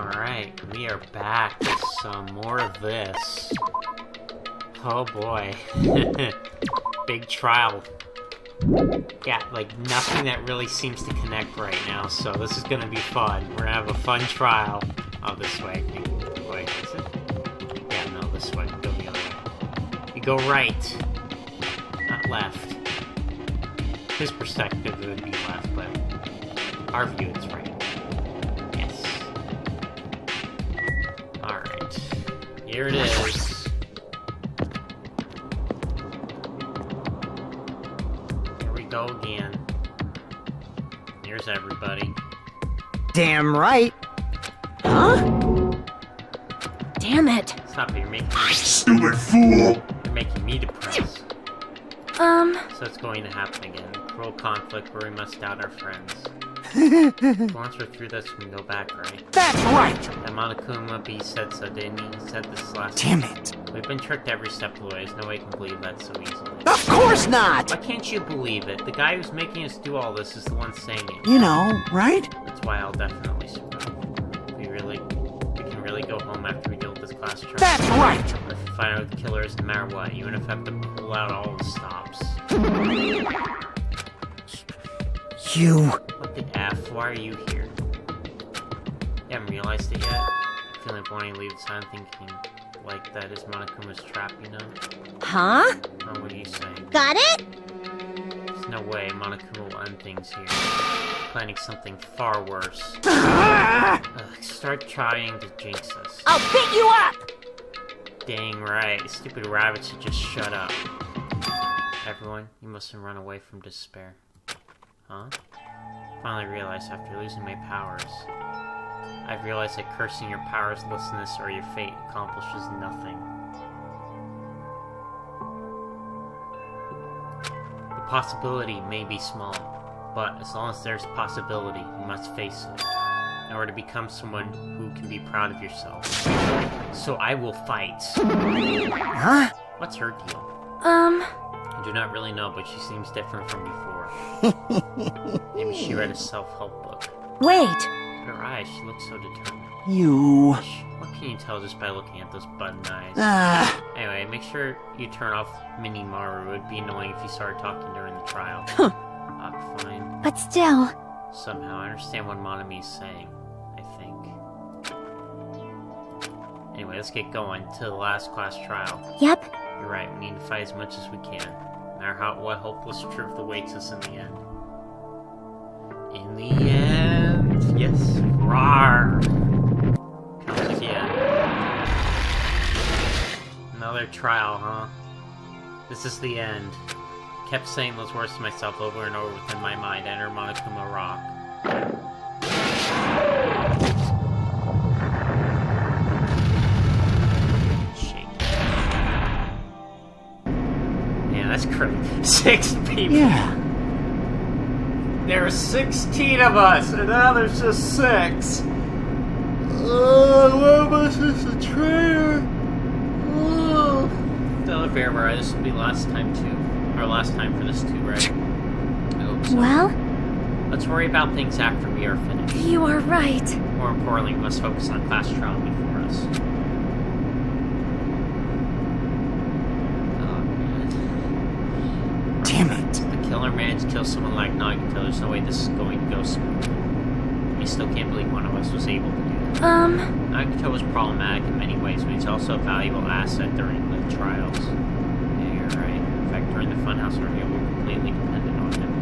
Alright, we are back with some more of this. Oh boy. Big trial. Yeah, like nothing that really seems to connect right now, so this is gonna be fun. We're gonna have a fun trial. Oh, this way, I think. Wait, is it? Yeah, no, this way. Go the other way. You go right, not left. His perspective would be left, but our view is right. Yes. Alright. Here it is. Here we go again. Here's everybody. Damn right. Huh? Damn it. Stop it, you're making me... Stupid fool! You're making me depressed. So it's going to happen again. Cruel conflict where we must doubt our friends. Once we're through this, we can go back, right? That's right! That Monokuma B said so, didn't he? He said this last Damn time. it. We've been tricked every step of the way. There's no way you can believe that so easily. Of course not! Why can't you believe it? The guy who's making us do all this is the one saying it. You know, right? That's why I'll definitely survive. We can really go home after we deal with this class trial. That's right! If we find out who the killer is, no matter what, even if I have to pull out all the stops. You... What the F? Why are you here? You haven't realized it yet? I feel like wanting to leave this time thinking like that is Monokuma's trap, you know? Huh? Oh, what are you saying? Got it? There's no way Monokuma will end things here. Planning something far worse. Start trying to jinx us. I'll beat you up! Dang right, stupid rabbits should just shut up. Everyone, you mustn't run away from despair. Huh? Finally realized after losing my powers. I've realized that cursing your powerlessness or your fate accomplishes nothing. The possibility may be small, but as long as there's possibility, you must face it. In order to become someone who can be proud of yourself. So I will fight. Huh? What's her deal? I do not really know, but she seems different from before. Maybe she read a self-help book. Wait! But her eyes, she looks so determined. You... What can you tell just by looking at those button eyes? Anyway, make sure you turn off Mini Maru. It would be annoying if you started talking during the trial. Fine. But still... Somehow, I understand what Monami is saying. I think. Anyway, let's get going to the last class trial. Yep. You're right, we need to fight as much as we can. No matter what hopeless truth awaits us in the end. In the end, yes, roar! Comes again. Another trial, huh? This is the end. Kept saying those words to myself over and over within my mind. Enter Monokuma Rock. That's crazy. 6 people. Yeah. There are 16 of us, and now there's just 6. One of us is a traitor. Tell if you're right, this will be last time too. Our last time for this too, right? I hope so. Well? Let's worry about things after we are finished. You are right. More importantly, we must focus on class trial before us. Damn it. If the killer managed to kill someone like Nagito, there's no way this is going to go smoothly. I still can't believe one of us was able to do that. Nagito was problematic in many ways, but he's also a valuable asset during the trials. Yeah, you're right. In fact, during the funhouse ordeal, we're completely dependent on him.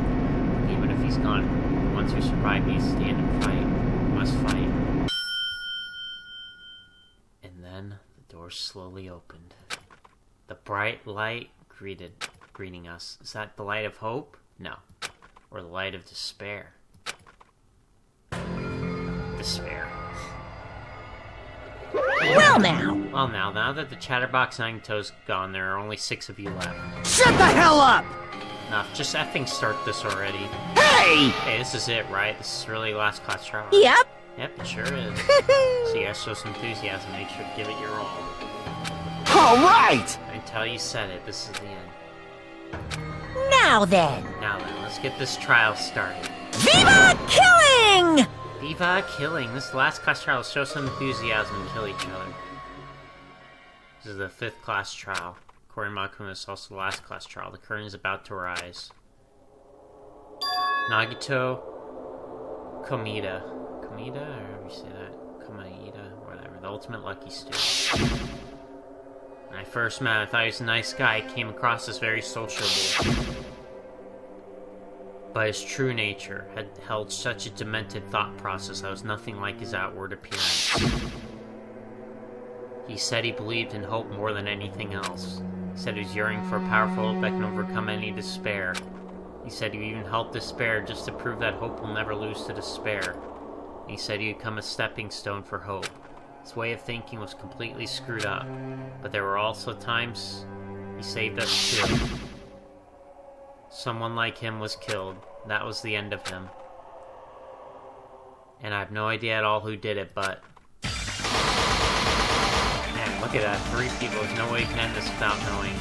Even if he's gone, the ones who survive need to stand and fight. We must fight. And then, the doors slowly opened. The bright light greeting us. Is that the light of hope? No. Or the light of despair? Despair. Well now Now that the Chatterbox Nagito's gone, there are only 6 of you left. Shut the hell up! Enough, just effing start this already. Hey! Hey, this is it, right? This is really last class trial. Yep. Yep, it sure is. So you guys show some enthusiasm, make sure to give it your all. Alright! Until you said it, this is the end. Now then. Now then, let's get this trial started. Viva killing! Eva killing. This last class trial. Show some enthusiasm and kill each other. This is the 5th class trial. According to Monokuma, this is also the last class trial. The curtain is about to rise. Nagito Komida. Komida? Or however you say that. Komida? Whatever. The ultimate lucky student. When I first met him, I thought he was a nice guy. I came across as very sociable. But his true nature had held such a demented thought process that was nothing like his outward appearance. He said he believed in hope more than anything else. He said he was yearning for a powerful hope that can overcome any despair. He said he even helped despair just to prove that hope will never lose to despair. He said he'd become a stepping stone for hope. His way of thinking was completely screwed up, but there were also times he saved us too. Someone like him was killed. That was the end of him. And I have no idea at all who did it, but... Man, look at that. 3 people. There's no way you can end this without knowing.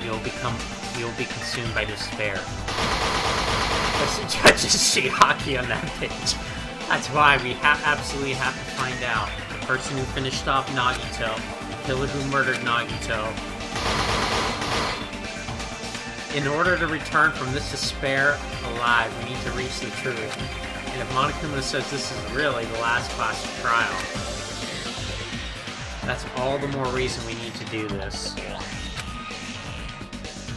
You'll be consumed by despair. There's the judge's shiitake on that page. That's why we absolutely have to find out. The person who finished off Nagito. The killer who murdered Nagito. In order to return from this despair alive, we need to reach the truth. And if Monokuma says this is really the last class trial, that's all the more reason we need to do this.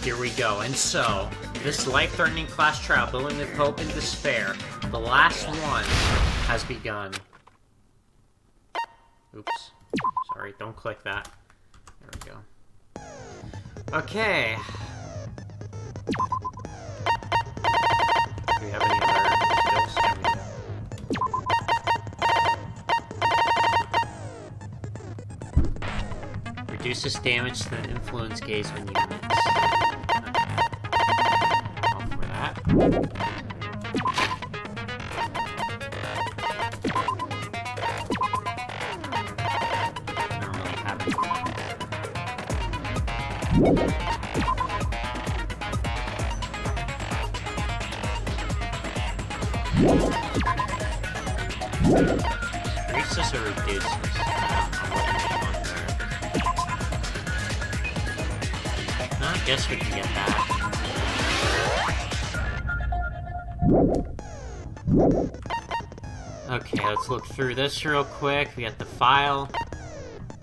Here we go. And so, this life-threatening class trial, building with hope and despair, the last one has begun. Oops. Sorry, don't click that. There we go. Okay. Do we have any other skills? Reduces damage to the influence gaze when you miss. All for that. Increases or reduces? I don't know what you want there. No, I guess we can get that. Okay, let's look through this real quick. We got the file.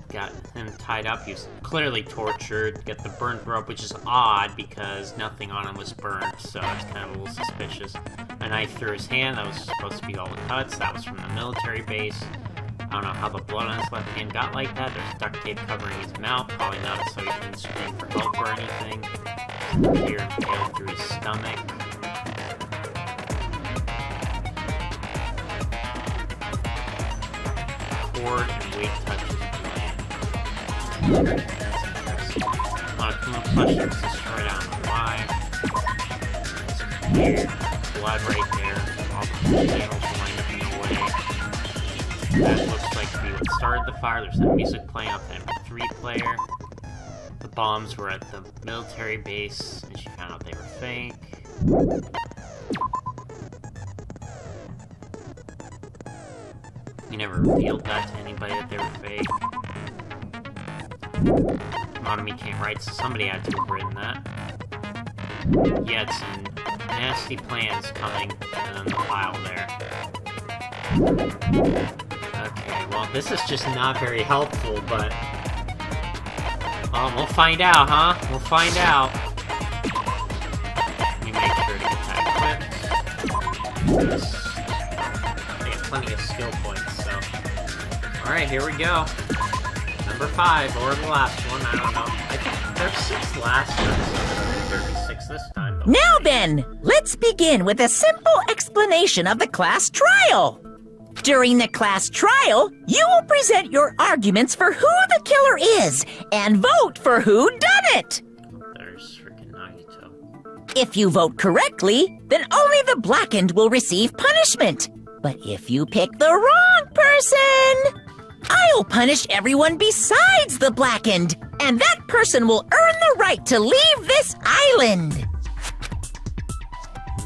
Got him tied up. He was clearly tortured. Got the burnt rope, which is odd because nothing on him was burnt, so it's kind of a little suspicious. A knife through his hand. That was supposed to be all the cuts. That was from the military base. I don't know how the blood on his left hand got like that. There's duct tape covering his mouth. Probably not so he couldn't scream for help or anything. Here impaled through his stomach. Cord and weight touches blood. That's interesting. Monokuma pushes destroyed out on the wire. It's weird. Blood right there. All the panels lined up in the way. That looks like to be what started the fire. There's that music playing off the MP3 player. The bombs were at the military base, and she found out they were fake. He never revealed that to anybody that they were fake. Monami can't write, so somebody had to have written that. He had some nasty plans coming, and then the file there. Okay, well, this is just not very helpful, but... we'll find out, huh? We'll find out. Let me make sure to get that equipped. I got plenty of skill points, so... Alright, here we go. Number 5, or the last one, I don't know. I think there's 6 last time, so there'll be 6 this time. But Now then, let's begin with a simple explanation of the class trial. During the class trial, you will present your arguments for who the killer is and vote for who done it. there's freaking Nagito. If you vote correctly, then only the blackened will receive punishment. But if you pick the wrong person, I'll punish everyone besides the blackened, and that person will earn the right to leave this island.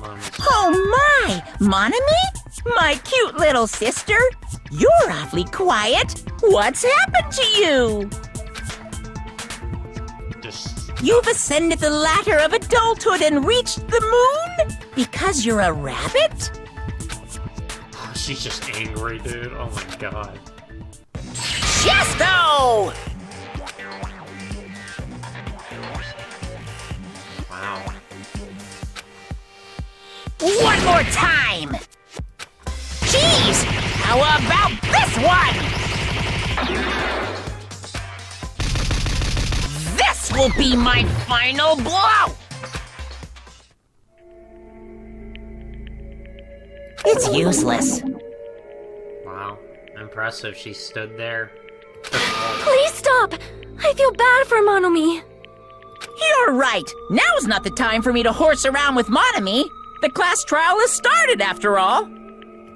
Mommy's Oh my! Monami? My cute little sister, you're awfully quiet. What's happened to you? Just You've ascended the ladder of adulthood and reached the moon? Because you're a rabbit? she's just angry, dude. Oh my god. Chesto! Wow. One more time! Jeez! How about this one? This will be my final blow! It's useless. Wow. Impressive. She stood there. Please stop! I feel bad for Monomi. You're right. Now's not the time for me to horse around with Monomi. The class trial has started, after all.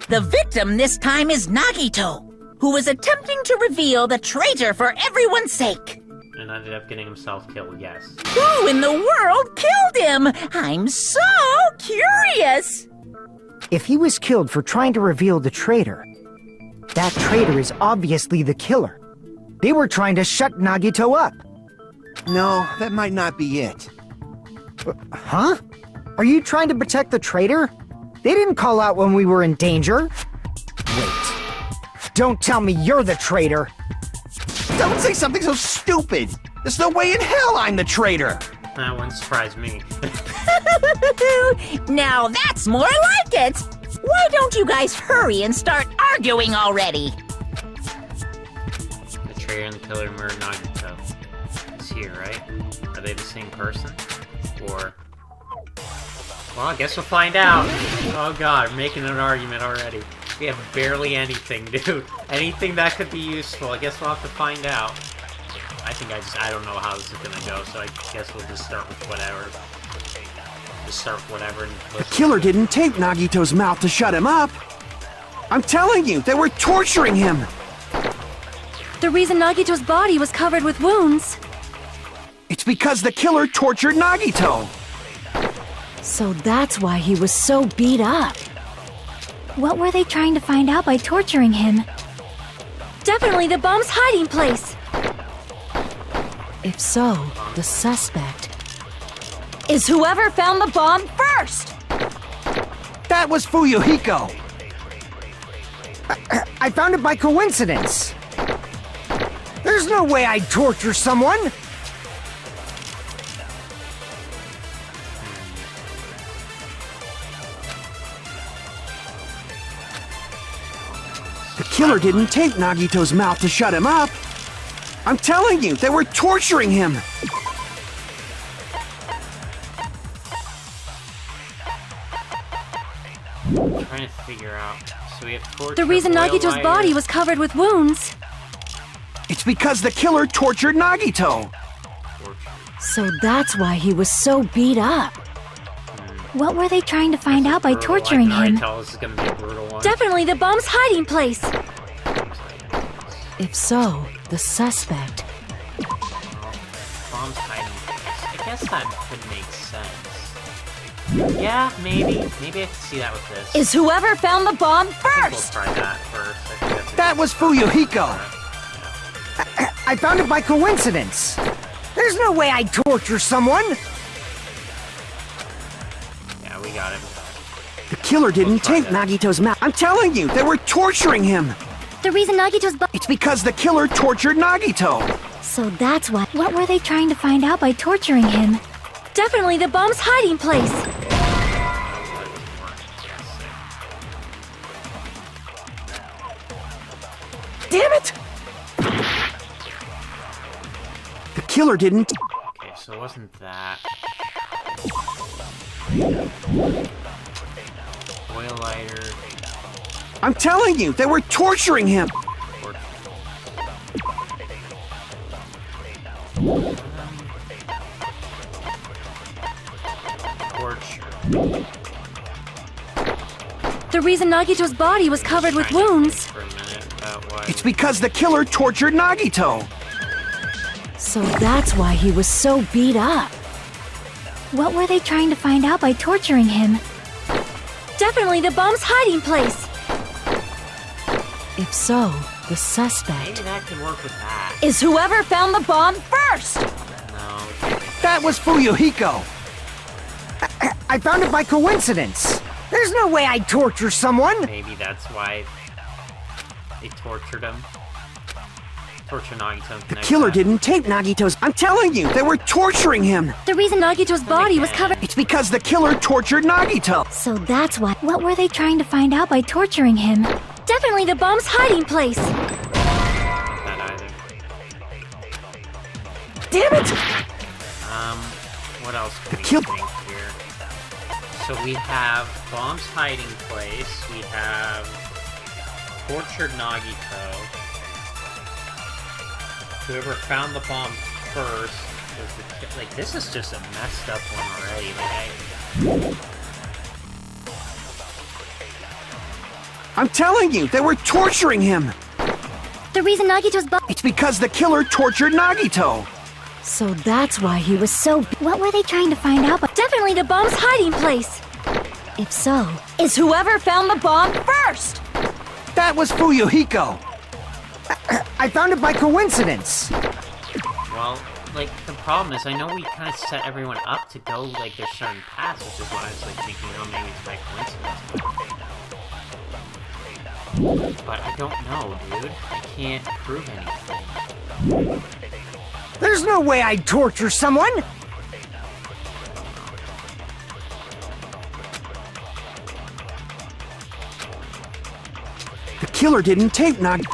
The victim this time is Nagito, who was attempting to reveal the traitor for everyone's sake. And ended up getting himself killed, yes. Who in the world killed him? I'm so curious. If he was killed for trying to reveal the traitor, that traitor is obviously the killer. They were trying to shut Nagito up. No, that might not be it. Huh? Are you trying to protect the traitor? They didn't call out when we were in danger. Wait. Don't tell me you're the traitor. Don't say something so stupid! There's no way in hell I'm the traitor! That wouldn't surprise me. Now that's more like it. Why don't you guys hurry and start arguing already? The traitor and the killer murdered Nagito. It's here, right? Are they the same person? Or... Well, I guess we'll find out. Oh god, we're making an argument already. We have barely anything, dude. Anything that could be useful. I guess we'll have to find out. I don't know how this is gonna go, so I guess we'll just start with whatever. Just start with whatever and The killer didn't tape Nagito's mouth to shut him up! I'm telling you, they were torturing him! The reason Nagito's body was covered with wounds. It's because the killer tortured Nagito! So that's why he was so beat up. What were they trying to find out by torturing him? Definitely the bomb's hiding place! If so, the suspect is whoever found the bomb first! That was Fuyuhiko! I found it by coincidence. There's no way I'd torture someone. The killer didn't tape Nagito's mouth to shut him up! I'm telling you, they were torturing him! I'm trying to figure out. So we have torture. The reason Nagito's body was covered with wounds. It's because the killer tortured Nagito! So that's why he was so beat up. What were they trying to find out by torturing him? This is gonna be a brutal one. Definitely the bomb's hiding place! If so, the suspect Bomb's hiding place. I guess that could make sense. Yeah, maybe. Maybe I can see that with this. is whoever found the bomb I think first! we'll try that first. I think that's a That good was start. Fuyuhiko! I found it by coincidence. There's no way I'd torture someone. Yeah, we got it. The killer didn't tape Nagito's mouth. I'm telling you, they were torturing him! The reason Nagito's body. It's because the killer tortured Nagito! So that's why. What were they trying to find out by torturing him? Definitely the bomb's hiding place! Damn it! The killer didn't. Okay, so it wasn't that. Oil lighter. I'm telling you, they were torturing him! Torture. The reason Nagito's body was covered with wounds. For a minute, that was. It's because the killer tortured Nagito! So that's why he was so beat up. What were they trying to find out by torturing him? Definitely the bomb's hiding place! If so, the suspect Maybe that could work with that. is whoever found the bomb first! No. That was Fuyuhiko. I found it by coincidence. There's no way I'd torture someone. Maybe that's why they tortured him. Torture Nagito. The killer didn't tape Nagito's. I'm telling you, they were torturing him. The reason Nagito's body was covered. It's because the killer tortured Nagito. So that's why. What were they trying to find out by torturing him? Definitely the bomb's hiding place! That either. Damn it! What else can we kill- think here? So we have Bomb's hiding place, we have tortured Nagito. Whoever found the bomb first was the like, this is just a messed up one already. I'm telling you, they were torturing him. The reason Nagito's body. It's because the killer tortured Nagito. So that's why he was so. What were they trying to find out? But definitely the bomb's hiding place. If so, is whoever found the bomb first. That was Fuyuhiko. I found it by coincidence. Well, like, the problem is, I know we kind of set everyone up to go, like, their certain paths, which is why I was, like, thinking, oh, maybe it's by coincidence. But I don't know, dude. I can't prove anything. There's no way I'd torture someone. The killer didn't tape Nag.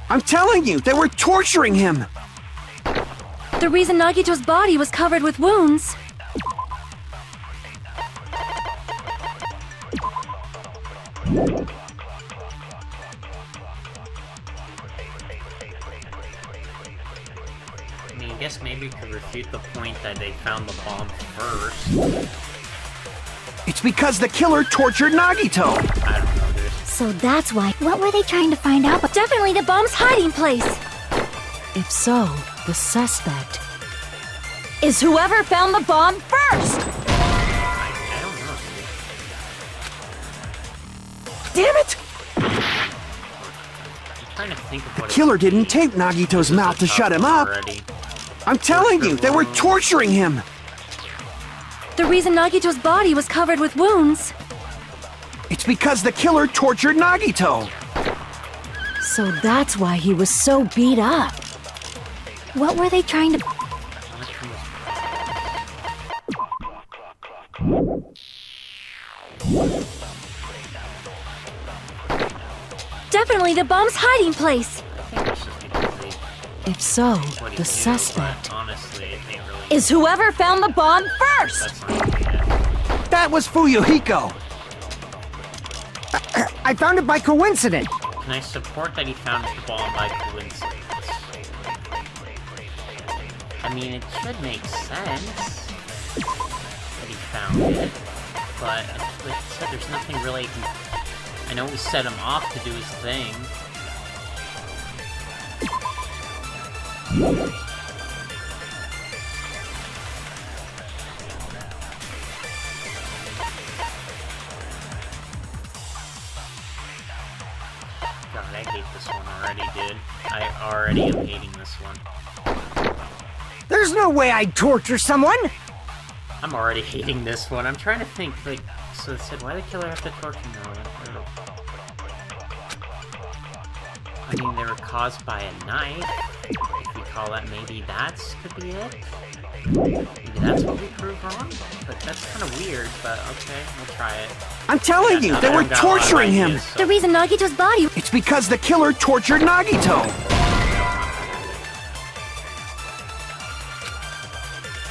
I'm telling you, they were torturing him. The reason Nagito's body was covered with wounds. I mean, I guess maybe we could refute the point that they found the bomb first. It's because the killer tortured Nagito. I don't know, dude. So that's why. What were they trying to find out? But definitely the bomb's hiding place. If so, the suspect is whoever found the bomb first. I don't know, dude. Damn it! I'm trying to think of what Killer didn't tape Nagito's mouth to shut him up. already. I'm telling you, they were torturing him. The reason Nagito's body was covered with wounds. It's because the killer tortured Nagito. So that's why he was so beat up. What were they trying to... Definitely the bomb's hiding place. I think it's just because they If so, what he the knew, suspect but honestly, it ain't really. is whoever found the bomb first. That's not really it. That was Fuyuhiko. I found it by coincidence. Can I support that he found the bomb by coincidence? I mean, it should make sense that he found it, but like I said, there's nothing really he can... I know we set him off to do his thing. God, I hate this one already, dude. I already am hating this one. There's no way I'd torture someone. I'm already hating this one. I'm trying to think, like, so it said, why did the killer have to torture now? I mean, they were caused by a knife. If we call that, maybe that's could be it. Maybe that's what we proved wrong. But that's kind of weird. But okay, we'll try it. I'm telling you, they were torturing him. The reason Nagito's body... It's because the killer tortured Nagito.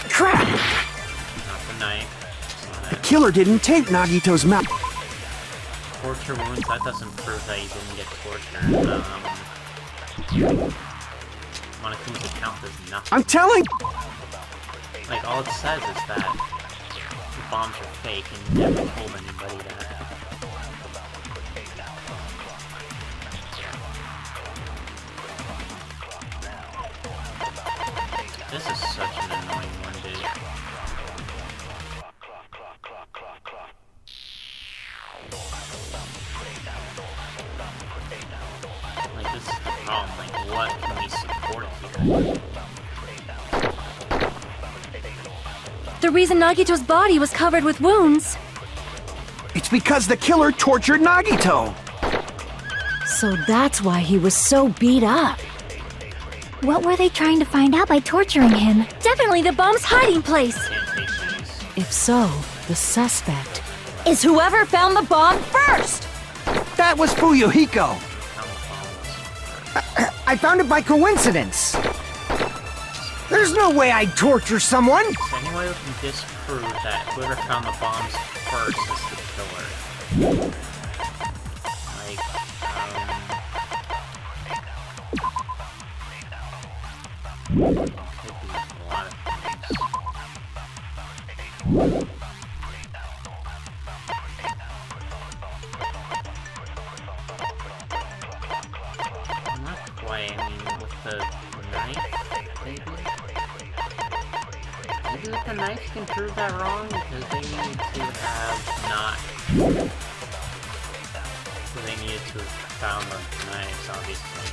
Crap! Not the knife. It's not The it. killer didn't tape Nagito's mouth. Torture wounds. That doesn't prove that he didn't get tortured. Monokuma's account does nothing. I'm telling. Like, all it says is that the bombs are fake and never told anybody that. This is such an annoying one, dude. Like, this is the problem. Like, what can we support here? The reason Nagito's body was covered with wounds. It's because the killer tortured Nagito. So that's why he was so beat up. What were they trying to find out by torturing him? Definitely the bomb's hiding place. Can't take these. If so, the suspect is whoever found the bomb first. That was Fuyuhiko. Found the bombs. I found it by coincidence. There's no way I'd torture someone. Is there any way we can disprove that whoever found the bombs first is the killer? Like, could be a lot of things. Not quite, I mean, with the knife, maybe? Maybe with the knife you can prove that wrong, because they needed to have not... So they needed to have found the knives, obviously.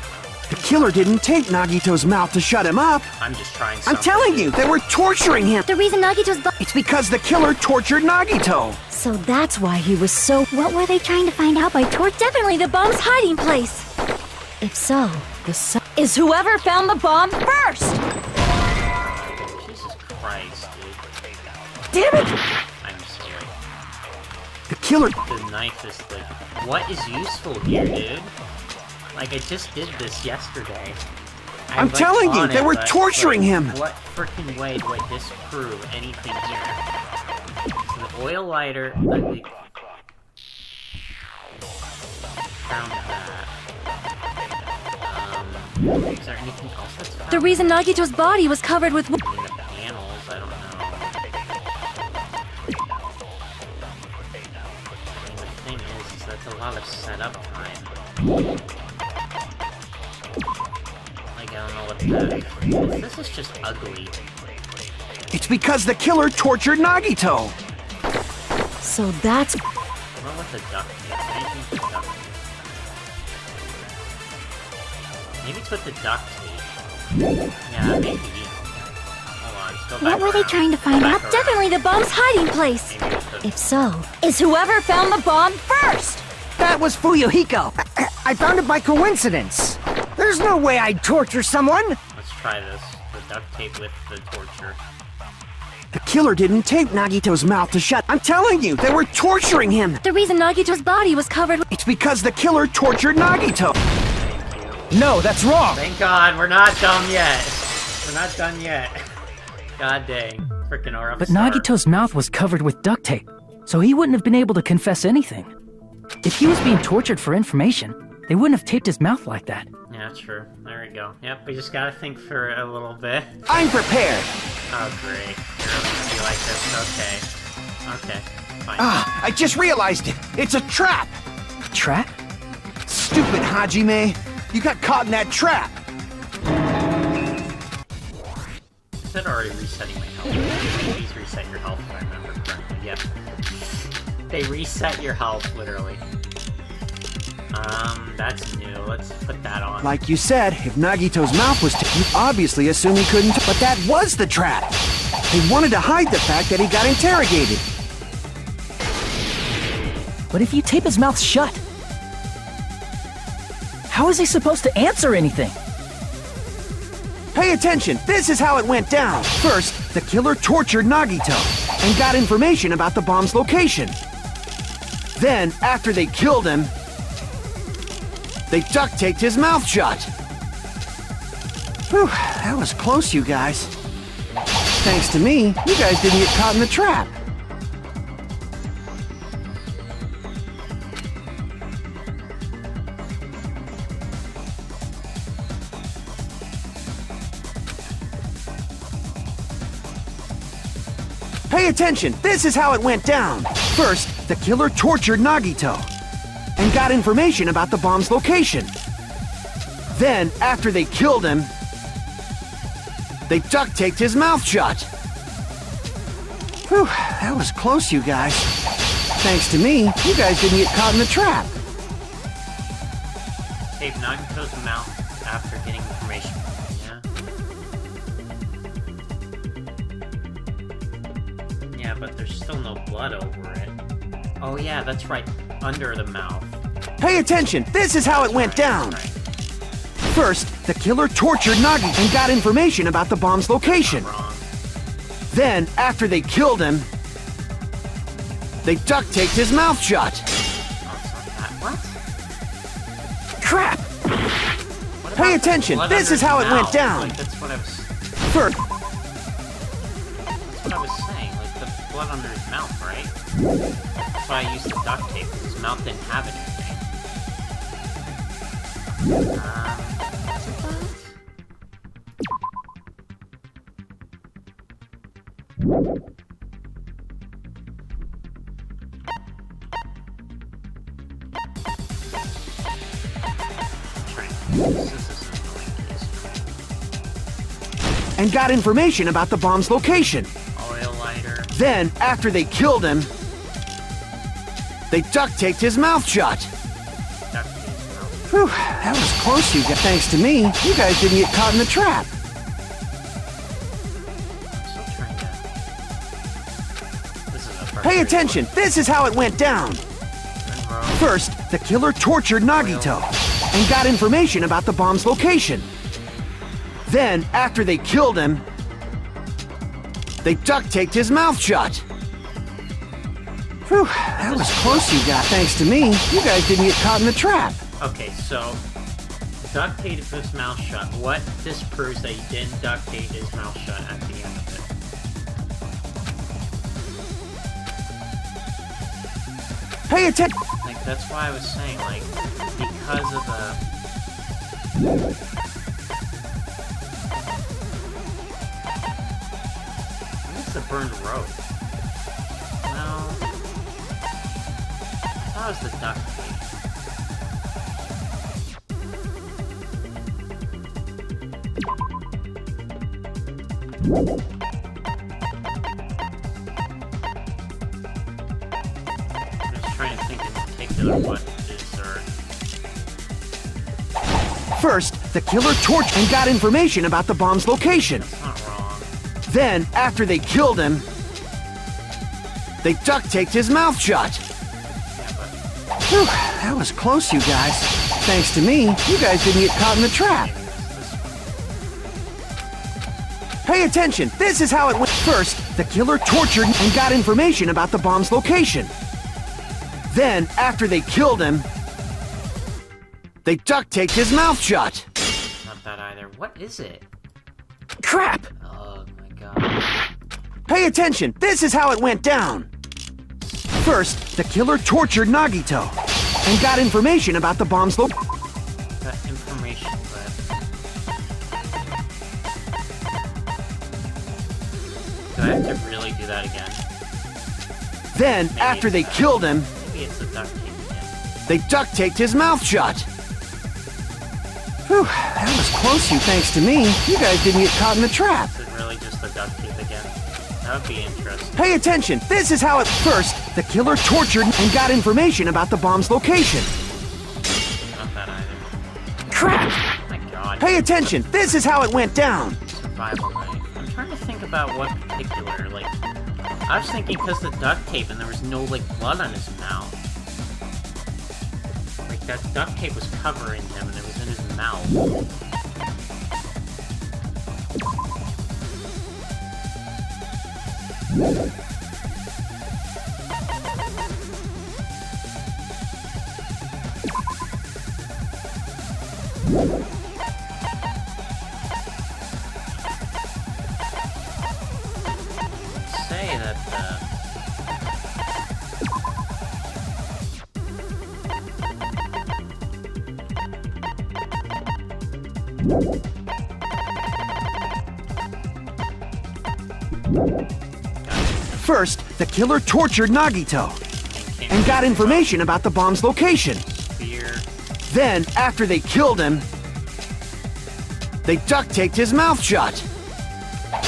The killer didn't tape Nagito's mouth to shut him up. I'm just trying I'm something. telling you, they were torturing him. The reason Nagito's body. It's because the killer tortured Nagito. So that's why he was so. What were they trying to find out by torture? Definitely the bomb's hiding place. If so, the is whoever found the bomb first. Jesus Christ, dude. Damn it! I'm sorry. The killer. The knife is like... What is useful here, dude? Like, I just did this yesterday. I'm telling you, they were torturing him. What freaking way do I disprove anything here? So the oil lighter... Like, found that. Is there anything else that's found? The reason Nagito's body was covered with. I mean, the panels, I don't know. I mean, the thing is that's a lot of setup time. Like, I don't know what that... This is just ugly. It's because the killer tortured Nagito. So that's. What with the duct tape? Anything with the duct tape? Maybe it's with the duct tape. Yeah, maybe. Hold on, just go back What were they around. trying to find Go out? back around. Definitely the bomb's hiding place. Maybe it's the... If so, is whoever found the bomb first. That was Fuyuhiko. I found it by coincidence. There's no way I'd torture someone. Let's try this. The duct tape with the torture. The killer didn't tape Nagito's mouth to shut. I'm telling you, they were torturing him. The reason Nagito's body was covered with. It's because the killer tortured Nagito. No, that's wrong. Thank God, we're not done yet. We're not done yet. God dang. Frickin' Aura. But Nagito's mouth was covered with duct tape, so he wouldn't have been able to confess anything. If he was being tortured for information, they wouldn't have taped his mouth like that. Yeah, true. There we go. Yep, we just gotta think for a little bit. I'm prepared. Oh, great. You're gonna be like this. Okay. Okay. Fine. Ah, I just realized it. It's a trap. Trap? Stupid Hajime. You got caught in that trap. Is that already resetting my health? Please reset your health if I remember correctly. Yep. They reset your health, literally. That's new. Let's put that on. Like you said, if Nagito's mouth was you obviously assume he couldn't. But that was the trap. They wanted to hide the fact that he got interrogated. But if you tape his mouth shut, how is he supposed to answer anything? Pay attention. This is how it went down. First, the killer tortured Nagito and got information about the bomb's location. Then, after they killed him, they duct taped his mouth shut. Whew, that was close, you guys. Thanks to me, you guys didn't get caught in the trap. Pay attention, this is how it went down. First, the killer tortured Nagito and got information about the bomb's location. Then, after they killed him, they duct taped his mouth shut. Whew, that was close, you guys. Thanks to me, you guys didn't get caught in the trap. Tape Nagito's mouth after getting information. Yeah, but there's still no blood over it. Oh yeah, that's right, under the mouth. Pay attention, this is how it went down. First, the killer tortured Nagi and got information about the bomb's location. Wrong. Then, after they killed him, they duct taped his mouth shut. Oh, it's not that. What? Crap! What Pay about the attention, blood this under is how his it went mouth? down. Like, that's what I was First, saying. Like, the blood under his mouth, right? That's why I used the duct tape, because his mouth didn't have anything. Was it that? and got information about the bomb's location. Oil lighter. Then, after they killed him, they duct taped his mouth shut. Duct tape. No. Whew, that was close, you guys. Thanks to me, you guys didn't get caught in the trap. I'm still trying to. This is a Pay attention, this is how it went down. First, the killer tortured Nagito and got information about the bomb's location. Then, after they killed him, they duct taped his mouth shut. Whew, that was close, you guys. Thanks to me, you guys didn't get caught in the trap. Okay, so duct taped his mouth shut. What disproves that he didn't duct tape his mouth shut at the end of it? Pay attention. Like, that's why I was saying, like, because of the... It's the burned rope. No. That was the duct tape. I'm just trying to think in particular what is or... First, the killer tortured and got information about the bomb's location. That's not wrong. Then, after they killed him, they duct taped his mouth shut. Yeah, but... Whew, that was close, you guys. Thanks to me, you guys didn't get caught in the trap. Maybe it's this one. Pay attention, this is how it went. First, the killer tortured and got information about the bomb's location. Then, after they killed him, they duct taped his mouth shut. Not that either. What is it? Crap! Oh my god. Pay attention, this is how it went down. First, the killer tortured Nagito and got information about the bomb's location. Got information, but... Do I have to really do that again? Then, Maybe after it's they that. killed him, Maybe it's the duct tape again. they duct taped his mouth shut. Whew, that was close, you. Thanks to me, you guys didn't get caught in the trap. Is it really just the duct tape again? That would be interesting. Pay attention, this is how it... First, the killer tortured and got information about the bomb's location. Not that either. Crap! Oh my god. Pay attention, this is how it went down. Survival knife. I'm trying to think about what particular, like... I was thinking because the duct tape and there was no, like, blood on his mouth. Like, that duct tape was covering him and it was in his mouth. Say that First, the killer tortured Nagito and got information about the bomb's location. Spear. Then, after they killed him, they duct-taped his mouth shut.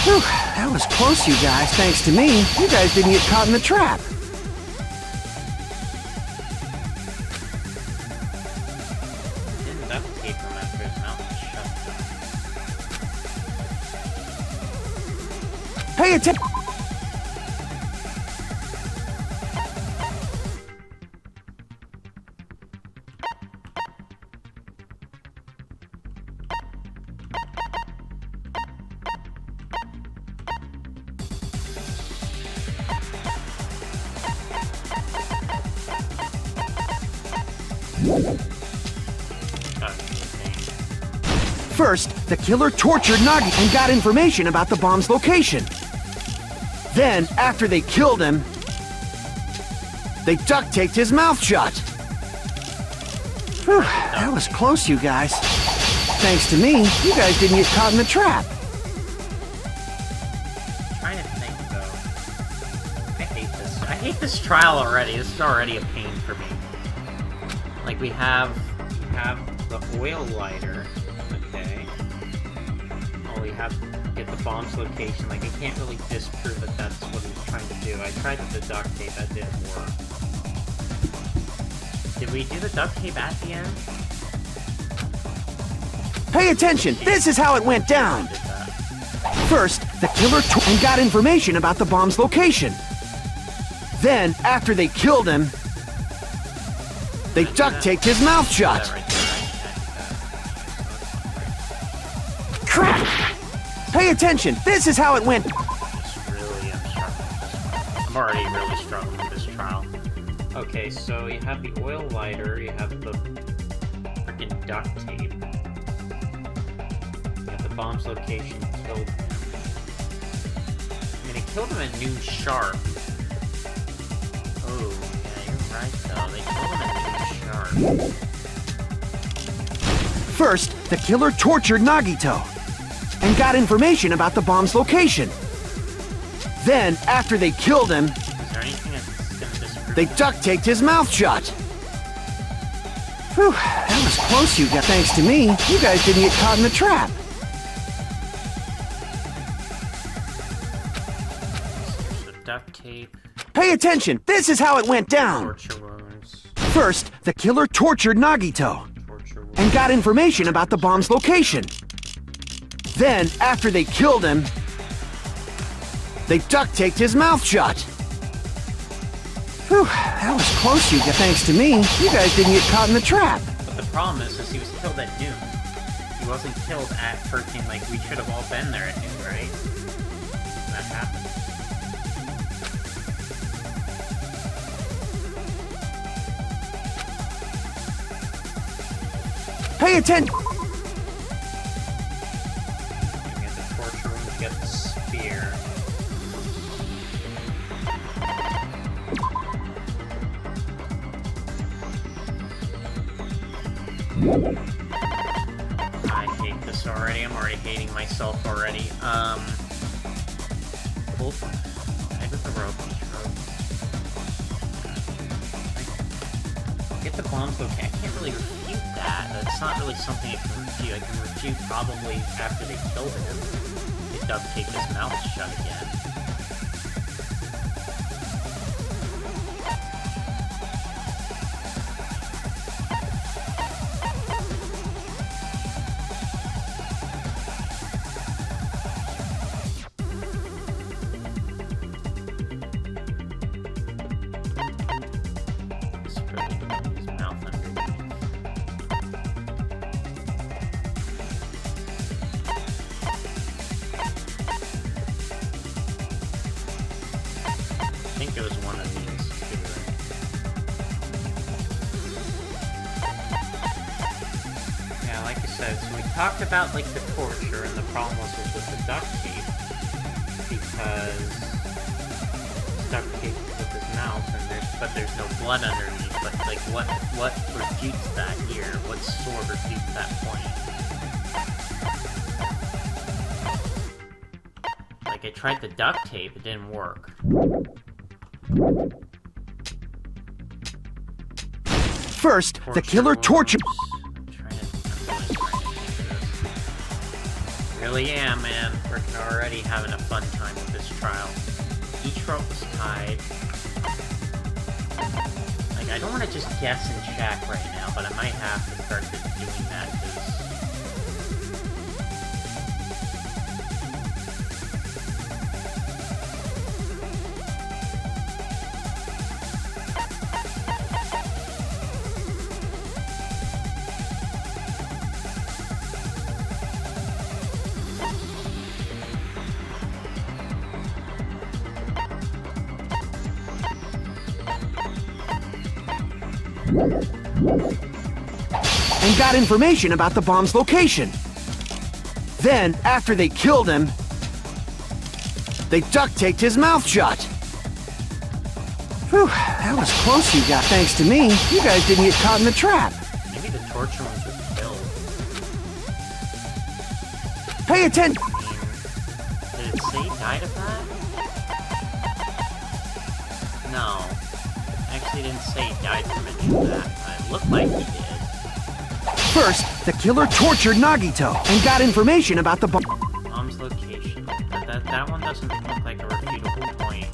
Whew, that was close, you guys. Thanks to me, you guys didn't get caught in the trap. Didn't duct tape him after his mouth was shut. Pay attention. First, the killer tortured Nagi and got information about the bomb's location. Then, after they killed him, they duct-taped his mouth shut. Whew, that was close, you guys. Thanks to me, you guys didn't get caught in the trap. I'm trying to think, though. I hate this. I hate this trial already. This is already a pain for me. Like, we have the oil lighter. Okay. Oh, we have to get the bomb's location. Like, I can't really disprove that that's what he was trying to do. I tried the duct tape. That didn't work. Did we do the duct tape at the end? Pay attention, this is how it went down. Did that. First, the killer and got information about the bomb's location. Then, after they killed him, they duct-taped his mouth shut. That right there, right? Crap! Pay attention, this is how it went. Just really, I'm struggling with this one. I'm already really struggling with this trial. Okay, so you have the oil lighter, you have the freaking duct tape. You have the bomb's location, killed him. I mean, it killed him at noon sharp. Oh, yeah, you're right, though. They killed him at noon sharp. First, the killer tortured Nagito and got information about the bomb's location. Then, after they killed him, Is there anything that's gonna disprove they that? duct-taped his mouth shut. Whew, that was close, you guys. Thanks to me, you guys didn't get caught in the trap. There's the duct tape, Pay attention, this is how it went down. torture wounds, First, the killer tortured Nagito torture wounds. and got information about the bomb's location. Then, after they killed him, they duct-taped his mouth shut. Whew, that was close, you guys. Thanks to me, you guys didn't get caught in the trap. But the problem is he was killed at noon. He wasn't killed at freaking, like, we should have all been there at noon, right? That happened. Pay attention. You get the torture room, you get the spear. I hate this already. I'm already hating myself already. Hold on. I did the rope. Get the bombs okay. I can't really refute that. That's not really something I can refute. I can refute probably after they killed him. They duct taped his mouth shut again. Just really put his mouth underneath. I think it was one of these too, right? Yeah, like I said, so we talked about like the torture, and the problem was with the duct tape, because it's duct tape with his mouth, and there's no blood underneath. But like, what refutes that here? What sword refutes that point? Like, tried the duct tape, it didn't work. First, the killer tortured. Really am, man. Freaking already having a fun time with this trial. Each rope was tied. Like, I don't want to just guess and check right now, but I might have to start doing that, because... and got information about the bomb's location. Then, after they killed him, they duct-taped his mouth shut. Whew, that was close, you got. Thanks to me, you guys didn't get caught in the trap. Maybe the torture ones were killed. Pay attention. Did it say he died of that? No. Actually, it didn't say he died from any of that. It looked like he did. First, the killer tortured Nagito and got information about the bomb. Bomb's location. That one doesn't look like a refutable point.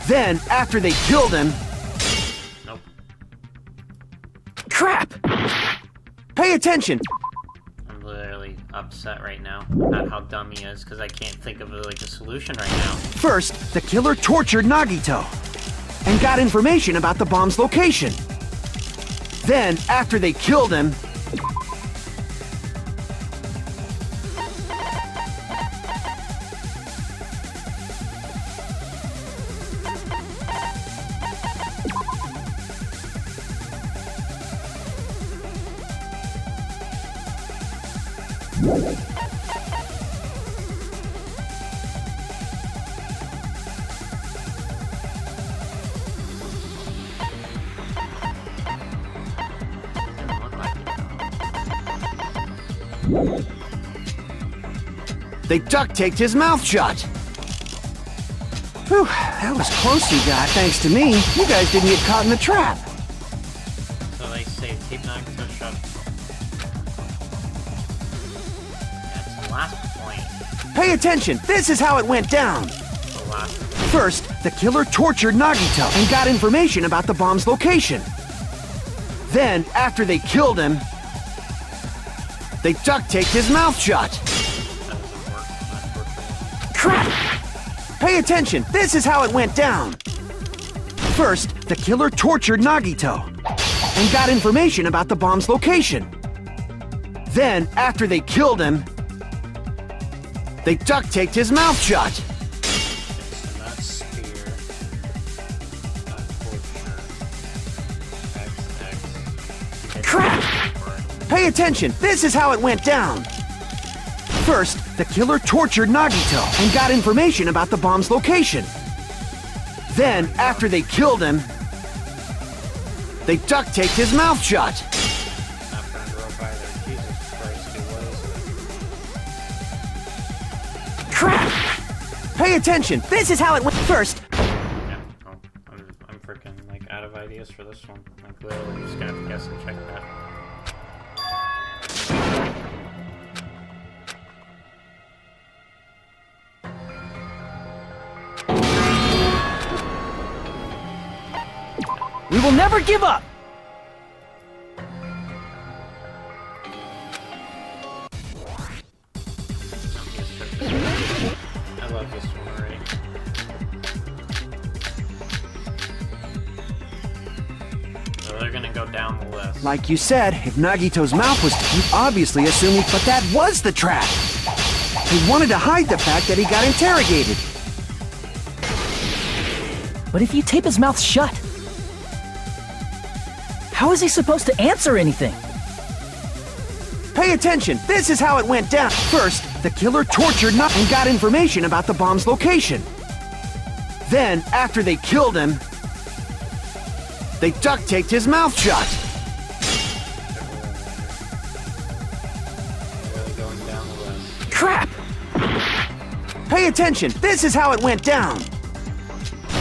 Then, after they killed him... Nope. Crap! Pay attention! I'm literally upset right now about how dumb he is, because I can't think of like a solution right now. First, the killer tortured Nagito and got information about the bomb's location. Then, after they killed him... Didn't look like it though. They duct-taped his mouth shut. Whew, that was close, you got. Thanks to me, you guys didn't get caught in the trap. So they say tape Nagito shut. That's the last point. Pay attention, this is how it went down. The last point. First, the killer tortured Nagito and got information about the bomb's location. Then, after they killed him, they duct-taped his mouth shut. That doesn't work. Not torture one. Crap! Pay attention, this is how it went down. First, the killer tortured Nagito and got information about the bomb's location. Then, after they killed him, they duct-taped his mouth shut. So not spear. Not torture. XX. Crap! Pay attention, this is how it went down. First, the killer tortured Nagito and got information about the bomb's location. Then, after they killed him, they duct-taped his mouth shut. Not Danganronpa either. Jesus Christ, dude, what is it? Crap! Pay attention, this is how it went. First, Yeah, oh, I'm freaking like out of ideas for this one. Like literally just gonna have to guess and check that. We will never give up! I love this one already. they're gonna go down the list. Like you said, if Nagito's mouth was you'd obviously assume but that was the trap. He wanted to hide the fact that he got interrogated. But if you tape his mouth shut, how is he supposed to answer anything? Pay attention, this is how it went down. First, the killer tortured Nagito and got information about the bomb's location. Then, after they killed him, they duct taped his mouth shut. Really going down the list. Crap! Pay attention, this is how it went down.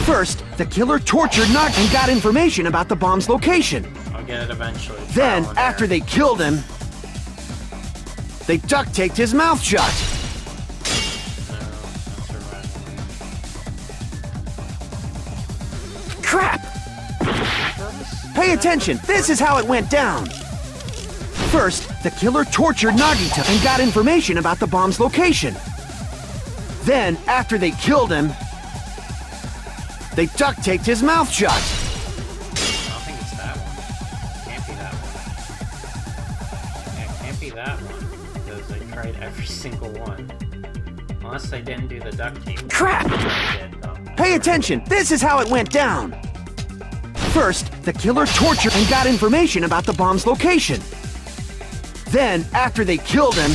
First, the killer tortured Nagito and got information about the bomb's location. I'll get it eventually. Then, Trial and after error. they killed him, they duct taped his mouth shut. No, not surviving. Crap! Pay attention, this is how it went down. First, the killer tortured Nagito and got information about the bomb's location. Then, after they killed him, they duct taped his mouth shut. I don't think it's that one. Can't be that one. Yeah, it can't be that one. Because they tried every single one. Unless they didn't do the duct tape. Crap! They did, though. Pay attention, this is how it went down. First, the killer tortured and got information about the bomb's location. Then, after they killed him,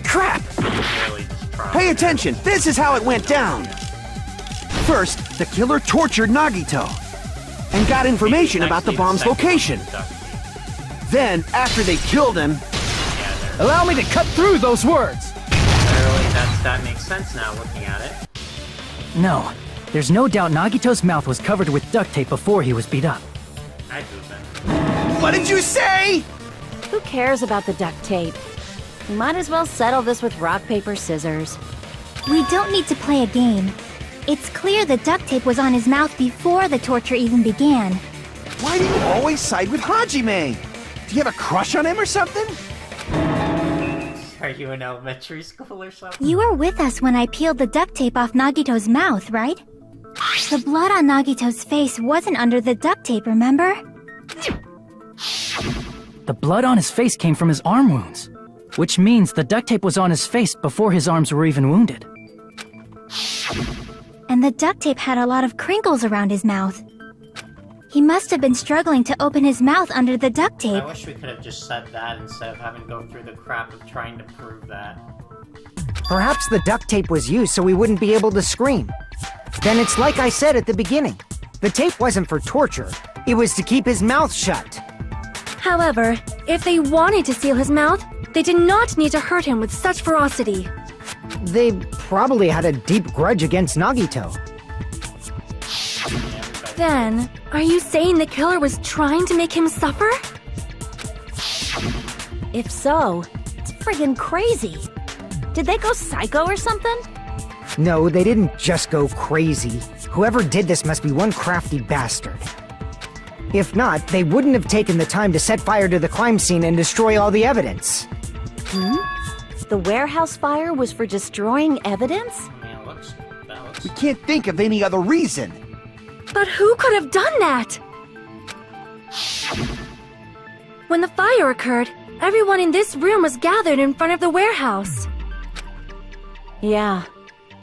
crap! Really just trial Pay and attention, this is how it went down. First, the killer tortured Nagito and got error. information Maybe about the next bomb's second location. one, duct tape. Then, after they killed him, Yeah, there. Allow me to cut through those words! Literally, that makes sense now looking at it. No, there's no doubt Nagito's mouth was covered with duct tape before he was beat up. I'd move in. what did you say? Who cares about the duct tape? We might as well settle this with rock, paper, scissors. We don't need to play a game. It's clear the duct tape was on his mouth before the torture even began. Why do you always side with Hajime? Do you have a crush on him or something? Are you in elementary school or something? You were with us when I peeled the duct tape off Nagito's mouth, right? The blood on Nagito's face wasn't under the duct tape, remember? The blood on his face came from his arm wounds, which means the duct tape was on his face before his arms were even wounded. And the duct tape had a lot of crinkles around his mouth. He must have been struggling to open his mouth under the duct tape. I wish we could have just said that instead of having to go through the crap of trying to prove that. Perhaps the duct tape was used so we wouldn't be able to scream. Then it's like I said at the beginning. The tape wasn't for torture. It was to keep his mouth shut. However, if they wanted to seal his mouth, they did not need to hurt him with such ferocity. They probably had a deep grudge against Nagito. Then, are you saying the killer was trying to make him suffer? If so, it's friggin' crazy. Did they go psycho or something? No, they didn't just go crazy. Whoever did this must be one crafty bastard. If not, they wouldn't have taken the time to set fire to the crime scene and destroy all the evidence. The warehouse fire was for destroying evidence? I mean, that looks... We can't think of any other reason. But who could have done that? When the fire occurred, everyone in this room was gathered in front of the warehouse. Yeah.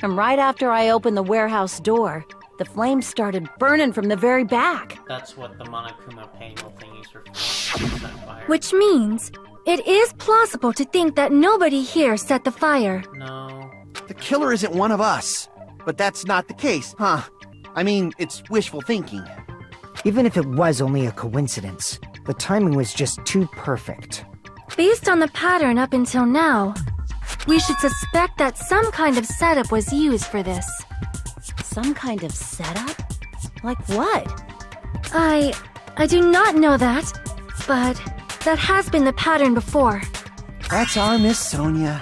And right after I opened the warehouse door, the flames started burning from the very back. That's what the Monokuma panel thingies are for. Set fire. Which means, it is plausible to think that nobody here set the fire. No. The killer isn't one of us. But that's not the case, huh? I mean, it's wishful thinking. Even if it was only a coincidence, the timing was just too perfect. Based on the pattern up until now, we should suspect that some kind of setup was used for this. Some kind of setup? Like what? I do not know that, but that has been the pattern before. That's our Miss Sonia.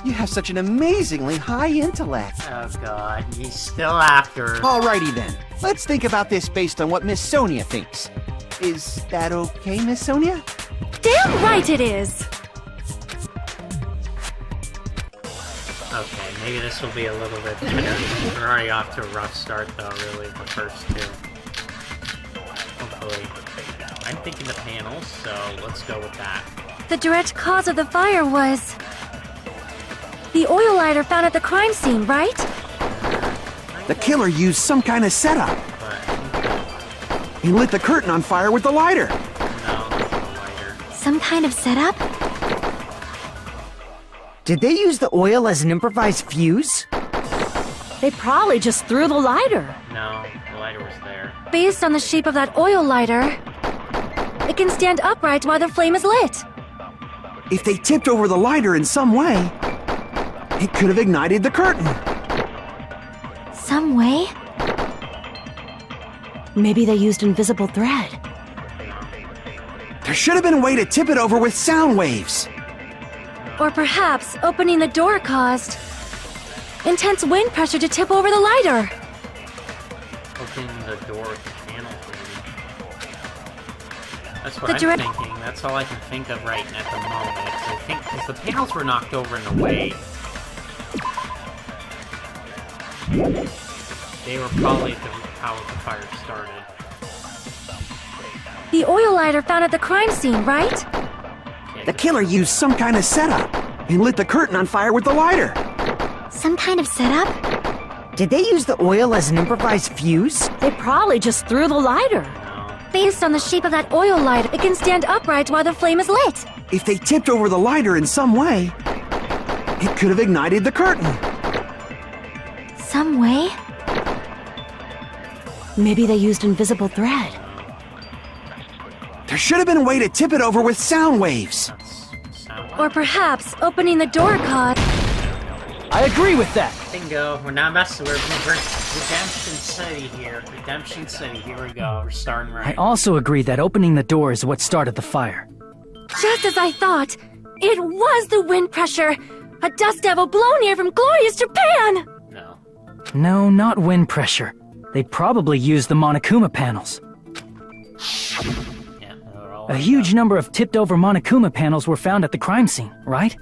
You have such an amazingly high intellect. Oh god, he's still after her. Alrighty then. Let's think about this based on what Miss Sonia thinks. Is that okay, Miss Sonia? Damn right it is! Okay, maybe this will be a little bit better. We're already off to a rough start though, really, the first two. actually. I'm thinking the panels, so let's go with that. The direct cause of the fire was the oil lighter found at the crime scene, right? The killer used some kind of setup. But He lit the curtain on fire with the lighter. no, not the lighter. Some kind of setup? Did they use the oil as an improvised fuse? They probably just threw the lighter. No, the lighter was there. Based on the shape of that oil lighter, it can stand upright while the flame is lit. If they tipped over the lighter in some way, it could have ignited the curtain. Some way? Maybe they used invisible thread. There should have been a way to tip it over with sound waves. Or perhaps opening the door caused intense wind pressure to tip over the lighter. Open the door with the panel, maybe. That's what The I'm direct- thinking. That's all I can think of right at the moment. I think because the panels were knocked over in the way. They were probably how the fire started. The oil lighter found at the crime scene, right? The killer used some kind of setup and lit the curtain on fire with the lighter. Some kind of setup? Did they use the oil as an improvised fuse? They probably just threw the lighter. No. Based on the shape of that oil lighter, it can stand upright while the flame is lit. If they tipped over the lighter in some way, it could have ignited the curtain. Some way? Maybe they used invisible thread. There should have been a way to tip it over with sound waves. That's sound Or perhaps opening the door caused I agree with that. bingo. We're not messing. We're Redemption City here. Redemption City. Here we go. We're starting I right. also agree that opening the door is what started the fire. Just as I thought, it was the wind pressure. A dust devil blown here from glorious Japan. No. No, not wind pressure. They probably used the Monokuma panels. Yeah, they were all A like huge number of tipped-over Monokuma panels were found at the crime scene, right?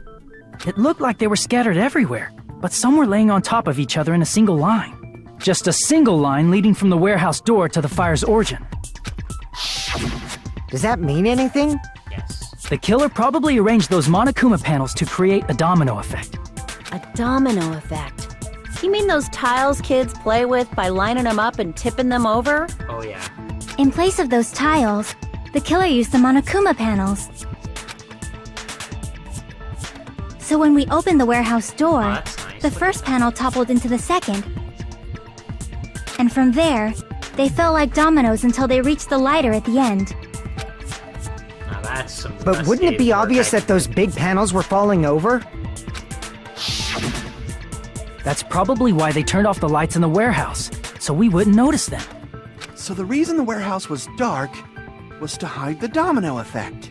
It looked like they were scattered everywhere, but some were laying on top of each other in a single line. Just a single line leading from the warehouse door to the fire's origin. Does that mean anything? that. Yes. The killer probably arranged those Monokuma panels to create a domino effect. A domino effect. You mean those tiles kids play with by lining them up and tipping them over? Oh yeah. In place of those tiles, the killer used the Monokuma panels. So when we opened the warehouse door, Oh, that's nice. the first panel toppled into the second. And from there, they fell like dominoes until they reached the lighter at the end. Now that's some. But wouldn't it be investigative work obvious I that those big panels were falling over? That's probably why they turned off the lights in the warehouse, so we wouldn't notice them. So the reason the warehouse was dark was to hide the domino effect.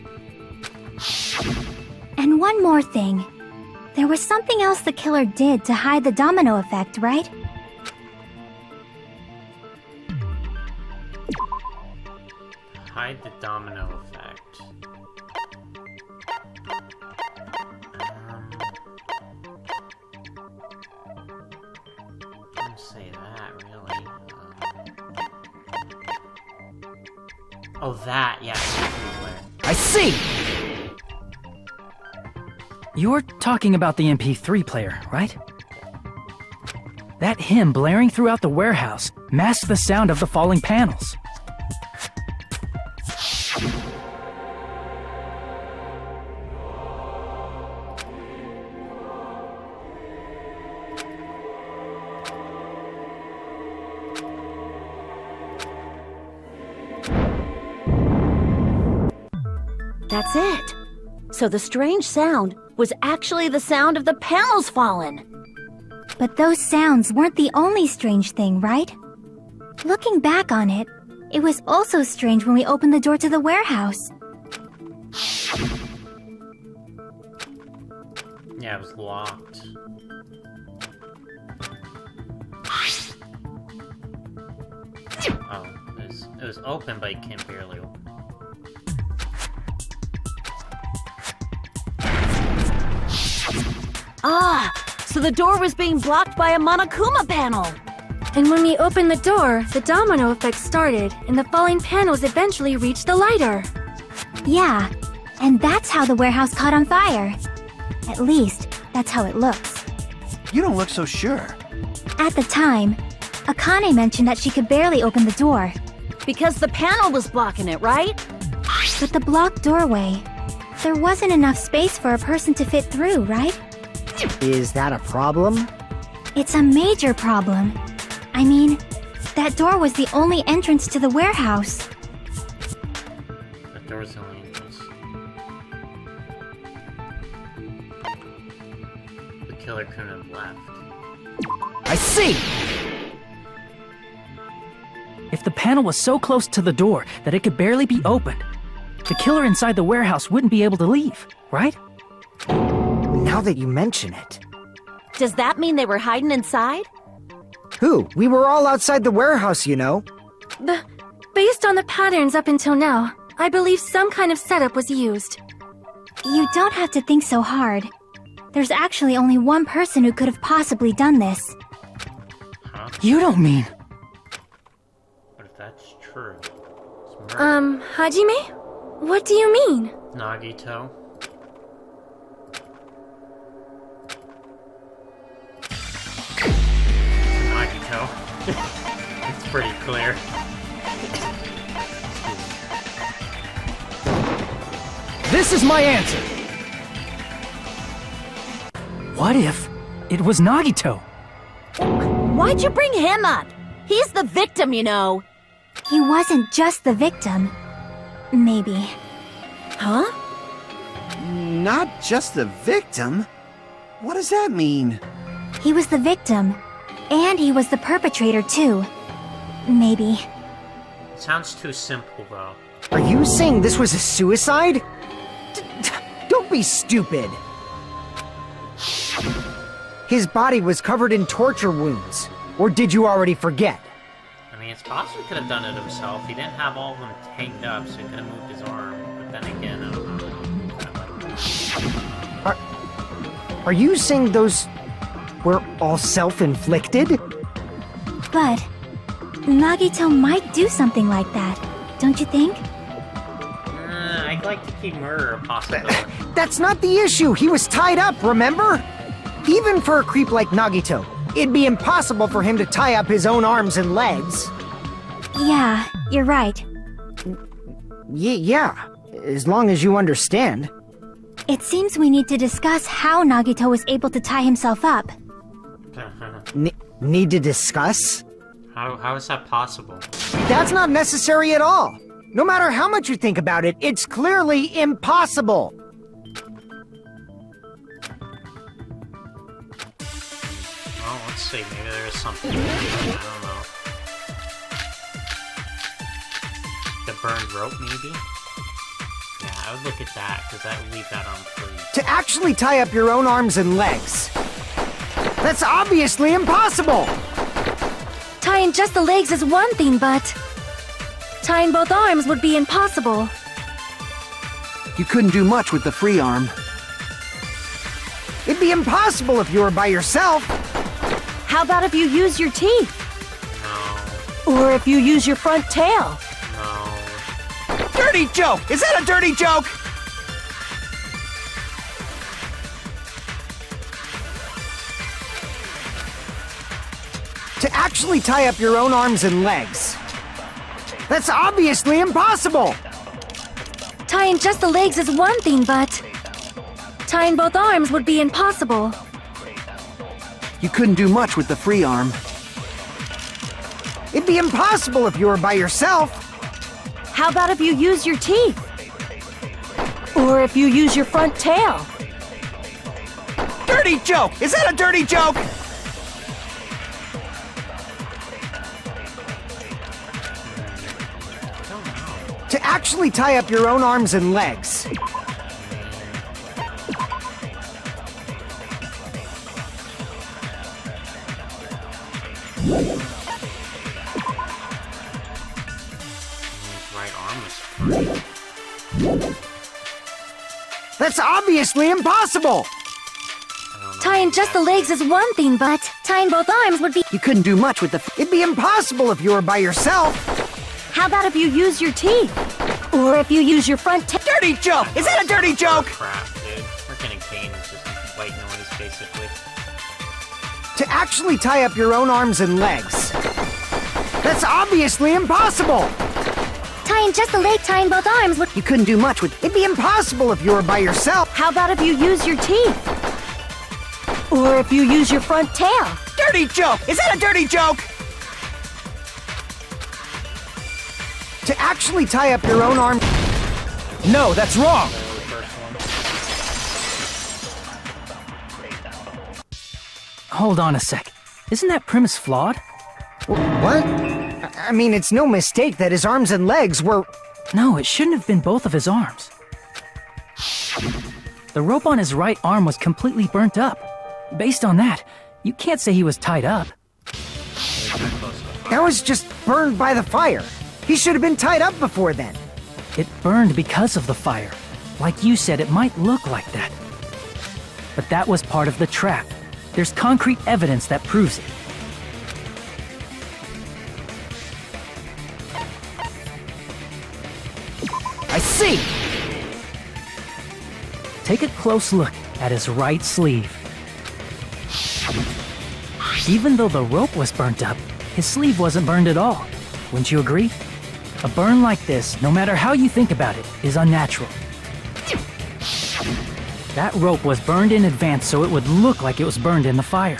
And one more thing. There was something else the killer did to hide the domino effect, right? hide the domino effect. Didn't say that really. Oh, that, yeah. I see! You're talking about the MP3 player, right? That hymn blaring throughout the warehouse masked the sound of the falling panels. That's it. So the strange sound was actually the sound of the panels falling. But those sounds weren't the only strange thing, right? Looking back on it, it was also strange when we opened the door to the warehouse. Yeah, it was locked. Oh, it was open, but you can't barely open. Ah, so the door was being blocked by a Monokuma panel. And when we opened the door, the domino effect started, and the falling panels eventually reached the lighter. Yeah, and that's how the warehouse caught on fire. At least, that's how it looks. You don't look so sure. At the time, Akane mentioned that she could barely open the door. Because the panel was blocking it, right? But the blocked doorway, there wasn't enough space for a person to fit through, right? Is that a problem? It's a major problem. I mean, that door was the only entrance to the warehouse. The door's the only entrance. The killer couldn't have left. I see! If the panel was so close to the door that it could barely be opened, the killer inside the warehouse wouldn't be able to leave, right? Now that you mention it. Does that mean they were hiding inside? Who? We were all outside the warehouse, you know. Based on the patterns up until now, I believe some kind of setup was used. You don't have to think so hard. There's actually only one person who could have possibly done this. Huh? You don't mean... What if that's true? It's murder. Hajime? What do you mean? Nagito? Nagito. It's pretty clear. This is my answer! What if it was Nagito? Why'd you bring him up? He's the victim, you know. He wasn't just the victim. Maybe. Huh? Not just the victim? What does that mean? He was the victim. And he was the perpetrator, too. Maybe. Sounds too simple, though. Are you saying this was a suicide? Don't be stupid. His body was covered in torture wounds. Or did you already forget? I mean, it's possible he could have done it himself. He didn't have all of them tanked up, so he could have moved his arm. But then again, I don't know. Are you saying those were all self-inflicted? But Nagito might do something like that, don't you think? I'd like to keep murder a possibility. That's not the issue. He was tied up, remember? Even for a creep like Nagito, it'd be impossible for him to tie up his own arms and legs. Yeah, you're right. Yeah, as long as you understand. It seems we need to discuss how Nagito was able to tie himself up. Need to discuss? How is that possible? That's not necessary at all. No matter how much you think about it, it's clearly impossible. Well, let's see. Maybe there is something. I don't know. The burned rope, maybe? Yeah, I would look at that, because that would leave that on free. To actually tie up your own arms and legs. That's obviously impossible! Tying just the legs is one thing, but tying both arms would be impossible. You couldn't do much with the free arm. It'd be impossible if you were by yourself. How about if you use your teeth? No. Or if you use your front tail? No. Dirty joke! Is that a dirty joke? To actually tie up your own arms and legs. That's obviously impossible! Tying just the legs is one thing, but tying both arms would be impossible. You couldn't do much with the free arm. It'd be impossible if you were by yourself. How about if you use your teeth? Or if you use your front tail? Dirty joke! Is that a dirty joke? To actually tie up your own arms and legs. His right arm is free. That's obviously impossible! I don't Tying just the legs is one thing, but tying both arms would be... You couldn't do much with the... It'd be impossible if you were by yourself. How about if you use your teeth? Or if you use your front tail? Dirty joke! Is that a dirty joke? Crap, dude. Freaking Kane is just white noise, basically. To actually tie up your own arms and legs. That's obviously impossible! Tying just the leg, tying both arms would... You couldn't do much with... It'd be impossible if you were by yourself. How about if you use your teeth? Or if you use your front tail? Dirty joke! Is that a dirty joke? To actually tie up your own arm... No, that's wrong! Hold on a sec. Isn't that premise flawed? What? I mean, it's no mistake that his arms and legs were... No, it shouldn't have been both of his arms. The rope on his right arm was completely burnt up. Based on that, you can't say he was tied up. That was just burned by the fire. He should have been tied up before then. It burned because of the fire. Like you said, it might look like that. But that was part of the trap. There's concrete evidence that proves it. I see! Take a close look at his right sleeve. Even though the rope was burnt up, his sleeve wasn't burned at all. Wouldn't you agree? A burn like this, no matter how you think about it, is unnatural. That rope was burned in advance so it would look like it was burned in the fire.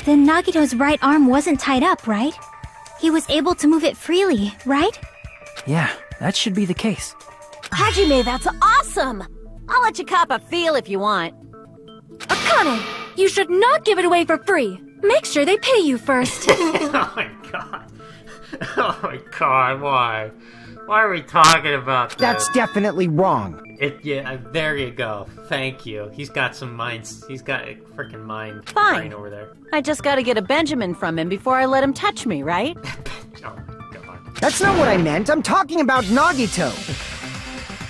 Then Nagito's right arm wasn't tied up, right? He was able to move it freely, right? Yeah, that should be the case. Hajime, that's awesome! I'll let you cop a feel if you want. Akane, you should not give it away for free. Make sure they pay you first. Oh my god. Oh my god, why? Why are we talking about this? That's definitely wrong. Yeah, there you go. Thank you. He's got some minds. He's got a freaking mind Fine. brain over there. I just gotta get a Benjamin from him before I let him touch me, right? Oh my god. That's not what I meant. I'm talking about Nagito.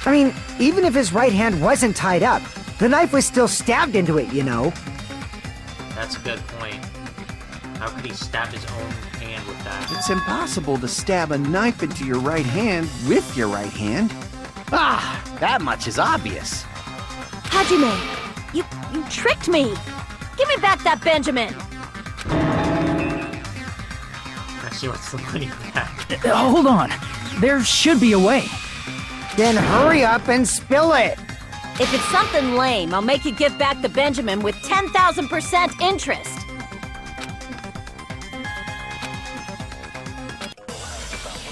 I mean, even if his right hand wasn't tied up, the knife was still stabbed into it, you know? That's a good point. How could he stab his own hand with that? It's impossible to stab a knife into your right hand with your right hand. Ah, that much is obvious. Hajime, you tricked me! Give me back that Benjamin! Actually, what's the money back? Hold on. There should be a way. Then hurry up and spill it. If it's something lame, I'll make you give back the Benjamin with 10,000% interest.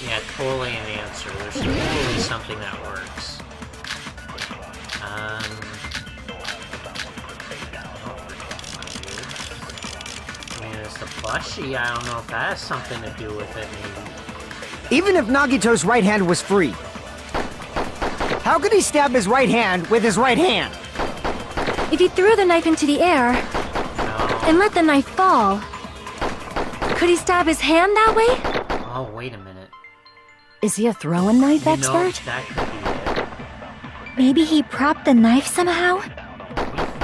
Yeah, totally an answer. There's totally something that works. I mean, it's the plushie. I don't know if that has something to do with it, maybe. Even if Nagito's right hand was free, how could he stab his right hand with his right hand? If he threw the knife into the air and let the knife fall, could he stab his hand that way? Oh, wait a minute. Is he a throwing knife You know, expert? that could be it. Maybe he propped the knife somehow He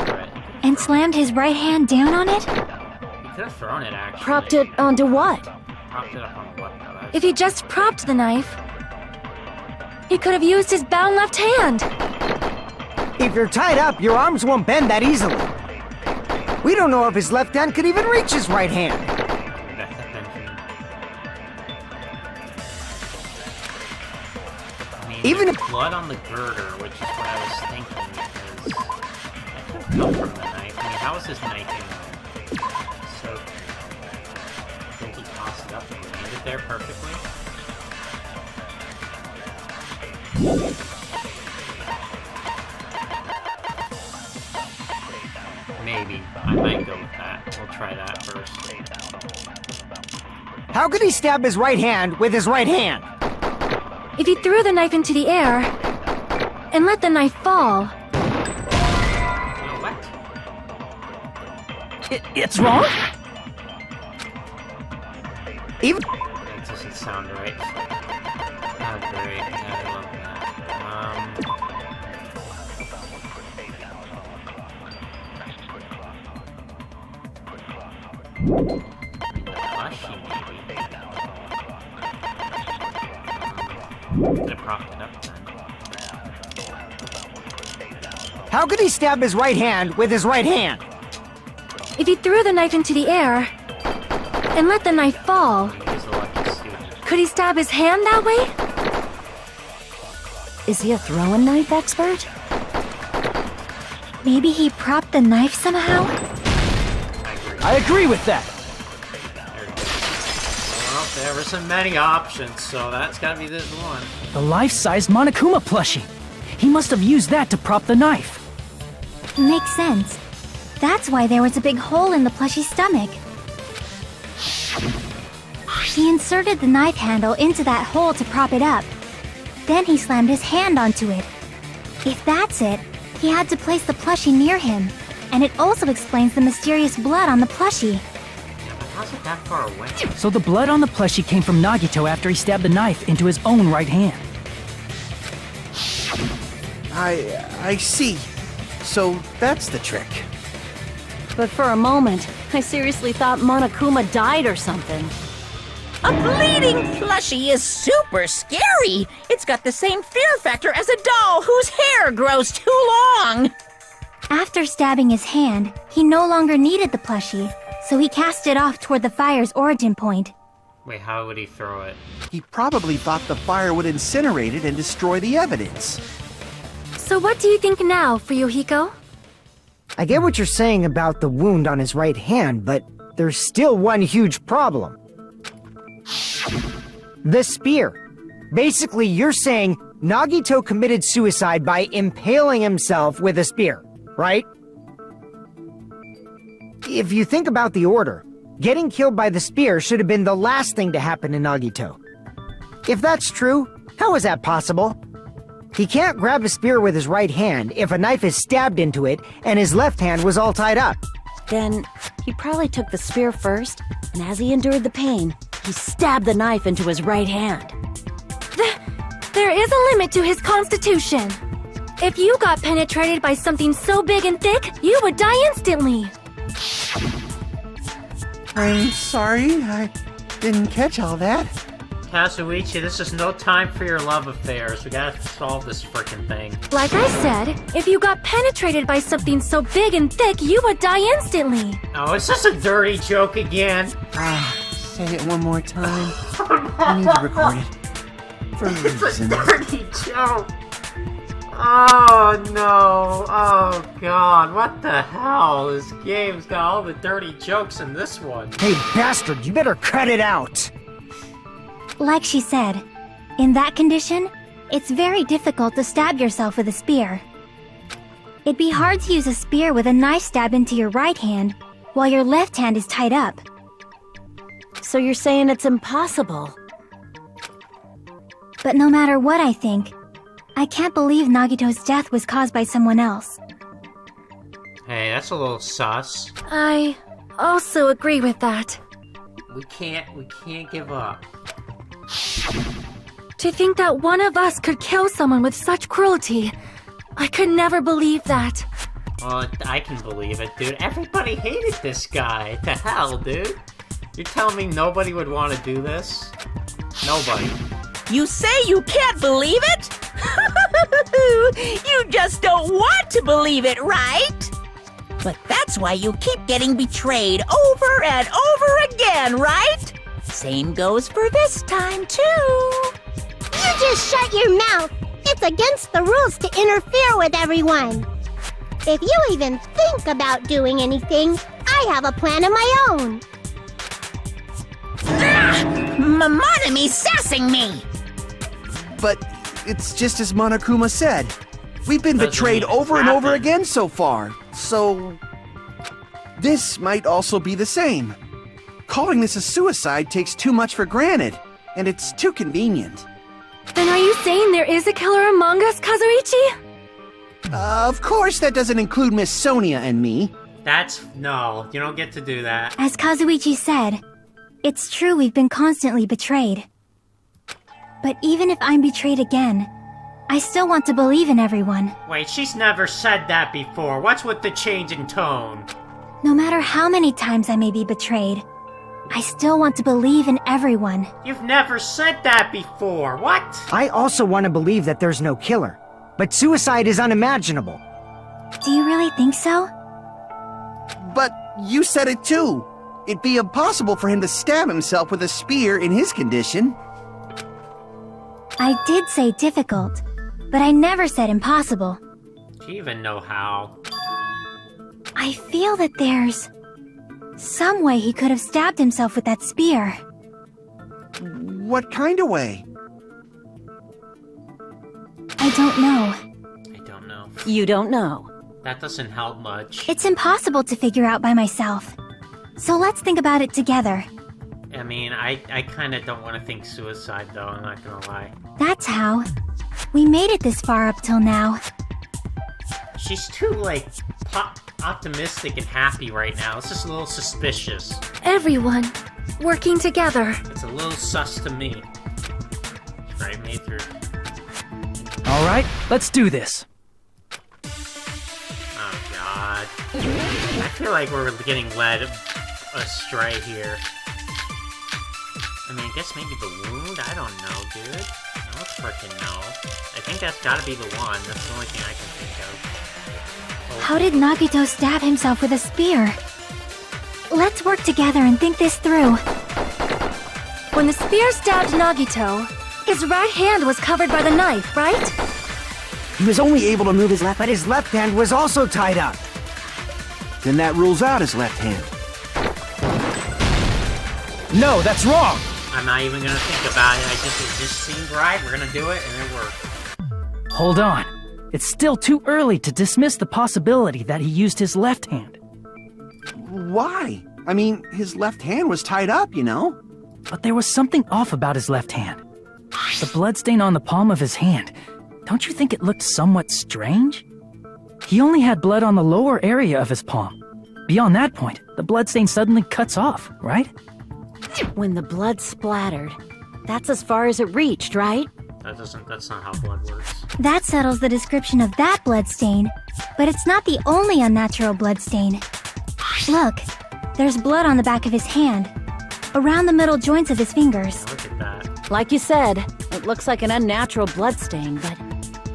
threw it. and slammed his right hand down on it? He could have thrown it, actually. Propped it onto what? Propped it up on what? No, that's- If he just propped the knife, he could have used his bound left hand. If you're tied up, your arms won't bend that easily. We don't know if his left hand could even reach his right hand. I mean, Even there's if- blood on the girder, which is what I was thinking, because that could have come from the knife. I mean, how is his knife in there? So, I think he tossed it up and landed there perfectly. Maybe. I might go with that. We'll try that first. How could he stab his right hand with his right hand? If he threw the knife into the air and let the knife fall, What? It's wrong? Even That doesn't sound right. Oh, great. Yeah, I love that. Plushie, maybe. Could have propped it up then. How could he stab his right hand with his right hand? If he threw the knife into the air and let the knife fall, He's a lucky student. could he stab his hand that way? Is he a throwing knife expert? Maybe he propped the knife somehow? I agree with that. There you go. Well, there wasn't many options, so that's gotta be this one. The life-sized Monokuma plushie. He must have used that to prop the knife. Makes sense. That's why there was a big hole in the plushie's stomach. He inserted the knife handle into that hole to prop it up. Then he slammed his hand onto it. If that's it, he had to place the plushie near him. And it also explains the mysterious blood on the plushie. Yeah, but how's it that far away? So the blood on the plushie came from Nagito after he stabbed the knife into his own right hand. I see. So that's the trick. But for a moment, I seriously thought Monokuma died or something. A bleeding plushie is super scary. It's got the same fear factor as a doll whose hair grows too long. After stabbing his hand, he no longer needed the plushie, so he cast it off toward the fire's origin point. Wait, how would he throw it? He probably thought the fire would incinerate it and destroy the evidence. So what do you think now, Fuyuhiko? I get what you're saying about the wound on his right hand, but there's still one huge problem. The spear. Basically, you're saying Nagito committed suicide by impaling himself with a spear, right? If you think about the order, getting killed by the spear should have been the last thing to happen to Nagito. If that's true, how is that possible? He can't grab a spear with his right hand if a knife is stabbed into it and his left hand was all tied up. Then he probably took the spear first, and as he endured the pain, he stabbed the knife into his right hand. There is a limit to his constitution. If you got penetrated by something so big and thick, you would die instantly. I'm sorry, I didn't catch all that. Kazuichi, this is no time for your love affairs. We gotta solve this frickin' thing. Like I said, if you got penetrated by something so big and thick, you would die instantly. Oh, is this a dirty joke again? Say it one more time. I need to record it. For a reason. Dirty joke! Oh no! Oh god, what the hell? This game's got all the dirty jokes in this one. Hey, bastard, you better cut it out! Like she said, in that condition, it's very difficult to stab yourself with a spear. It'd be hard to use a spear with a knife stab into your right hand while your left hand is tied up. So you're saying it's impossible? But no matter what I think, I can't believe Nagito's death was caused by someone else. Hey, that's a little sus. I also agree with that. We can't give up. To think that one of us could kill someone with such cruelty, I could never believe that. Well, I can believe it, dude. Everybody hated this guy. To hell, dude. You're telling me nobody would want to do this? Nobody. You say you can't believe it? You just don't want to believe it, right? But that's why you keep getting betrayed over and over again, right? Same goes for this time, too. You just shut your mouth. It's against the rules to interfere with everyone. If you even think about doing anything, I have a plan of my own. Monome's sassing me. But it's just as Monokuma said. We've been Doesn't betrayed mean over and over happened. again so far. So this might also be the same. Calling this a suicide takes too much for granted, and it's too convenient. Then are you saying there is a killer among us, Kazuichi? Of course that doesn't include Miss Sonia and me. No, you don't get to do that. As Kazuichi said, it's true we've been constantly betrayed. But even if I'm betrayed again, I still want to believe in everyone. Wait, she's never said that before. What's with the change in tone? No matter how many times I may be betrayed, I still want to believe in everyone. You've never said that before. What? I also want to believe that there's no killer, but suicide is unimaginable. Do you really think so? But you said it too. It'd be impossible for him to stab himself with a spear in his condition. I did say difficult, but I never said impossible. Do you even know how? I feel that there's some way he could have stabbed himself with that spear. What kind of way? I don't know. I don't know. You don't know. That doesn't help much. It's impossible to figure out by myself. So let's think about it together. I mean, I kind of don't want to think suicide, though, I'm not gonna lie. That's how. We made it this far up till now. She's too, like, optimistic and happy right now. It's just a little suspicious. Everyone working together. It's a little sus to me. Right, made through. Alright, let's do this. Oh, God. I feel like we're getting led astray here. I mean, I guess maybe the wound? I don't know, dude. I don't frickin' know. I think that's gotta be the one. That's the only thing I can think of. Oh. How did Nagito stab himself with a spear? Let's work together and think this through. When the spear stabbed Nagito, his right hand was covered by the knife, right? He was only able to move his left. But his left hand was also tied up. Then that rules out his left hand. No, that's wrong! I'm not even gonna think about it. It just seemed right. We're gonna do it, and it worked. Hold on. It's still too early to dismiss the possibility that he used his left hand. Why? I mean, his left hand was tied up, you know? But there was something off about his left hand. The bloodstain on the palm of his hand. Don't you think it looked somewhat strange? He only had blood on the lower area of his palm. Beyond that point, the bloodstain suddenly cuts off, right? When the blood splattered, that's as far as it reached, right? That's not how blood works. That settles the description of that bloodstain, but it's not the only unnatural bloodstain. Look, there's blood on the back of his hand, around the middle joints of his fingers. Look at that. Like you said, it looks like an unnatural bloodstain, but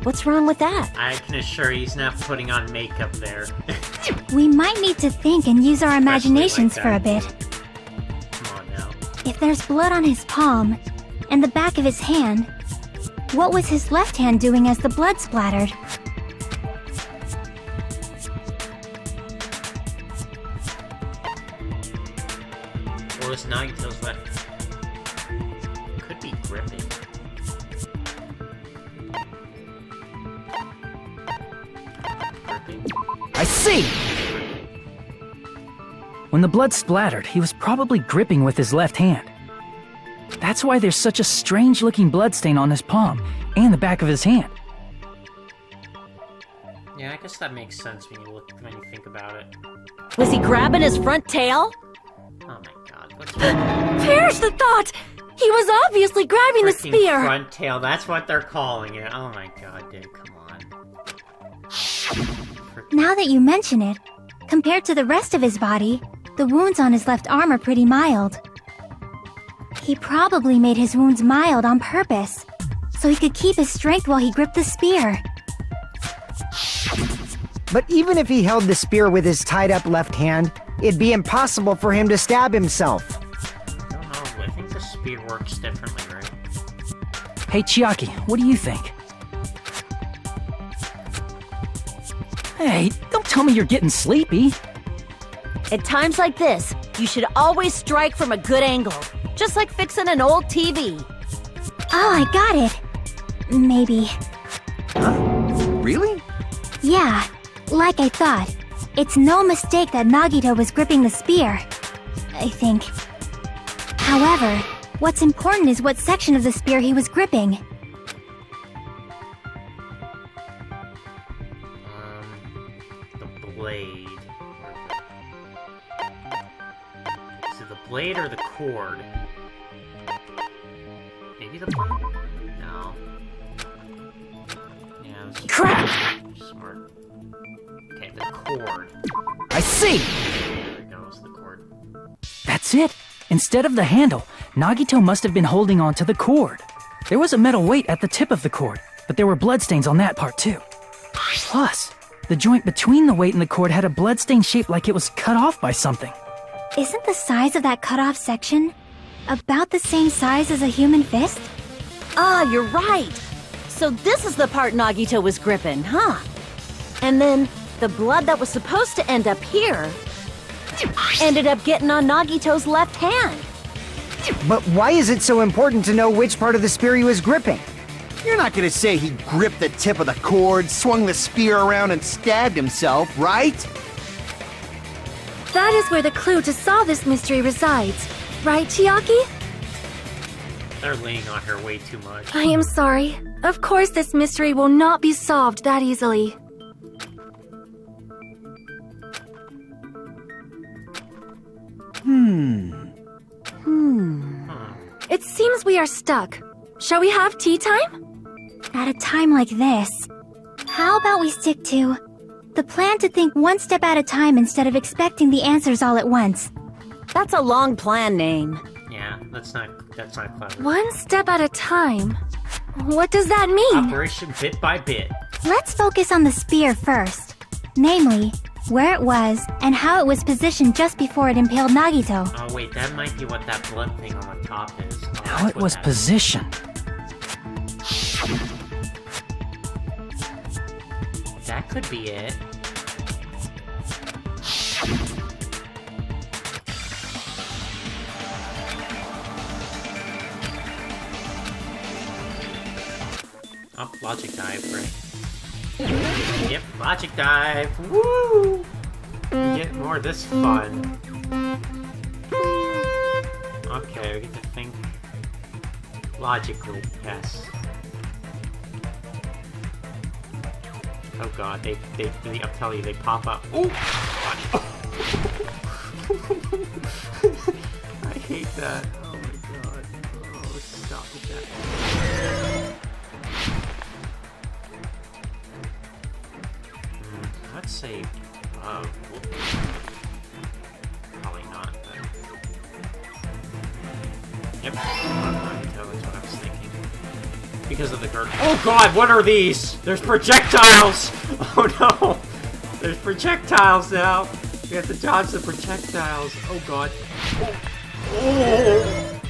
what's wrong with that? I can assure you he's not putting on makeup there. We might need to think and use our imaginations like for a that. bit. Come on now. If there's blood on his palm and the back of his hand, what was his left hand doing as the blood splattered? Or is Nagito's left? Could be gripping. Gripping. I see! When the blood splattered, he was probably gripping with his left hand. That's why there's such a strange-looking bloodstain on his palm and the back of his hand. Yeah, I guess that makes sense when you think about it. Was he grabbing his front tail? Oh my god, what's Perish the thought! He was obviously grabbing the freaking spear! front tail? That's what they're calling it. Oh my god, dude, come on. Now that you mention it, compared to the rest of his body, the wounds on his left arm are pretty mild. He probably made his wounds mild on purpose, so he could keep his strength while he gripped the spear. But even if he held the spear with his tied-up left hand, it'd be impossible for him to stab himself. I don't know, I think the spear works differently, right? Hey, Chiaki, what do you think? Hey, don't tell me you're getting sleepy. At times like this, you should always strike from a good angle, just like fixing an old TV. Oh, I got it. Maybe. Really? Yeah, like I thought. It's no mistake that Nagito was gripping the spear. I think. However, what's important is what section of the spear he was gripping. The blade. Is it the blade or the cord? Maybe the blade? No. Yeah, it was Crap! smart. Okay, the cord. I see! That's it. Instead of the handle, Nagito must have been holding on to the cord. There was a metal weight at the tip of the cord, but there were bloodstains on that part too. Plus, the joint between the weight and the cord had a bloodstain shaped like it was cut off by something. Isn't the size of that cut-off section about the same size as a human fist? Ah, you're right. So this is the part Nagito was gripping, huh? And then the blood that was supposed to end up here ended up getting on Nagito's left hand. But why is it so important to know which part of the spear he was gripping? You're not gonna say he gripped the tip of the cord, swung the spear around, and stabbed himself, right? That is where the clue to solve this mystery resides. Right, Chiaki? They're leaning on her way too much. I am sorry. Of course this mystery will not be solved that easily. It seems we are stuck. Shall we have tea time? At a time like this, how about we stick to the plan to think one step at a time instead of expecting the answers all at once? That's a long plan name. Yeah, that's not clever. One step at a time? What does that mean? Operation bit by bit. Let's focus on the spear first. Namely, where it was and how it was positioned just before it impaled Nagito. Oh wait, that might be what that blood thing on the top is. Oh, How it was positioned. That could be it. Oh, logic dive, right? Yep, logic dive. Woo! We get more of this fun. Okay, we get to think logically, yes. Oh god, they I'll tell you, they pop up. Oh! I hate that. Oh my god. Oh, stop with that. Let's say probably not, but... Yep, that's what I was thinking. Because of the girl. Oh god, what are these? There's projectiles! Oh no! There's projectiles now! We have to dodge the projectiles. Oh god. Oh!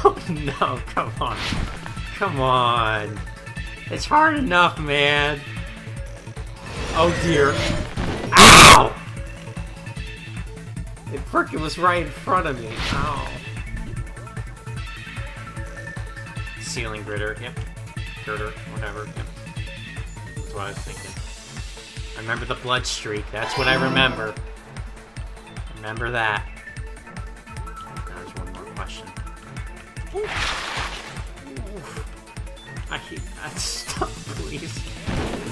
Oh no, come on. Come on. It's hard enough, man. Oh dear. Ow! It frickin' was right in front of me. Ow. Ceiling gritter, yep. Girder, whatever, yep. That's what I was thinking. I remember the blood streak, that's what I remember. Remember that. Now there's one more question. I hate that stuff, please.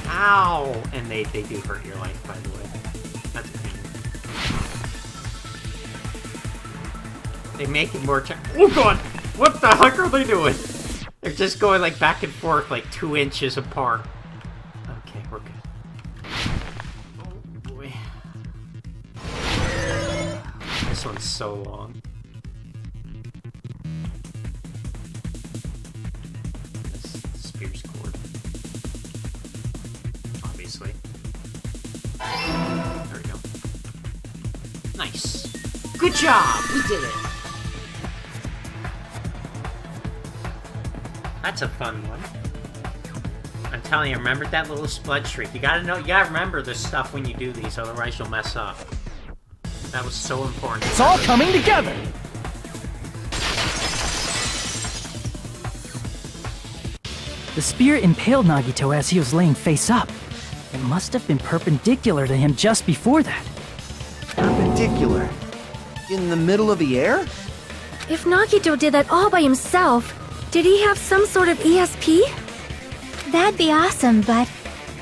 Ow! And they do hurt your life, by the way. That's pain. They make it more oh god! What the heck are they doing? They're just going like back and forth like 2 inches apart. Okay, we're good. Oh boy. This one's so long. This spear's cord. Obviously. There we go. Nice. Good job! We did it! That's a fun one. I'm telling you, remember that little blood streak. You gotta remember this stuff when you do these, otherwise you'll mess up. That was so important. It's all coming together! The spear impaled Nagito as he was laying face up. It must have been perpendicular to him just before that. Perpendicular? In the middle of the air? If Nagito did that all by himself, did he have some sort of ESP? That'd be awesome, but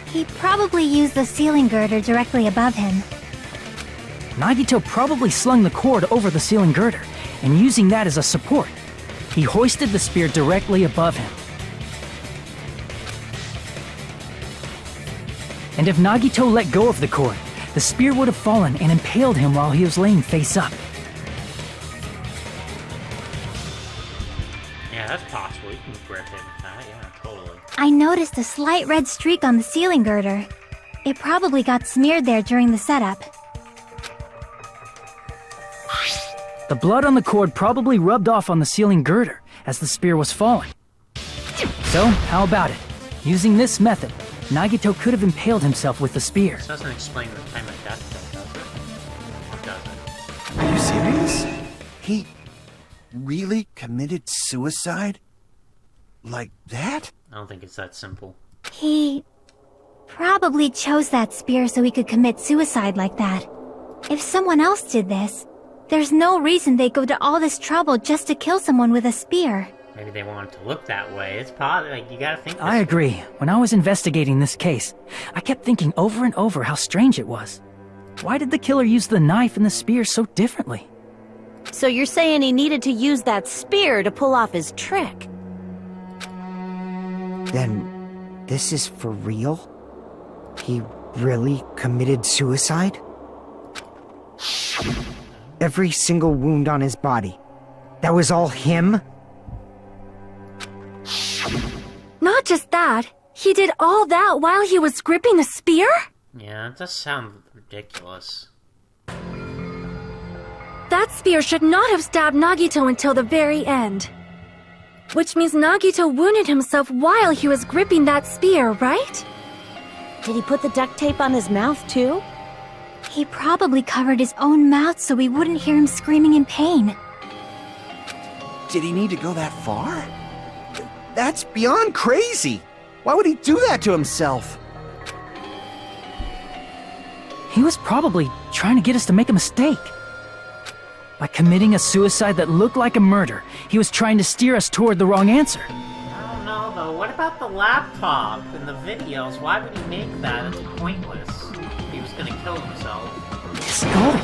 he probably used the ceiling girder directly above him. Nagito probably slung the cord over the ceiling girder, and using that as a support, he hoisted the spear directly above him. And if Nagito let go of the cord, the spear would have fallen and impaled him while he was laying face up. Well, you can grip it with that, yeah, totally. I noticed a slight red streak on the ceiling girder. It probably got smeared there during the setup. The blood on the cord probably rubbed off on the ceiling girder as the spear was falling. So, how about it? Using this method, Nagito could have impaled himself with the spear. This doesn't explain the time of death, though, does it? Or does it? Are you serious? He really committed suicide? Like that? I don't think it's that simple. He probably chose that spear so he could commit suicide like that. If someone else did this, there's no reason they'd go to all this trouble just to kill someone with a spear. Maybe they want it to look that way. It's probably, like, you gotta think. I agree. When I was investigating this case, I kept thinking over and over how strange it was. Why did the killer use the knife and the spear so differently? So you're saying he needed to use that spear to pull off his trick? Then, this is for real? He really committed suicide? Every single wound on his body. That was all him? Not just that, he did all that while he was gripping the spear? Yeah, it does sound ridiculous. That spear should not have stabbed Nagito until the very end. Which means Nagito wounded himself while he was gripping that spear, right? Did he put the duct tape on his mouth, too? He probably covered his own mouth so we wouldn't hear him screaming in pain. Did he need to go that far? That's beyond crazy. Why would he do that to himself? He was probably trying to get us to make a mistake. By committing a suicide that looked like a murder, he was trying to steer us toward the wrong answer. I don't know, though. What about the laptop and the videos? Why would he make that? It's pointless. He was gonna kill himself. His goal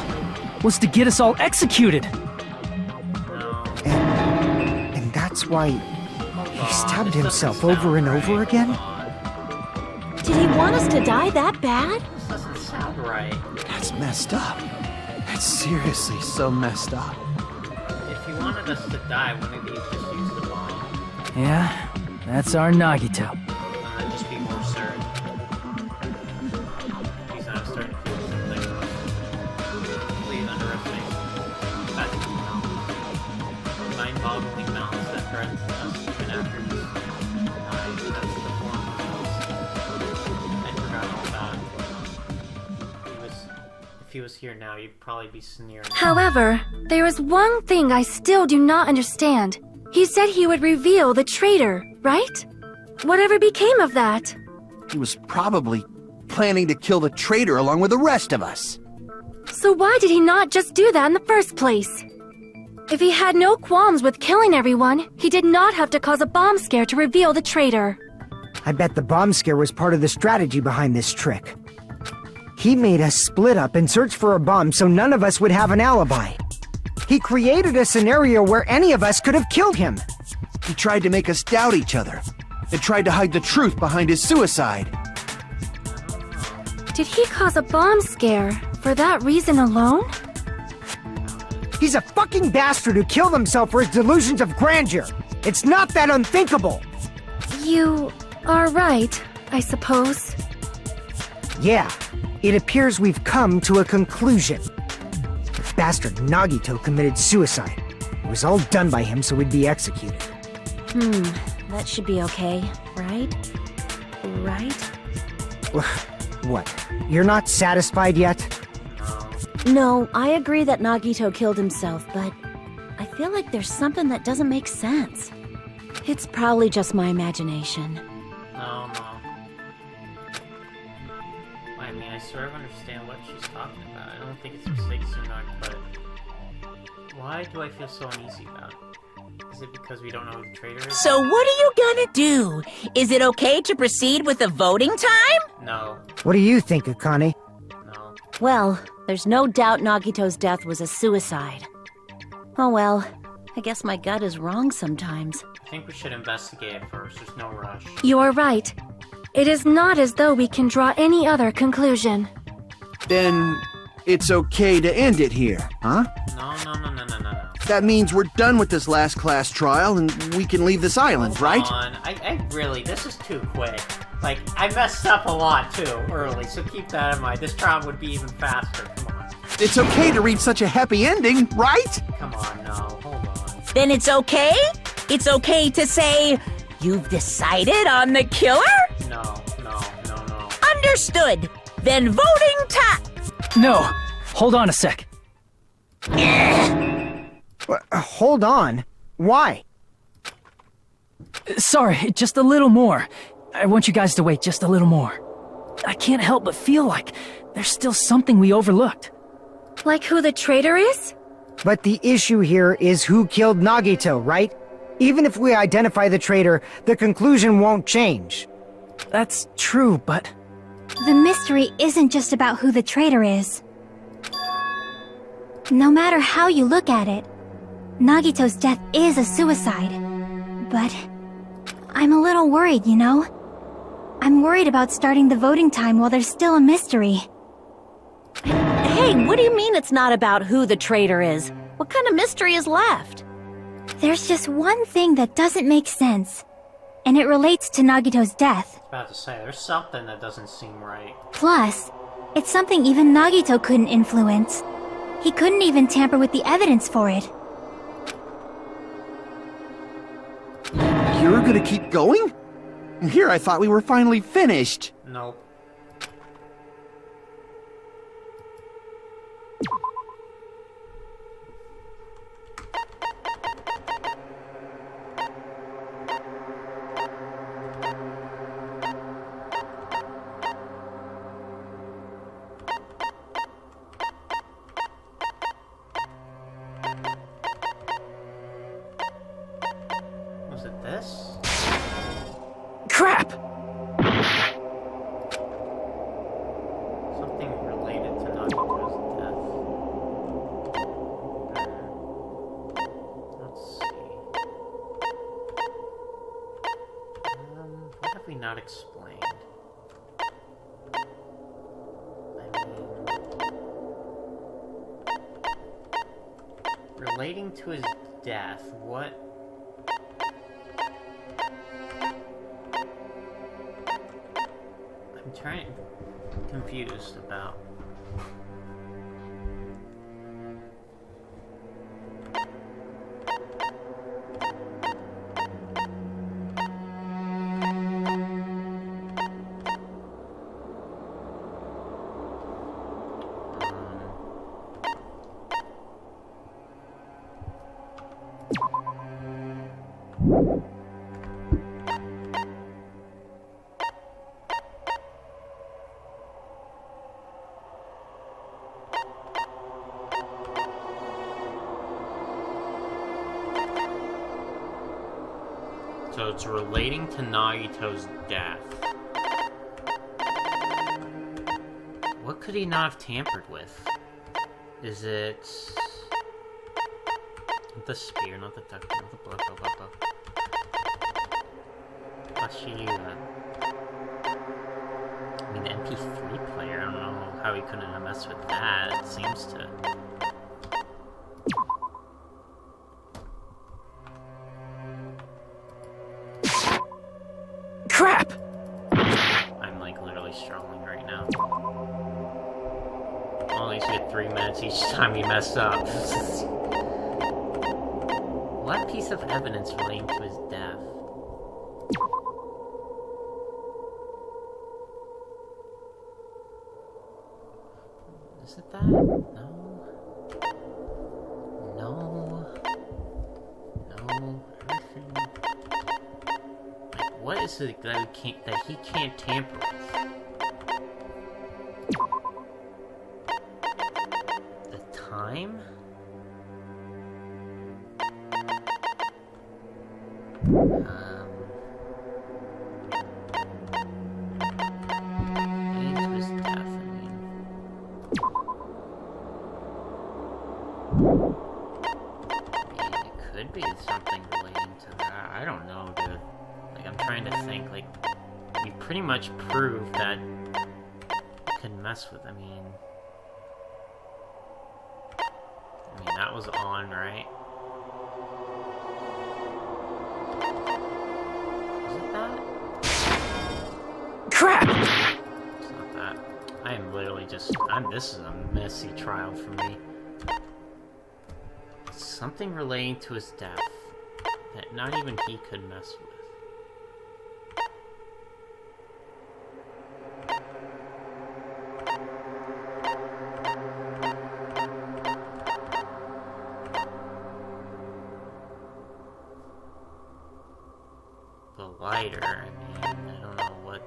was to get us all executed. No. And that's why he stabbed This himself doesn't sound over and right. over again? Hold on. Did he want us to die that bad? This doesn't sound right. That's messed up. That's seriously so messed up. If he wanted us to die, wouldn't he just use the bomb? Yeah, that's our Nagito. And then just be more certain. He's not starting to feel something. Please underestimate practical malice. Mind-boggling malice that threatens us even after he's died. That's the form of malice. I forgot all about it. If he was here now, you'd probably be sneering. However, there is one thing I still do not understand. He said he would reveal the traitor, right? Whatever became of that? He was probably planning to kill the traitor along with the rest of us. So why did he not just do that in the first place? If he had no qualms with killing everyone, he did not have to cause a bomb scare to reveal the traitor. I bet the bomb scare was part of the strategy behind this trick. He made us split up and search for a bomb so none of us would have an alibi. He created a scenario where any of us could have killed him. He tried to make us doubt each other. And tried to hide the truth behind his suicide. Did he cause a bomb scare for that reason alone? He's a fucking bastard who killed himself for his delusions of grandeur. It's not that unthinkable. You are right, I suppose. Yeah, it appears we've come to a conclusion. The bastard Nagito committed suicide. It was all done by him so he'd be executed. That should be okay, right? Right? What? You're not satisfied yet? No, I agree that Nagito killed himself, but I feel like there's something that doesn't make sense. It's probably just my imagination. No. I mean, I sort of understand what she's talking about. I don't think it's mistakes or not, but why do I feel so uneasy about it? Is it because we don't know who the traitor is? So what are you gonna do? Is it okay to proceed with the voting time? No. What do you think, Akane? No. Well, there's no doubt Nagito's death was a suicide. Oh well, I guess my gut is wrong sometimes. I think we should investigate it first. There's no rush. You are right. It is not as though we can draw any other conclusion. Then it's okay to end it here, huh? No. That means we're done with this last class trial and we can leave this island, right? Hold on. I really, this is too quick. Like, I messed up a lot too early, so keep that in mind. This trial would be even faster. Come on. It's okay to reach such a happy ending, right? Come on, no. Hold on. Then it's okay? It's okay to say, you've decided on the killer? No. Understood. Then voting time. No! Hold on a sec. Hold on. Why? Sorry, just a little more. I want you guys to wait just a little more. I can't help but feel like there's still something we overlooked. Like who the traitor is? But the issue here is who killed Nagito, right? Even if we identify the traitor, the conclusion won't change. That's true, but... The mystery isn't just about who the traitor is. No matter how you look at it, Nagito's death is a suicide. But I'm a little worried, you know? I'm worried about starting the voting time while there's still a mystery. Hey, what do you mean it's not about who the traitor is? What kind of mystery is left? There's just one thing that doesn't make sense, and it relates to Nagito's death. I was about to say, there's something that doesn't seem right. Plus, it's something even Nagito couldn't influence. He couldn't even tamper with the evidence for it. You're gonna keep going? Here I thought we were finally finished. Nope. Was it this? Crap! Something related to Nagito's death. Let's see. What have we not explained? I mean... Relating to his death, what... I'm confused about. So it's relating to Nagito's death. What could he not have tampered with? Is it... Not the spear, not the duck, not the blah blah blah blah. Bashiura. I mean, the MP3 player, I don't know how he couldn't have messed with that. It seems to... Crap! I'm like literally struggling right now. Well, at least you get 3 minutes each time you mess up. What piece of evidence relating to his death? Is it that? No. No. Everything. Like, what is it that he can't tamper with? The time? Age of his death, I mean. It could be something relating to that. I don't know, dude. Like, I'm trying to think, like, we pretty much proved that you can mess with, I mean, that was on, right? crap! It's not that. I am literally just... this is a messy trial for me. Something relating to his death that not even he could mess with. The lighter, I mean, I don't know what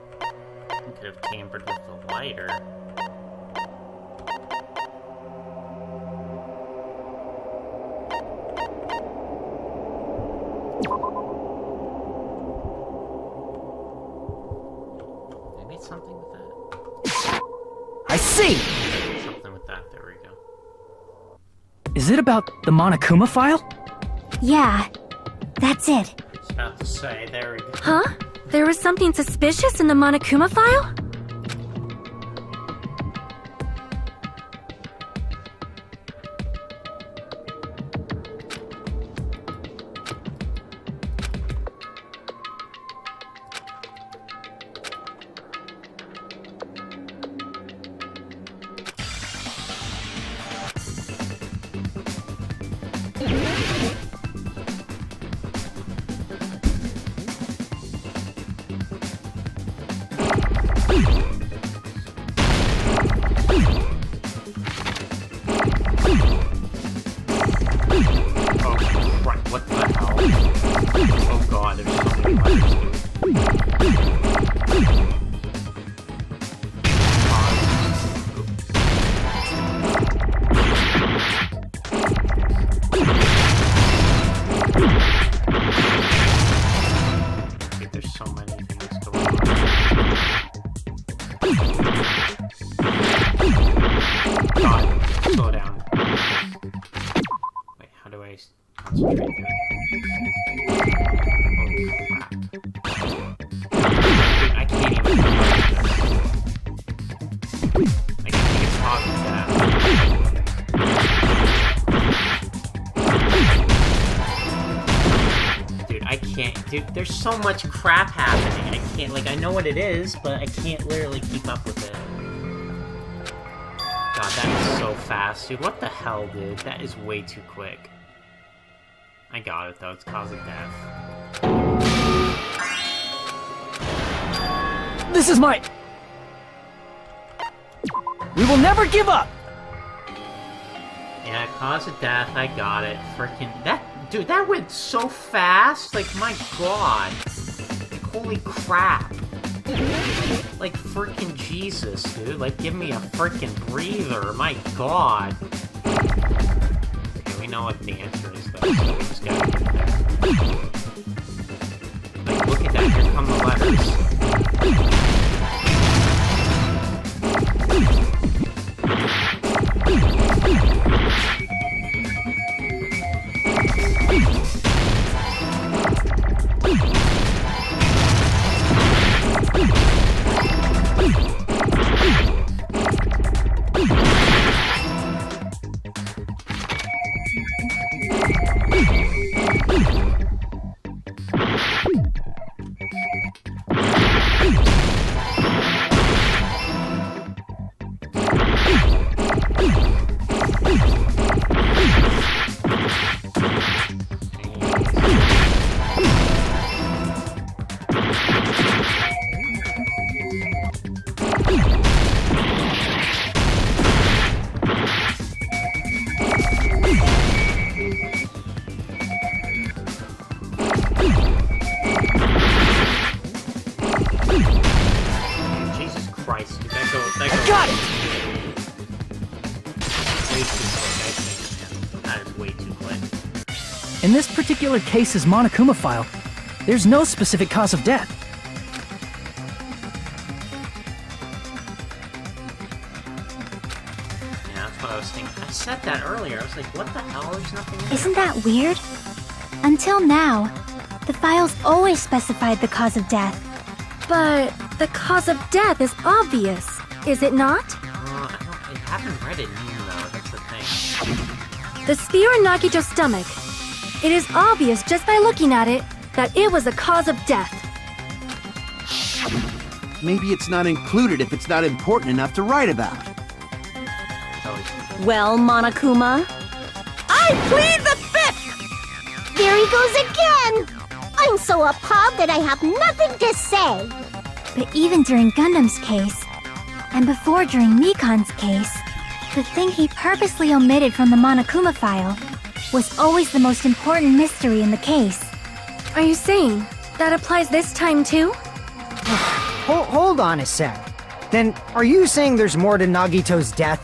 could have tampered with the lighter. Maybe it's something with that. I see! Something with that, there we go. Is it about the Monokuma file? Yeah, that's it. I was about to say, there we go. Huh? There was something suspicious in the Monokuma file? What the hell? Oh god, there's so many letters, dude. There's so many things going on. God, slow down. Wait, how do I concentrate here? I can't even do this. I think it's causing that. Dude, I can't. Dude, there's so much crap happening. I can't, like, I know what it is, but I can't literally keep up with it. God, that is so fast, dude. What the hell, dude? That is way too quick. I got it, though. It's cause of death. This is my... We will never give up! Yeah, cause of death. I got it. Freaking... Dude, that went so fast! Like, my god. Like, holy crap. Like, freaking Jesus, dude. Like, give me a freaking breather. My god. Okay, we know what the answer is, though, so we just gotta get there. Like, look at that. Here come the letters. I got it! Way too quick, I think, man. That is way too quick. In this particular case's Monokuma file, there's no specific cause of death. Yeah, that's what I was thinking. I said that earlier. I was like, what the hell? There's nothing in there. Isn't that weird? Until now, the files always specified the cause of death. But the cause of death is obvious, is it not? I haven't read it near, though. That's the thing. The spear in Nagito's stomach. It is obvious just by looking at it that it was the cause of death. maybe it's not included if it's not important enough to write about. Well, Monokuma, I plead the fifth! There he goes again! I'm so appalled that I have nothing to say. But even during Gundam's case, and before during Mikan's case, the thing he purposely omitted from the Monokuma file was always the most important mystery in the case. Are you saying that applies this time too? Hold on a sec. Then, are you saying there's more to Nagito's death?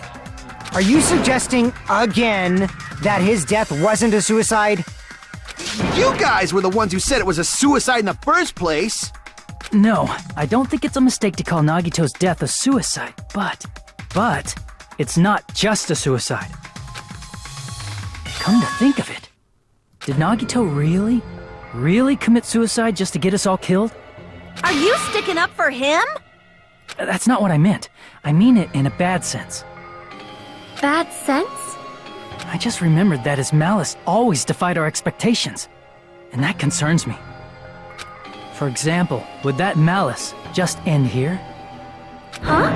Are you suggesting, again, that his death wasn't a suicide? You guys were the ones who said it was a suicide in the first place! No, I don't think it's a mistake to call Nagito's death a suicide, but it's not just a suicide. Come to think of it, did Nagito really commit suicide just to get us all killed? Are you sticking up for him? That's not what I meant. I mean it in a bad sense. Bad sense? I just remembered that his malice always defied our expectations, and that concerns me. For example, would that malice just end here? Huh?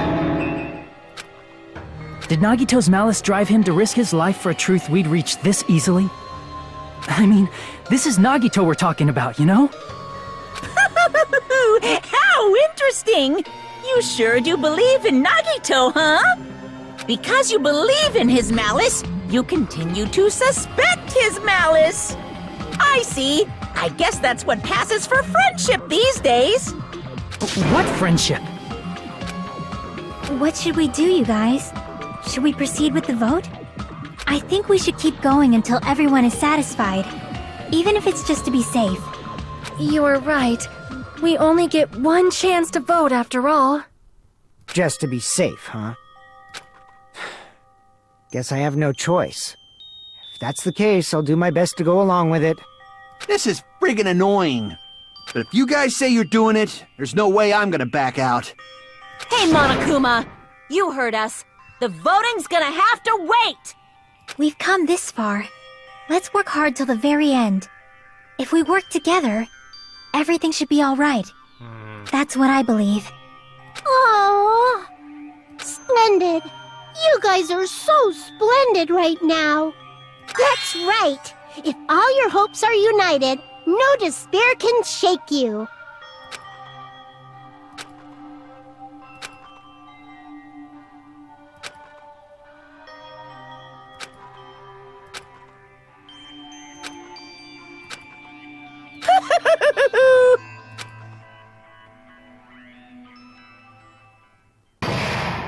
Did Nagito's malice drive him to risk his life for a truth we'd reach this easily? I mean, this is Nagito we're talking about, you know? How interesting! You sure do believe in Nagito, huh? Because you believe in his malice, you continue to suspect his malice. I see. I guess that's what passes for friendship these days. What friendship? What should we do, you guys? Should we proceed with the vote? I think we should keep going until everyone is satisfied, even if it's just to be safe. You're right. We only get one chance to vote after all. Just to be safe, huh? Guess I have no choice. If that's the case, I'll do my best to go along with it. This is friggin' annoying. But if you guys say you're doing it, there's no way I'm gonna back out. Hey, Monokuma, you heard us. The voting's gonna have to wait! We've come this far. Let's work hard till the very end. If we work together, everything should be all right. That's what I believe. Aww. Splendid. You guys are so splendid right now. That's right. If all your hopes are united, no despair can shake you.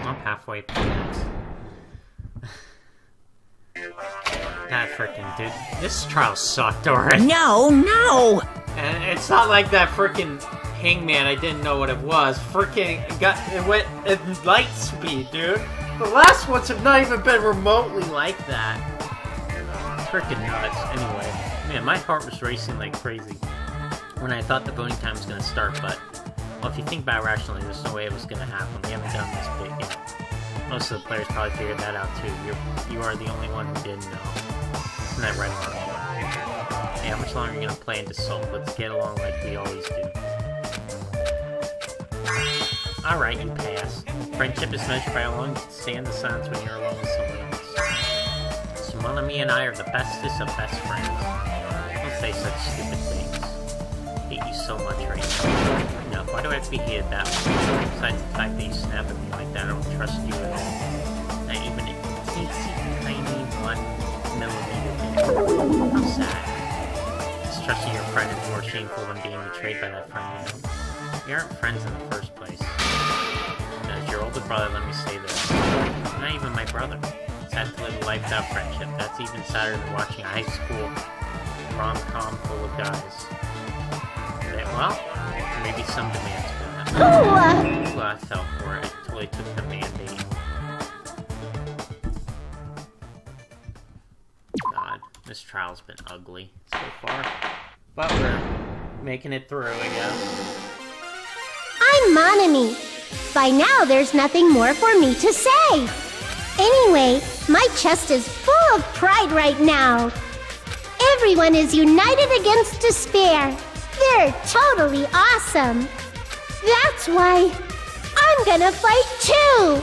I'm halfway through it. That freaking dude. This trial sucked already. No! And it's not like that freaking hangman, I didn't know what it was. It went at light speed, dude. The last ones have not even been remotely like that. Freaking nuts. Anyway, man, my heart was racing like crazy when I thought the voting time was gonna start, but, well, if you think about it rationally, there's no way it was gonna happen. We haven't done this big yet. Most of the players probably figured that out too. You are the only one who didn't know. Isn't that right, Mark? Hey, how much longer are you gonna play into Soul? Let's get along like we always do. Alright, you pass. Friendship is measured by how long you can stand the silence when you're alone with someone else. So Monami and I are the bestest of best friends. Don't say such stupid things. I hate you so much right now. No, why do I have to be hated that way? Besides the fact that you snap at me like that, I don't trust you at all. Not even a teensy tiny 1 millimeter bit. How sad. Distrusting your friend is more shameful than being betrayed by that friend, you know? We aren't friends in the first place. As your older brother, let me say this. You're not even my brother. It's sad to live a life without friendship. That's even sadder than watching a high school rom-com full of guys. Well, maybe some demands for that. Ooh, I fell for it. I totally took the mandate. God, this trial's been ugly so far. But we're making it through, I guess. I'm Monami. By now, there's nothing more for me to say. Anyway, my chest is full of pride right now. Everyone is united against despair. They're totally awesome. That's why I'm gonna fight too!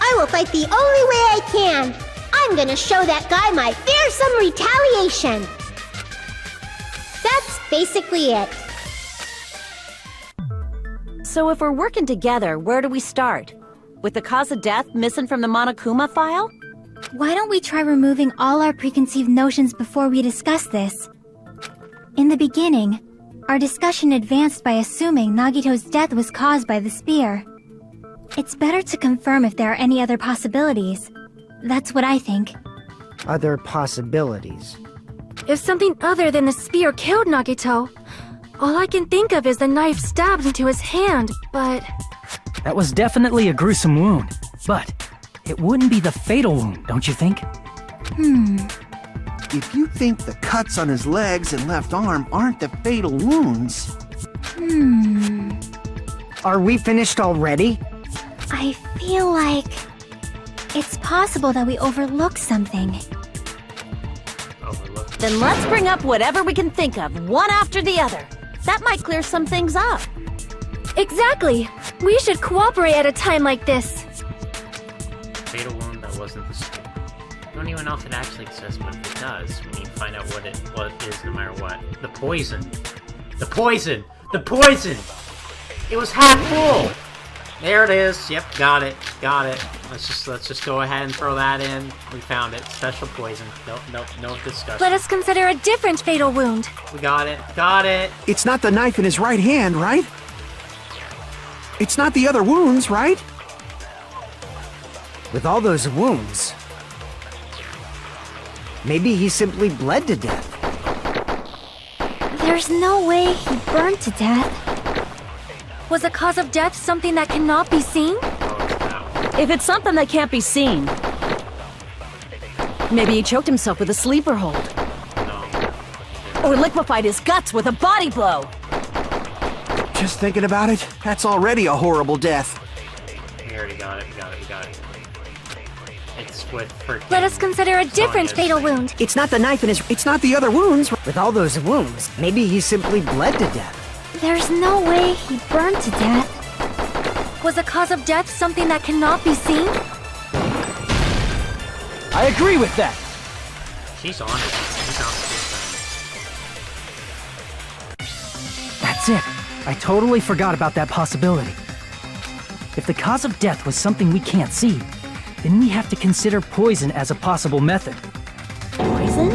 I will fight the only way I can. I'm gonna show that guy my fearsome retaliation. That's basically it. So if we're working together, where do we start? With the cause of death missing from the Monokuma file? Why don't we try removing all our preconceived notions before we discuss this? In the beginning, our discussion advanced by assuming Nagito's death was caused by the spear. It's better to confirm if there are any other possibilities. That's what I think. Other possibilities. If something other than the spear killed Nagito, all I can think of is the knife stabbed into his hand, but... That was definitely a gruesome wound, but it wouldn't be the fatal wound, don't you think? If you think the cuts on his legs and left arm aren't the fatal wounds... Are we finished already? I feel like... it's possible that we overlooked something. Overlooked. Then let's bring up whatever we can think of, one after the other. That might clear some things up. Exactly! We should cooperate at a time like this. Fatal wound that wasn't the spear. We don't even know if it actually exists, but if it does, we need to find out what it is no matter what. The poison! The poison! The poison! It was half full! There it is. Yep, got it. Got it. Let's just go ahead and throw that in. We found it. Special poison. Nope, no discussion. Let us consider a different fatal wound. We got it. Got it. It's not the knife in his right hand, right? It's not the other wounds, right? With all those wounds, maybe he simply bled to death. There's no way he burned to death. Was the cause of death something that cannot be seen? If it's something that can't be seen, maybe he choked himself with a sleeper hold. Or liquefied his guts with a body blow. Just thinking about it, that's already a horrible death. We already got it. We got it. It's with freaking... Let us consider a different Sonya's fatal thing. wound. It's not the knife in his... It's not the other wounds. With all those wounds, maybe he simply bled to death. There's no way he burned to death. Was the cause of death something that cannot be seen? I agree with that. She's on it. She's on it. That's it. I totally forgot about that possibility. If the cause of death was something we can't see, then we have to consider poison as a possible method. Poison?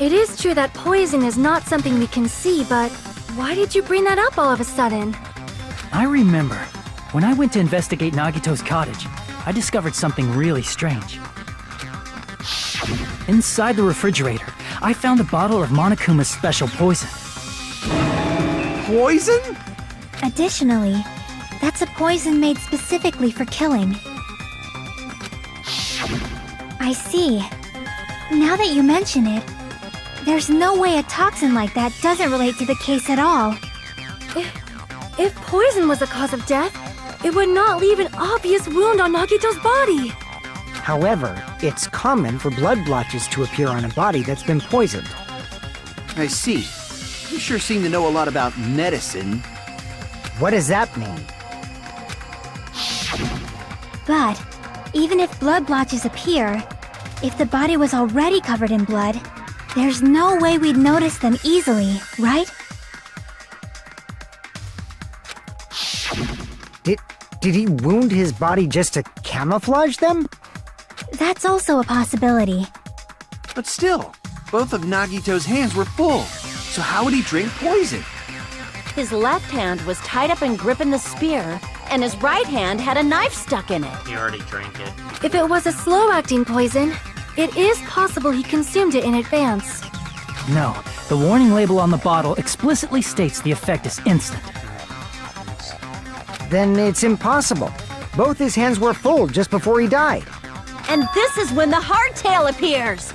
It is true that poison is not something we can see, but why did you bring that up all of a sudden? I remember, when I went to investigate Nagito's cottage, I discovered something really strange. Inside the refrigerator, I found a bottle of Monokuma's special poison. Poison? Additionally, that's a poison made specifically for killing. I see. Now that you mention it, there's no way a toxin like that doesn't relate to the case at all. If poison was the cause of death, it would not leave an obvious wound on Nagito's body. However, it's common for blood blotches to appear on a body that's been poisoned. I see. You sure seem to know a lot about medicine. What does that mean? But, even if blood blotches appear, if the body was already covered in blood, there's no way we'd notice them easily, right? Did he wound his body just to camouflage them? That's also a possibility. But still, both of Nagito's hands were full. So how would he drink poison? His left hand was tied up and gripping the spear, and his right hand had a knife stuck in it. He already drank it. If it was a slow-acting poison, it is possible he consumed it in advance. No, the warning label on the bottle explicitly states the effect is instant. Then it's impossible. Both his hands were full just before he died. And this is when the hardtail appears!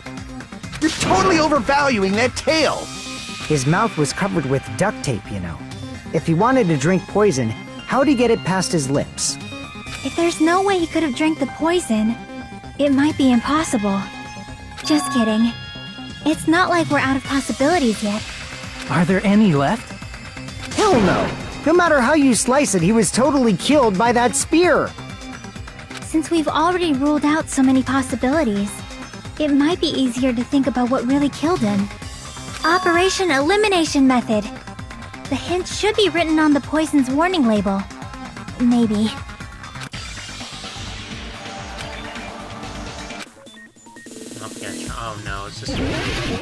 You're totally overvaluing that tail! His mouth was covered with duct tape, you know. If he wanted to drink poison, how'd he get it past his lips? If there's no way he could have drank the poison, it might be impossible. Just kidding. It's not like we're out of possibilities yet. Are there any left? Hell no! No matter how you slice it, he was totally killed by that spear. Since we've already ruled out so many possibilities, it might be easier to think about what really killed him. Operation Elimination Method. The hint should be written on the poison's warning label. Maybe. Oh no, it's just...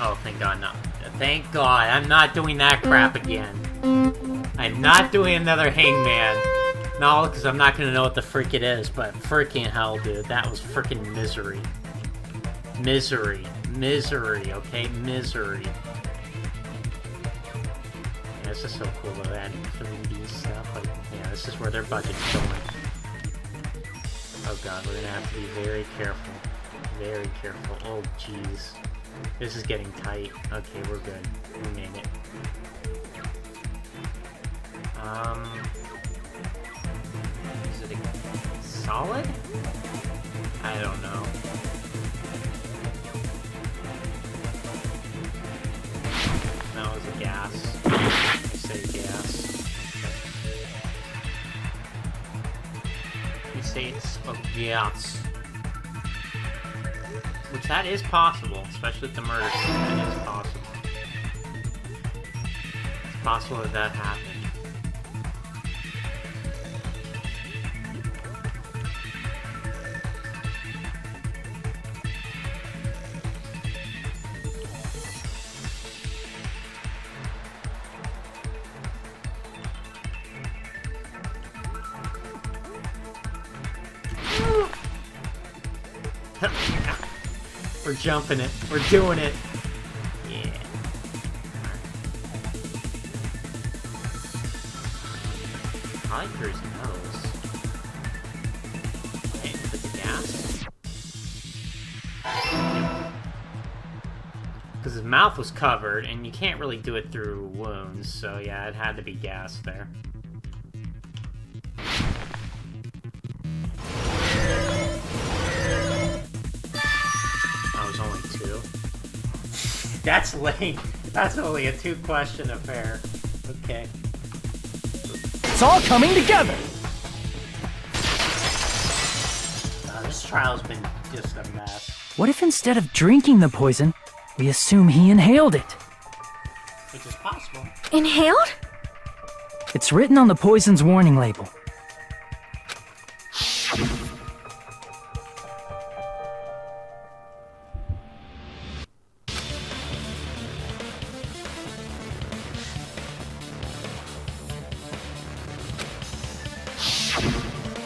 Oh, thank God, no. Thank God, I'm not doing that crap again. I'm not doing another hangman. No, because I'm not gonna know what the frick it is, but freaking hell, dude. That was freaking misery. Misery. Misery, okay? Misery. Yeah, this is so cool, though, adding 3D stuff. Like, yeah, this is where their budget's going. Oh God, we're gonna have to be very careful. Very careful. Oh, jeez. This is getting tight. Okay, we're good. We made it. Is it a solid? I don't know. That was a gas. I say gas. You say it's a gas. Which that is possible, especially with the murder scene. That is possible. It's possible that that happened. We're jumping it. We're doing it. Yeah. I like Drew's nose. Okay, put the gas. Because his mouth was covered, and you can't really do it through wounds, so yeah, it had to be gas there. That's lame. That's only a 2-question affair. Okay. It's all coming together! This trial's been just a mess. What if instead of drinking the poison, we assume he inhaled it? Which is possible. Inhaled? It's written on the poison's warning label.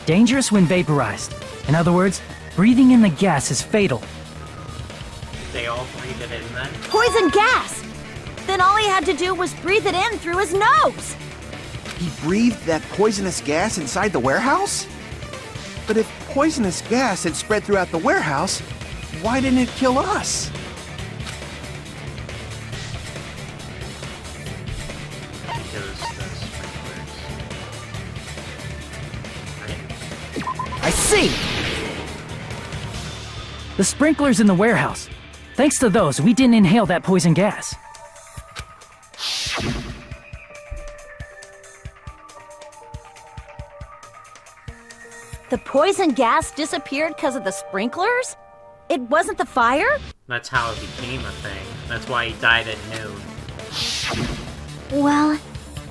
Dangerous when vaporized. In other words, breathing in the gas is fatal. They all breathe it in then? Poison gas! Then all he had to do was breathe it in through his nose! He breathed that poisonous gas inside the warehouse? But if poisonous gas had spread throughout the warehouse, why didn't it kill us? Because the sprinklers. Right? I see! The sprinklers in the warehouse. Thanks to those, we didn't inhale that poison gas. The poison gas disappeared because of the sprinklers? It wasn't the fire? That's how it became a thing. That's why he died at noon. Well,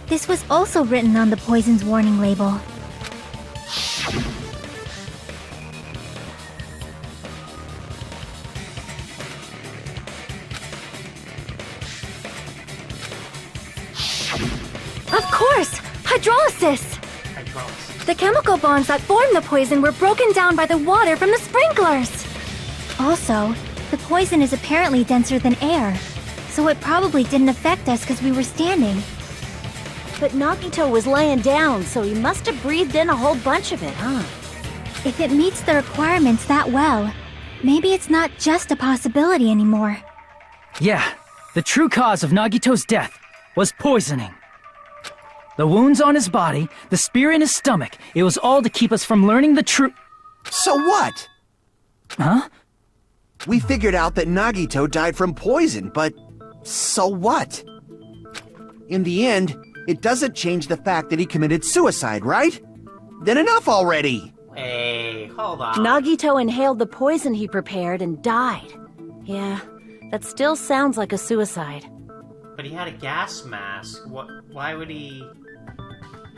this was also written on the poison's warning label. Of course! Hydrolysis! Hydrolysis. The chemical bonds that formed the poison were broken down by the water from the sprinklers! Also, the poison is apparently denser than air, so it probably didn't affect us because we were standing. But Nagito was laying down, so he must have breathed in a whole bunch of it, huh? If it meets the requirements that well, maybe it's not just a possibility anymore. Yeah, the true cause of Nagito's death was poisoning. The wounds on his body, the spear in his stomach, it was all to keep us from learning the truth. So what? Huh? We figured out that Nagito died from poison, but so what? In the end, it doesn't change the fact that he committed suicide, right? Then enough already! Hey, hold on. Nagito inhaled the poison he prepared and died. Yeah, that still sounds like a suicide. But he had a gas mask. Why would he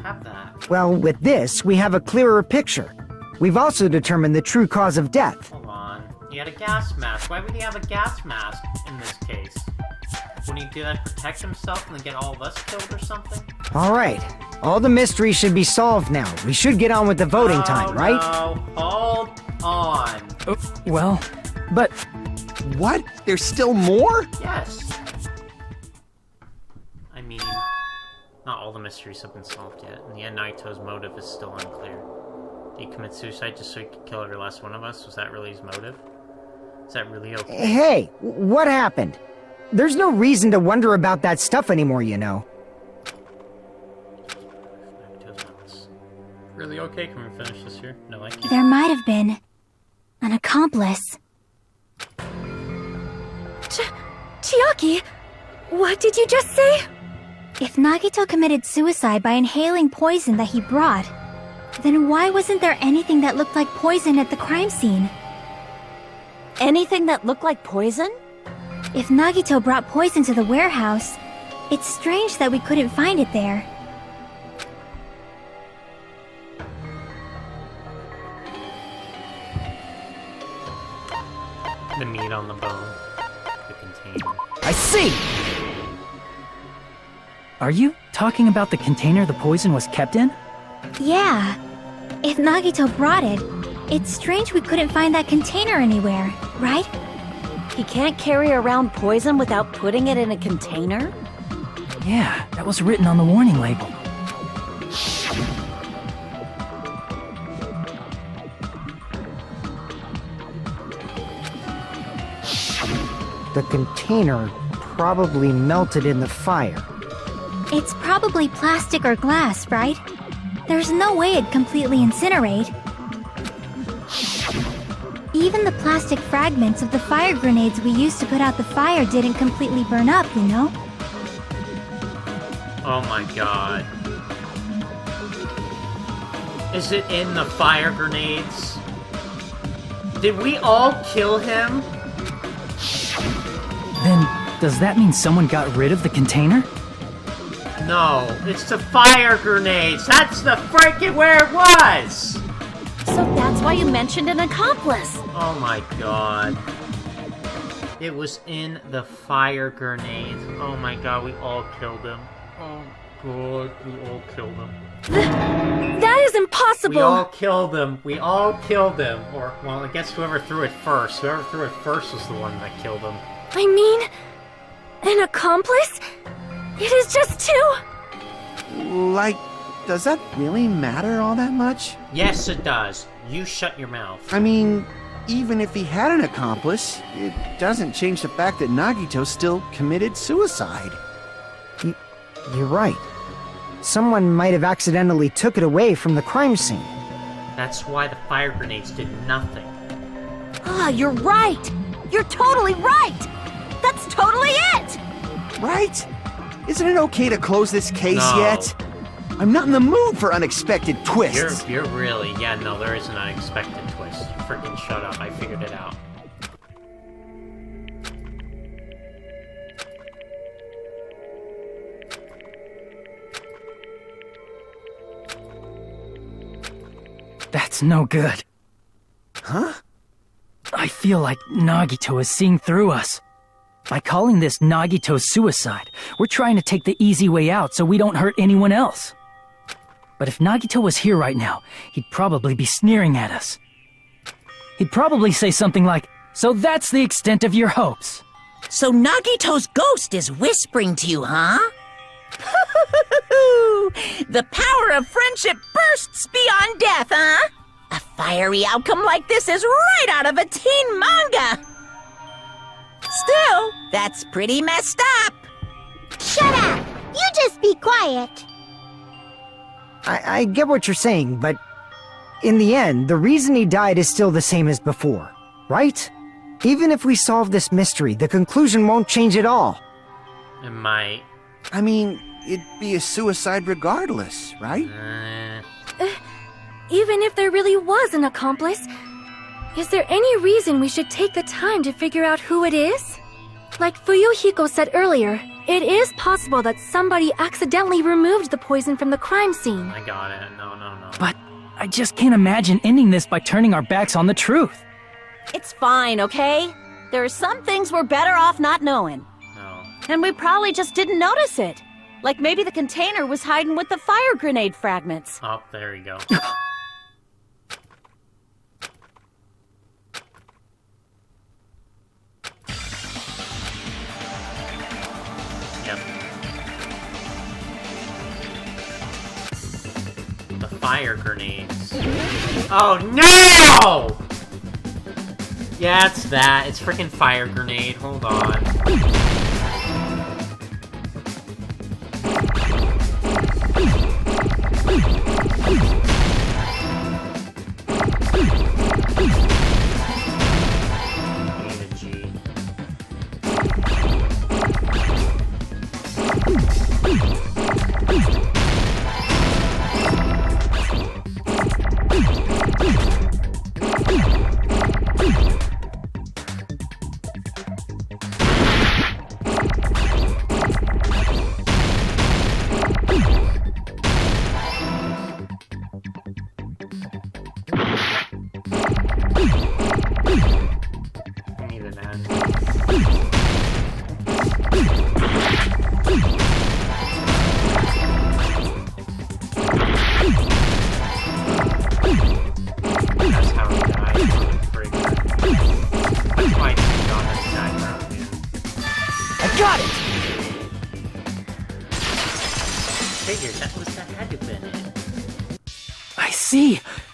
have that? Well, with this, we have a clearer picture. We've also determined the true cause of death. Hold on. He had a gas mask. Why would he have a gas mask in this case? Wouldn't he do that to protect himself and then get all of us killed or something? All right. All the mysteries should be solved now. We should get on with the voting time, right? No, hold on. Well, but What? There's still more? Yes. I mean, not all the mysteries have been solved yet. In the end, Naito's motive is still unclear. Did he commit suicide just so he could kill every last one of us? Was that really his motive? Is that really okay? Hey, what happened? There's no reason to wonder about that stuff anymore, you know. Really okay? Can we finish this here? No, I can't. There might have been an accomplice. Chiaki, what did you just say? If Nagito committed suicide by inhaling poison that he brought, then why wasn't there anything that looked like poison at the crime scene? Anything that looked like poison? If Nagito brought poison to the warehouse, it's strange that we couldn't find it there. The meat on the bone. The container. I see! are you talking about the container the poison was kept in? Yeah. If Nagito brought it, it's strange we couldn't find that container anywhere, right? He can't carry around poison without putting it in a container? Yeah, that was written on the warning label. The container probably melted in the fire. It's probably plastic or glass, right? There's no way it'd completely incinerate. Even the plastic fragments of the fire grenades we used to put out the fire didn't completely burn up, you know? Oh my god. Is it in the fire grenades? Did we all kill him? Then, does that mean someone got rid of the container? No, it's the fire grenades! That's the freaking where it was! So that's why you mentioned an accomplice. Oh my god. It was in the fire grenades. Oh my god, we all killed him. Oh god, we all killed him. That is impossible! We all killed him. We all killed him. Or, well, I guess whoever threw it first. Whoever threw it first was the one that killed him. I mean, an accomplice? It is just two! Like, does that really matter all that much? Yes, it does. You shut your mouth. I mean, even if he had an accomplice, it doesn't change the fact that Nagito still committed suicide. You're right. Someone might have accidentally took it away from the crime scene. That's why the fire grenades did nothing. Ah, you're right! You're totally right! That's totally it! Right? Isn't it okay to close this case No. yet? I'm not in the mood for unexpected twists. You're really... Yeah, no, there is an unexpected twist. Freaking shut up. I figured it out. That's no good. Huh? I feel like Nagito is seeing through us. By calling this Nagito's suicide, we're trying to take the easy way out so we don't hurt anyone else. But if Nagito was here right now, he'd probably be sneering at us. He'd probably say something like, "So that's the extent of your hopes." So Nagito's ghost is whispering to you, huh? The power of friendship bursts beyond death, huh? A fiery outcome like this is right out of a teen manga. Still, that's pretty messed up. Shut up! You just be quiet. I get what you're saying, but in the end, the reason he died is still the same as before, right? Even if we solve this mystery, the conclusion won't change at all. It might. I mean, it'd be a suicide regardless, right? Even if there really was an accomplice, is there any reason we should take the time to figure out who it is? Like Fuyuhiko said earlier, it is possible that somebody accidentally removed the poison from the crime scene. I got it. No. But I just can't imagine ending this by turning our backs on the truth. It's fine, okay? There are some things we're better off not knowing. No. And we probably just didn't notice it. Like maybe the container was hiding with the fire grenade fragments. Oh, there you go. Yep. The fire grenades. Oh no! Yeah, it's that. It's freaking fire grenade. Hold on.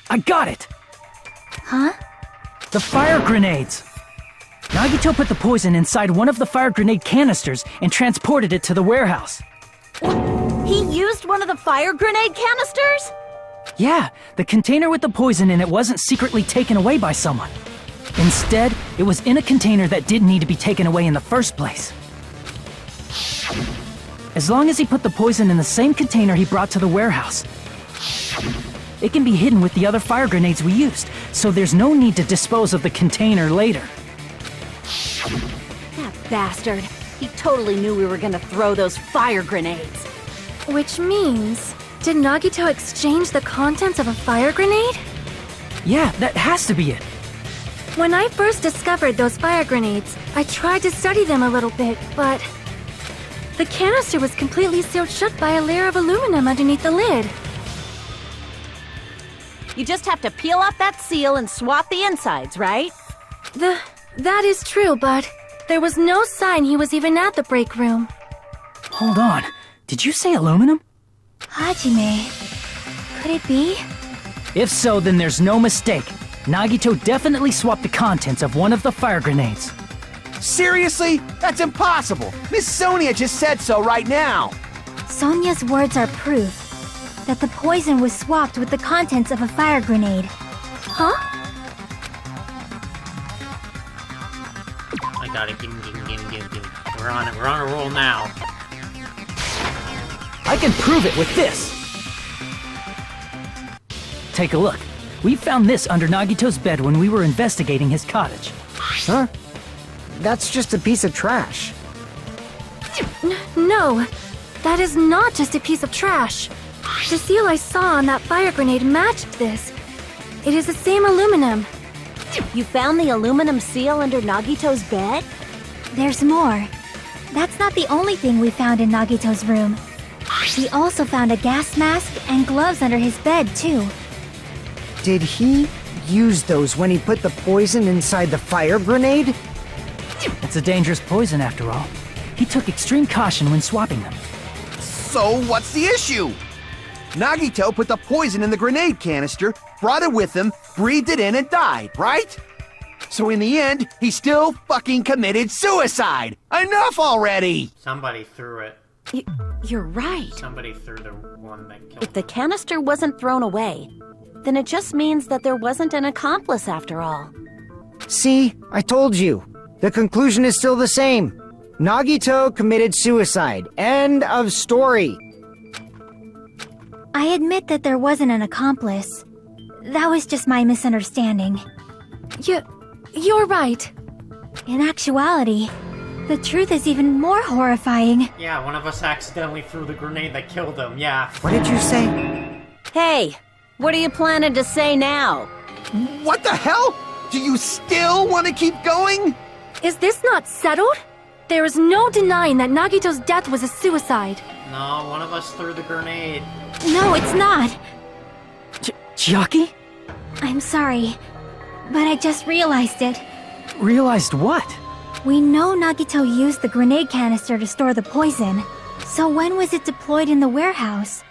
I got it! Huh? The fire grenades! Nagito put the poison inside one of the fire grenade canisters and transported it to the warehouse. He used one of the fire grenade canisters? Yeah, the container with the poison in it wasn't secretly taken away by someone. Instead, it was in a container that didn't need to be taken away in the first place. As long as he put the poison in the same container he brought to the warehouse, it can be hidden with the other fire grenades we used, so there's no need to dispose of the container later. That bastard. He totally knew we were gonna throw those fire grenades. Which means, did Nagito exchange the contents of a fire grenade? Yeah, that has to be it. When I first discovered those fire grenades, I tried to study them a little bit, but the canister was completely sealed shut by a layer of aluminum underneath the lid. You just have to peel off that seal and swap the insides, right? That is true, but there was no sign he was even at the break room. Hold on. Did you say aluminum? Hajime. Could it be? If so, then there's no mistake. Nagito definitely swapped the contents of one of the fire grenades. Seriously? That's impossible! Miss Sonia just said so right now! Sonia's words are proof that the poison was swapped with the contents of a fire grenade. Huh? I got it. Give me. We're on it. We're on a roll now. I can prove it with this! Take a look. We found this under Nagito's bed when we were investigating his cottage. Huh? That's just a piece of trash. No, that is not just a piece of trash. The seal I saw on that fire grenade matched this. It is the same aluminum. You found the aluminum seal under Nagito's bed? There's more. That's not the only thing we found in Nagito's room. We also found a gas mask and gloves under his bed, too. Did he use those when he put the poison inside the fire grenade? It's a dangerous poison, after all. He took extreme caution when swapping them. So what's the issue? Nagito put the poison in the grenade canister, brought it with him, breathed it in and died, right? So in the end, he still fucking committed suicide! Enough already! Somebody threw it. You're right. Somebody threw the one that killed If the him. canister wasn't thrown away, then it just means that there wasn't an accomplice after all. See, I told you. The conclusion is still the same. Nagito committed suicide. End of story. I admit that there wasn't an accomplice. That was just my misunderstanding. You're right. In actuality, the truth is even more horrifying. Yeah, one of us accidentally threw the grenade that killed him, yeah. What did you say? Hey, what are you planning to say now? What the hell? Do you still want to keep going? Is this not settled? There is no denying that Nagito's death was a suicide. No, one of us threw the grenade. No, it's not. Chiaki? I'm sorry, but I just realized it. Realized what? We know Nagito used the grenade canister to store the poison. So when was it deployed in the warehouse?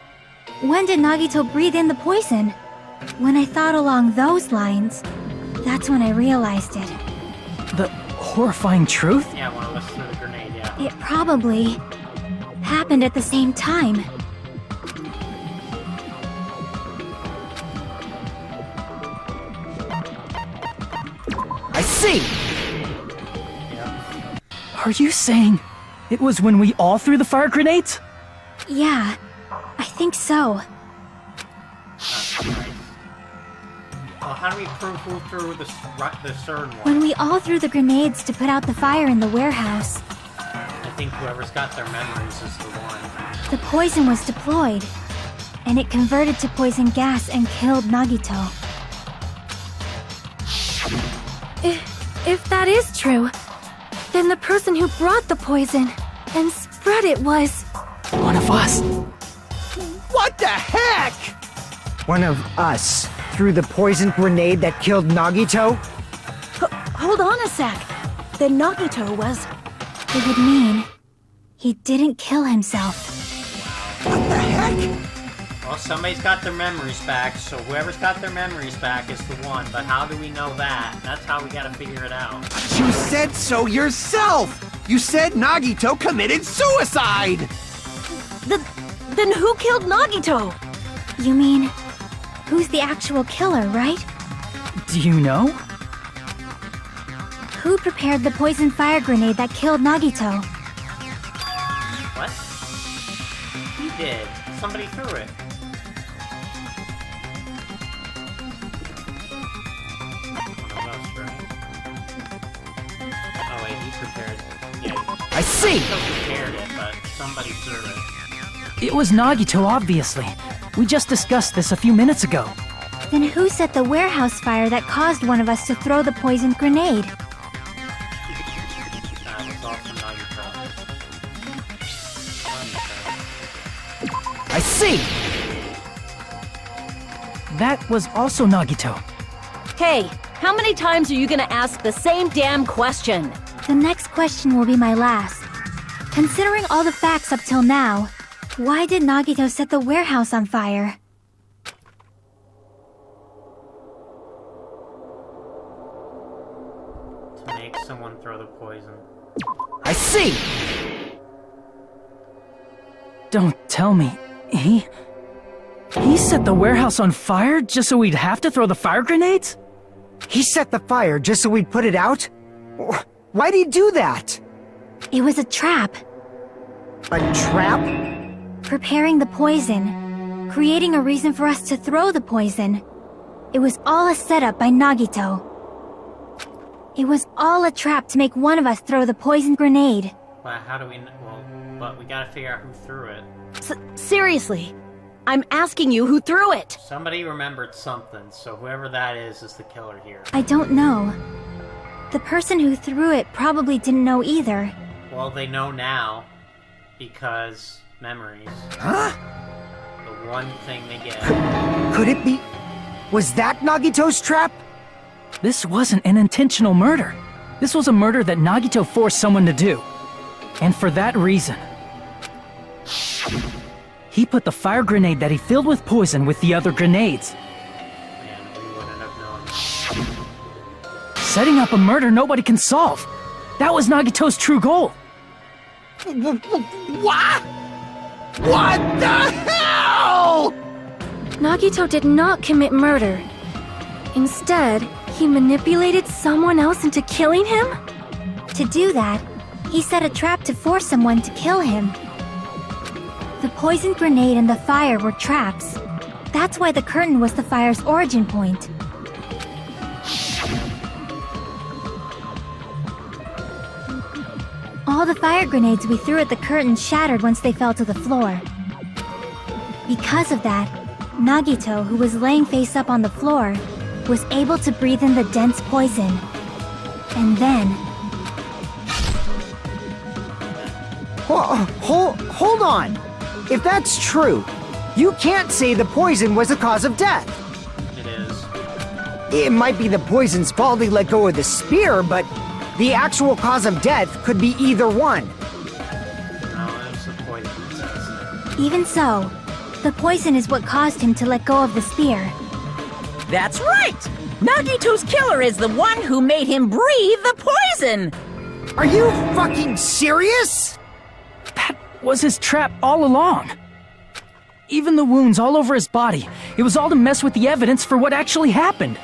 When did Nagito breathe in the poison? When I thought along those lines, that's when I realized it. The horrifying truth? Yeah, one of us threw the grenade, yeah. It probably happened at the same time. I see! Yeah. Are you saying it was when we all threw the fire grenades? Yeah, I think so. Right. Well, how do we prove who threw the third one? When we all threw the grenades to put out the fire in the warehouse, I think whoever's got their memories is the one. the poison was deployed, and it converted to poison gas and killed Nagito. If that is true, then the person who brought the poison and spread it was... One of us. What the heck? One of us threw the poison grenade that killed Nagito? Hold on a sec. Then Nagito was... It would mean he didn't kill himself. What the heck? Well, somebody's got their memories back, so whoever's got their memories back is the one. But how do we know that? That's how we gotta figure it out. You said so yourself! You said Nagito committed suicide! Then who killed Nagito? You mean, who's the actual killer, right? Do you know? Who prepared the poison fire grenade that killed Nagito? What? He did. Somebody threw it. One of us, right? Oh wait, he prepared it. Yeah, I see! he still prepared it, but somebody threw it. It was Nagito, obviously. We just discussed this a few minutes ago. Then who set the warehouse fire that caused one of us to throw the poisoned grenade? That was also Nagito. I see! That was also Nagito. Hey, how many times are you gonna ask the same damn question? The next question will be my last. Considering all the facts up till now, why did Nagito set the warehouse on fire? To make someone throw the poison. I see! Don't tell me. He set the warehouse on fire just so we'd have to throw the fire grenades? He set the fire just so we'd put it out? Why'd he do that? It was a trap. A trap? Preparing the poison, creating a reason for us to throw the poison. It was all a setup by Nagito. It was all a trap to make one of us throw the poison grenade. But how do we know? Well, but we gotta figure out who threw it. Seriously, I'm asking you who threw it. Somebody remembered something, so whoever that is the killer here. I don't know. The person who threw it probably didn't know either. Well, they know now, because memories. Huh? The one thing they get. Could it be... Was that Nagito's trap? This wasn't an intentional murder. This was a murder that Nagito forced someone to do. And for that reason, he put the fire grenade that he filled with poison with the other grenades. Man, we wouldn't have known. Setting up a murder nobody can solve. That was Nagito's true goal. What? What the hell? Nagito did not commit murder. Instead, he manipulated someone else into killing him? To do that, He set a trap to force someone to kill him. The poison grenade and the fire were traps. That's why the curtain was the fire's origin point. All the fire grenades we threw at the curtain shattered once they fell to the floor. Because of that, Nagito, who was laying face up on the floor, was able to breathe in the dense poison. And then... Hold on! If that's true, you can't say the poison was the cause of death. It is. It might be the poison's fault he let go of the spear, but the actual cause of death could be either one. No, it was the poison, it says. Even so, the poison is what caused him to let go of the spear. That's right! Nagito's killer is the one who made him breathe the poison! Are you fucking serious? That was his trap all along. Even the wounds all over his body, it was all to mess with the evidence for what actually happened.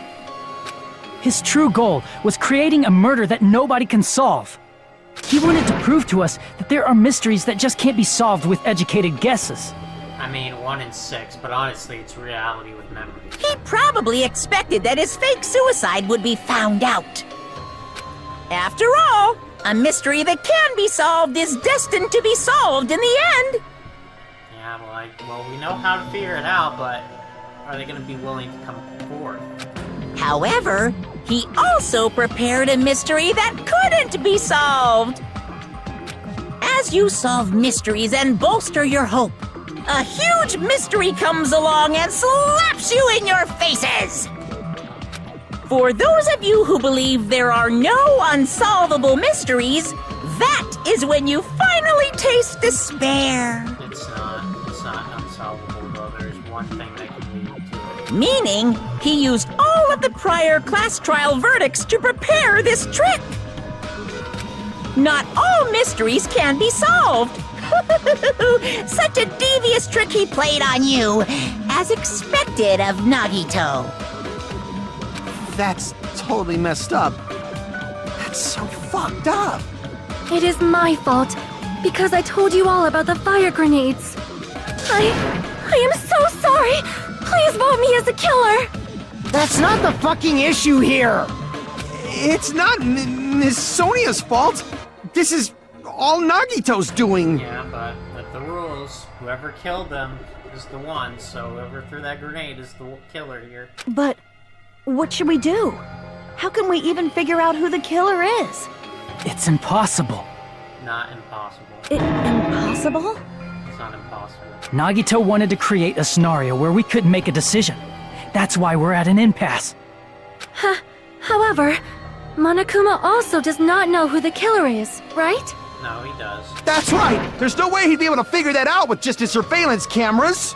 His true goal was creating a murder that nobody can solve. He wanted to prove to us that there are mysteries that just can't be solved with educated guesses. I mean, 1 in 6, but honestly, it's reality with memories. He probably expected that his fake suicide would be found out. After all, a mystery that can be solved is destined to be solved in the end. Yeah, well, we know how to figure it out, but are they going to be willing to come forward? However, he also prepared a mystery that couldn't be solved. As you solve mysteries and bolster your hope, a huge mystery comes along and slaps you in your faces! For those of you who believe there are no unsolvable mysteries, that is when you finally taste despair. It's not unsolvable, though. There's one thing that can lead to it. Meaning, he used all of the prior class trial verdicts to prepare this trick. Not all mysteries can be solved. Such a devious trick he played on you, as expected of Nagito. That's totally messed up. That's so fucked up. It is my fault, because I told you all about the fire grenades. I am so sorry! Please vote me as a killer! That's not the fucking issue here! It's not Miss Sonia's fault. This is all Nagito's doing. Yeah, but with the rules, whoever killed them is the one, so whoever threw that grenade is the killer here. But what should we do? How can we even figure out who the killer is? It's impossible. Not impossible. Impossible? It's not impossible. Nagito wanted to create a scenario where we couldn't make a decision. That's why we're at an impasse. However, Monokuma also does not know who the killer is, right? No, he does. That's right. There's no way he'd be able to figure that out with just his surveillance cameras.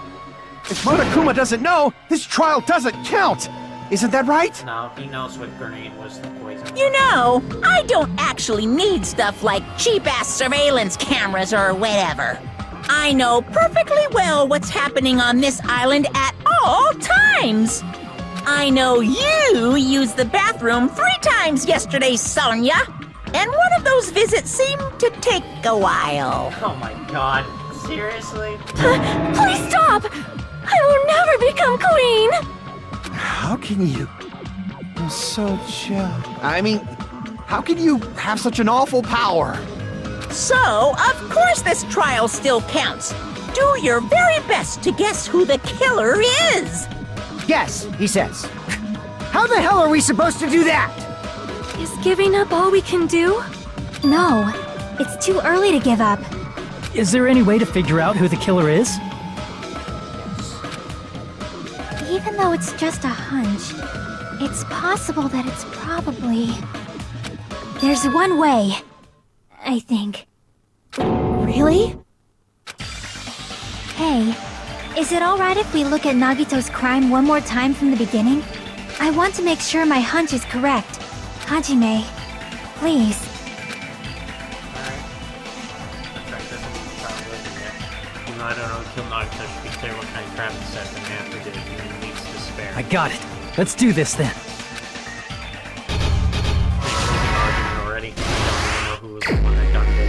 If Monokuma doesn't know, this trial doesn't count. Isn't that right? No, he knows what grenade was the poison. You know, I don't actually need stuff like cheap-ass surveillance cameras or whatever. I know perfectly well what's happening on this island at all times. I know you used the bathroom 3 times yesterday, Sonia. And one of those visits seemed to take a while. Oh my god. Seriously? Please stop! I will never become queen! How can you? I'm so chill. I mean, how can you have such an awful power? So, of course this trial still counts. Do your very best to guess who the killer is. Yes, he says. How the hell are we supposed to do that? Is giving up all we can do? No, it's too early to give up. Is there any way to figure out who the killer is? Even though it's just a hunch, it's possible that it's probably... There's one way, I think. Really? Hey, is it alright if we look at Nagito's crime one more time from the beginning? I want to make sure my hunch is correct. Hajime, please. Alright. That's right, doesn't mean the trial isn't yet. Even though I don't know until Nagito should be clear what kind of crap he set them after did, and then leads to despair. I got it. Let's do this then. Argument already. I don't even know who was the one that done this.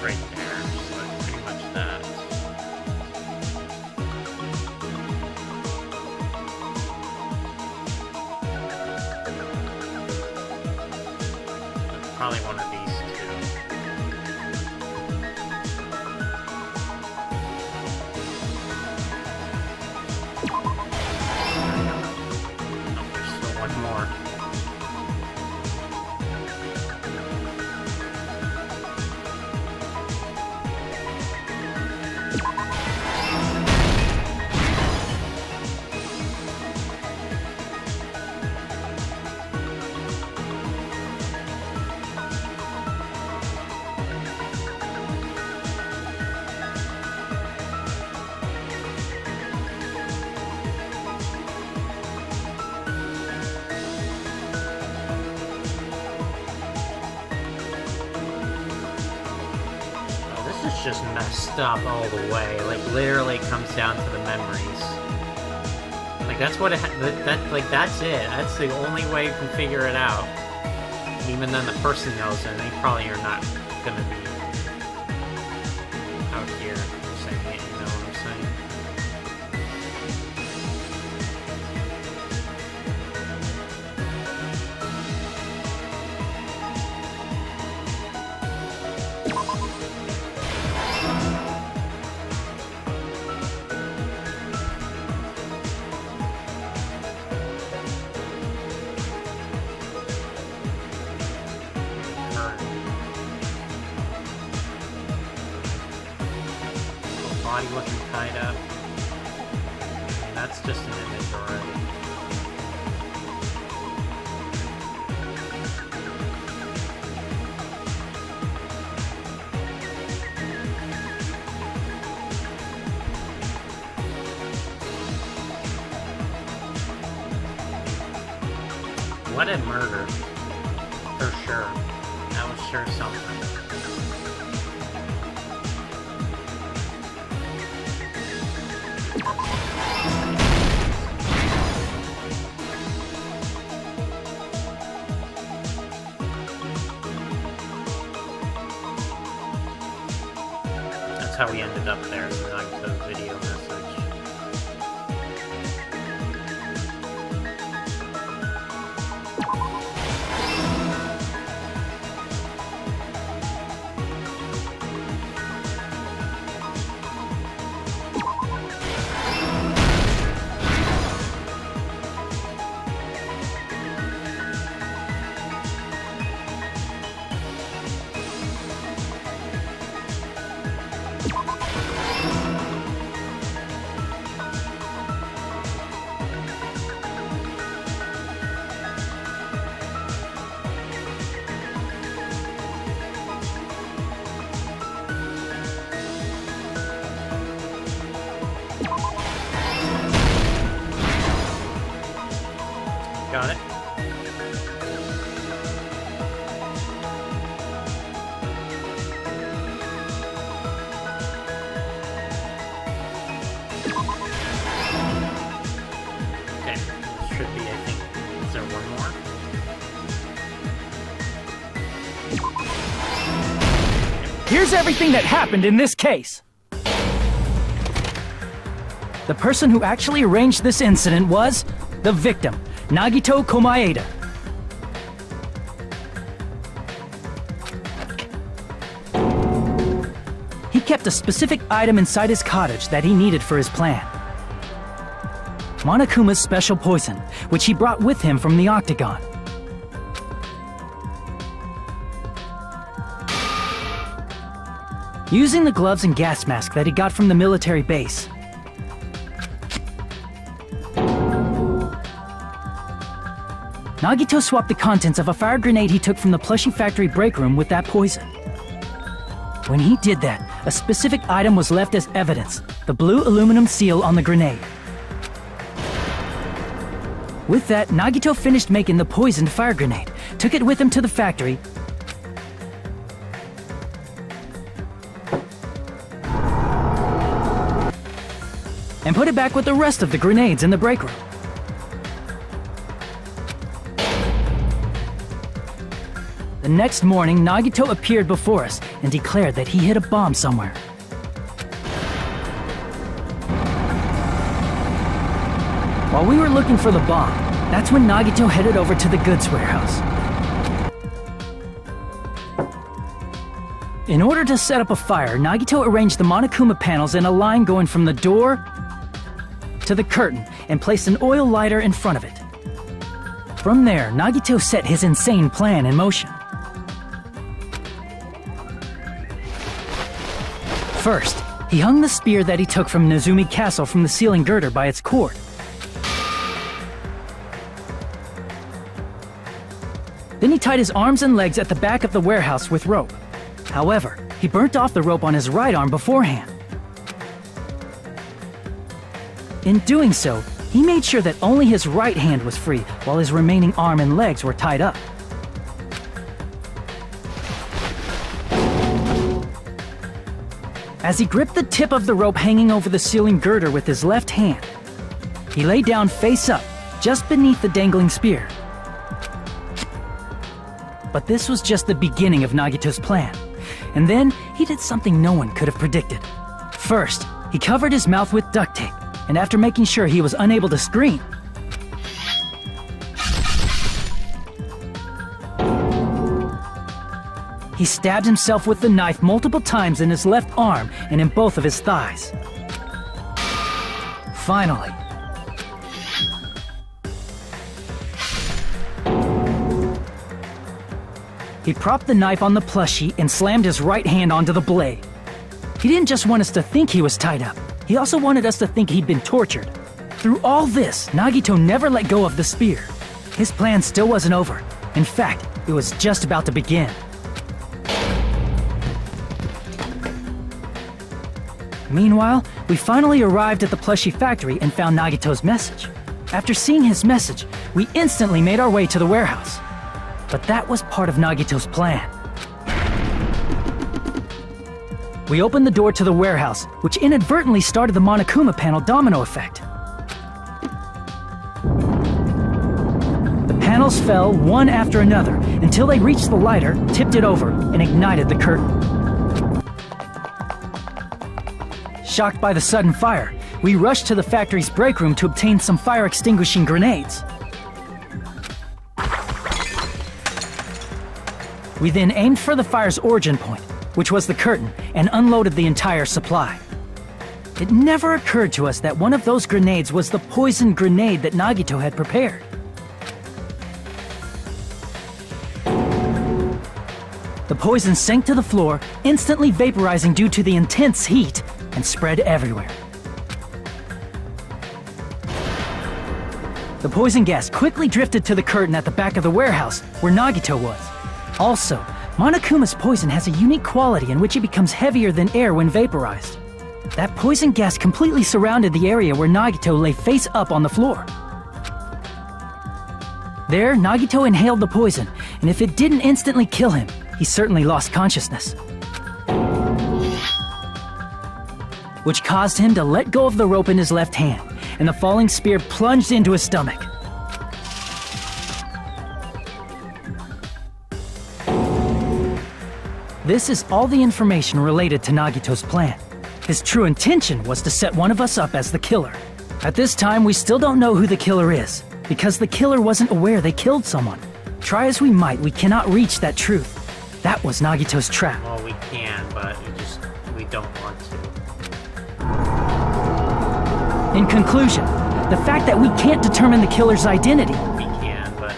right there, so that's pretty much that. Probably one of these two. Oh, there's still one more. This is just messed up all the way. Like, literally comes down to the memories. Like, that's what it like, that's it. That's the only way you can figure it out. Even then the person knows it, and they probably are not gonna be out here saying it, you know what I'm saying? Body looking tied up. And that's just an image already. What a murder. For sure. That was sure something. That's how we ended up there, like the video message. Got it. Okay, should be, I think. Is there one more? Here's everything that happened in this case. The person who actually arranged this incident was the victim, Nagito Komaeda. He kept a specific item inside his cottage that he needed for his plan. Monokuma's special poison, which he brought with him from the Octagon. Using the gloves and gas mask that he got from the military base, Nagito swapped the contents of a fire grenade he took from the plushie factory break room with that poison. When he did that, a specific item was left as evidence, the blue aluminum seal on the grenade. With that, Nagito finished making the poisoned fire grenade, took it with him to the factory, and put it back with the rest of the grenades in the break room. The next morning, Nagito appeared before us and declared that he hid a bomb somewhere. While we were looking for the bomb, that's when Nagito headed over to the goods warehouse. In order to set up a fire, Nagito arranged the Monokuma panels in a line going from the door to the curtain and placed an oil lighter in front of it. From there, Nagito set his insane plan in motion. First, he hung the spear that he took from Nezumi Castle from the ceiling girder by its cord. Then he tied his arms and legs at the back of the warehouse with rope. However, he burnt off the rope on his right arm beforehand. In doing so, he made sure that only his right hand was free, while his remaining arm and legs were tied up. As he gripped the tip of the rope hanging over the ceiling girder with his left hand, he lay down face up, just beneath the dangling spear. But this was just the beginning of Nagito's plan. And then, he did something no one could have predicted. First, he covered his mouth with duct tape, and after making sure he was unable to scream, he stabbed himself with the knife multiple times in his left arm and in both of his thighs. Finally, he propped the knife on the plushie and slammed his right hand onto the blade. He didn't just want us to think he was tied up, he also wanted us to think he'd been tortured. Through all this, Nagito never let go of the spear. His plan still wasn't over. In fact, it was just about to begin. Meanwhile, we finally arrived at the plushie factory and found Nagito's message. After seeing his message, we instantly made our way to the warehouse. But that was part of Nagito's plan. We opened the door to the warehouse, which inadvertently started the Monokuma panel domino effect. The panels fell one after another until they reached the lighter, tipped it over, and ignited the curtain. Shocked by the sudden fire, we rushed to the factory's break room to obtain some fire-extinguishing grenades. We then aimed for the fire's origin point, which was the curtain, and unloaded the entire supply. It never occurred to us that one of those grenades was the poison grenade that Nagito had prepared. The poison sank to the floor, instantly vaporizing due to the intense heat, and spread everywhere. The poison gas quickly drifted to the curtain at the back of the warehouse, where Nagito was. Also, Monokuma's poison has a unique quality in which it becomes heavier than air when vaporized. That poison gas completely surrounded the area where Nagito lay face up on the floor. There, Nagito inhaled the poison, and if it didn't instantly kill him, he certainly lost consciousness. Which caused him to let go of the rope in his left hand, and the falling spear plunged into his stomach. This is all the information related to Nagito's plan. His true intention was to set one of us up as the killer. At this time, we still don't know who the killer is, because the killer wasn't aware they killed someone. Try as we might, we cannot reach that truth. That was Nagito's trap. Well, we can, but we don't want to. In conclusion, the fact that we can't determine the killer's identity. We can, but...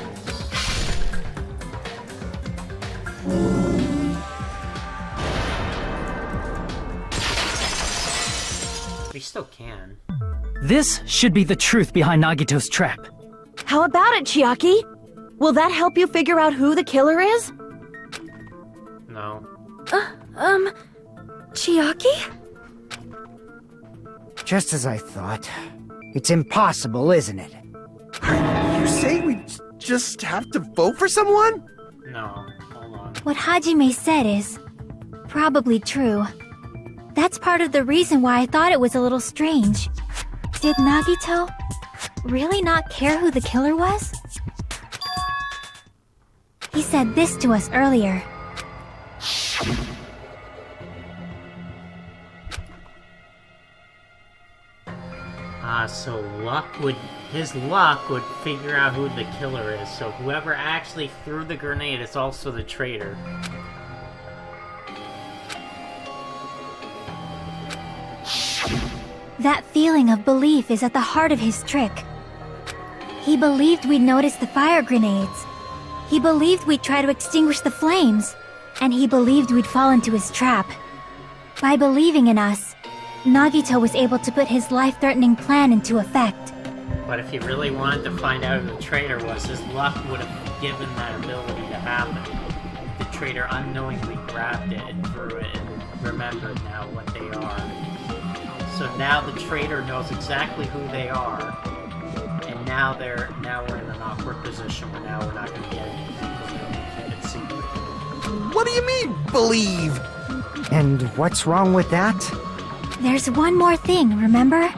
we still can. This should be the truth behind Nagito's trap. How about it, Chiaki? Will that help you figure out who the killer is? No. Chiaki? Just as I thought. It's impossible, isn't it? You say we just have to vote for someone? No. Hold on. What Hajime said is probably true. That's part of the reason why I thought it was a little strange. Did Nagito really not care who the killer was? He said this to us earlier. So his luck would figure out who the killer is. So whoever actually threw the grenade is also the traitor. That feeling of belief is at the heart of his trick. He believed we'd notice the fire grenades. He believed we'd try to extinguish the flames. And he believed we'd fall into his trap. By believing in us, Nagito was able to put his life-threatening plan into effect. But if he really wanted to find out who the traitor was, his luck would have given that ability to happen. The traitor unknowingly grabbed it and threw it and remembered now what they are. So now the traitor knows exactly who they are. And now we're in an awkward position where now we're not going to get anything because they don't keep it secret. What do you mean, believe? And what's wrong with that? There's one more thing, remember?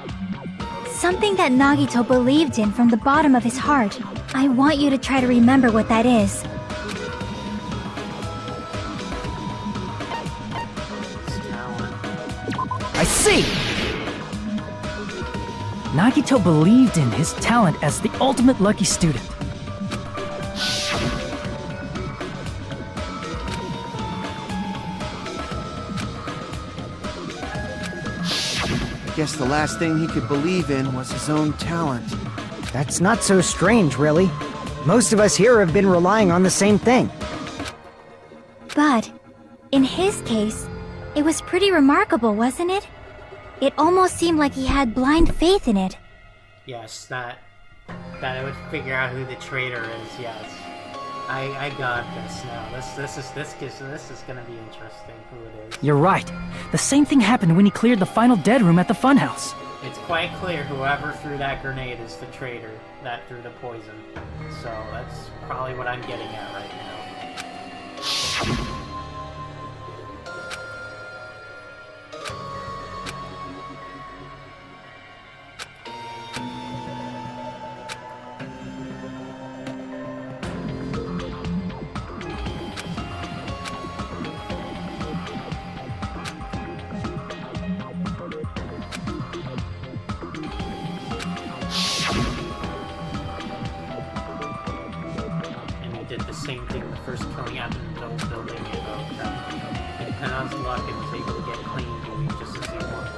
Something that Nagito believed in from the bottom of his heart. I want you to try to remember what that is. I see! Nagito believed in his talent as the ultimate lucky student. I guess the last thing he could believe in was his own talent. That's not so strange, really. Most of us here have been relying on the same thing. But, in his case, it was pretty remarkable, wasn't it? It almost seemed like he had blind faith in it. Yes, that it would figure out who the traitor is. Yes, I got this now. This is gonna be interesting. Who it is? You're right. The same thing happened when he cleared the final dead room at the funhouse. It's quite clear whoever threw that grenade is the traitor that threw the poison. So that's probably what I'm getting at right now. Same thing, the first killing happened in the old building, and Penon's luck and was able to get clean going just as he wanted.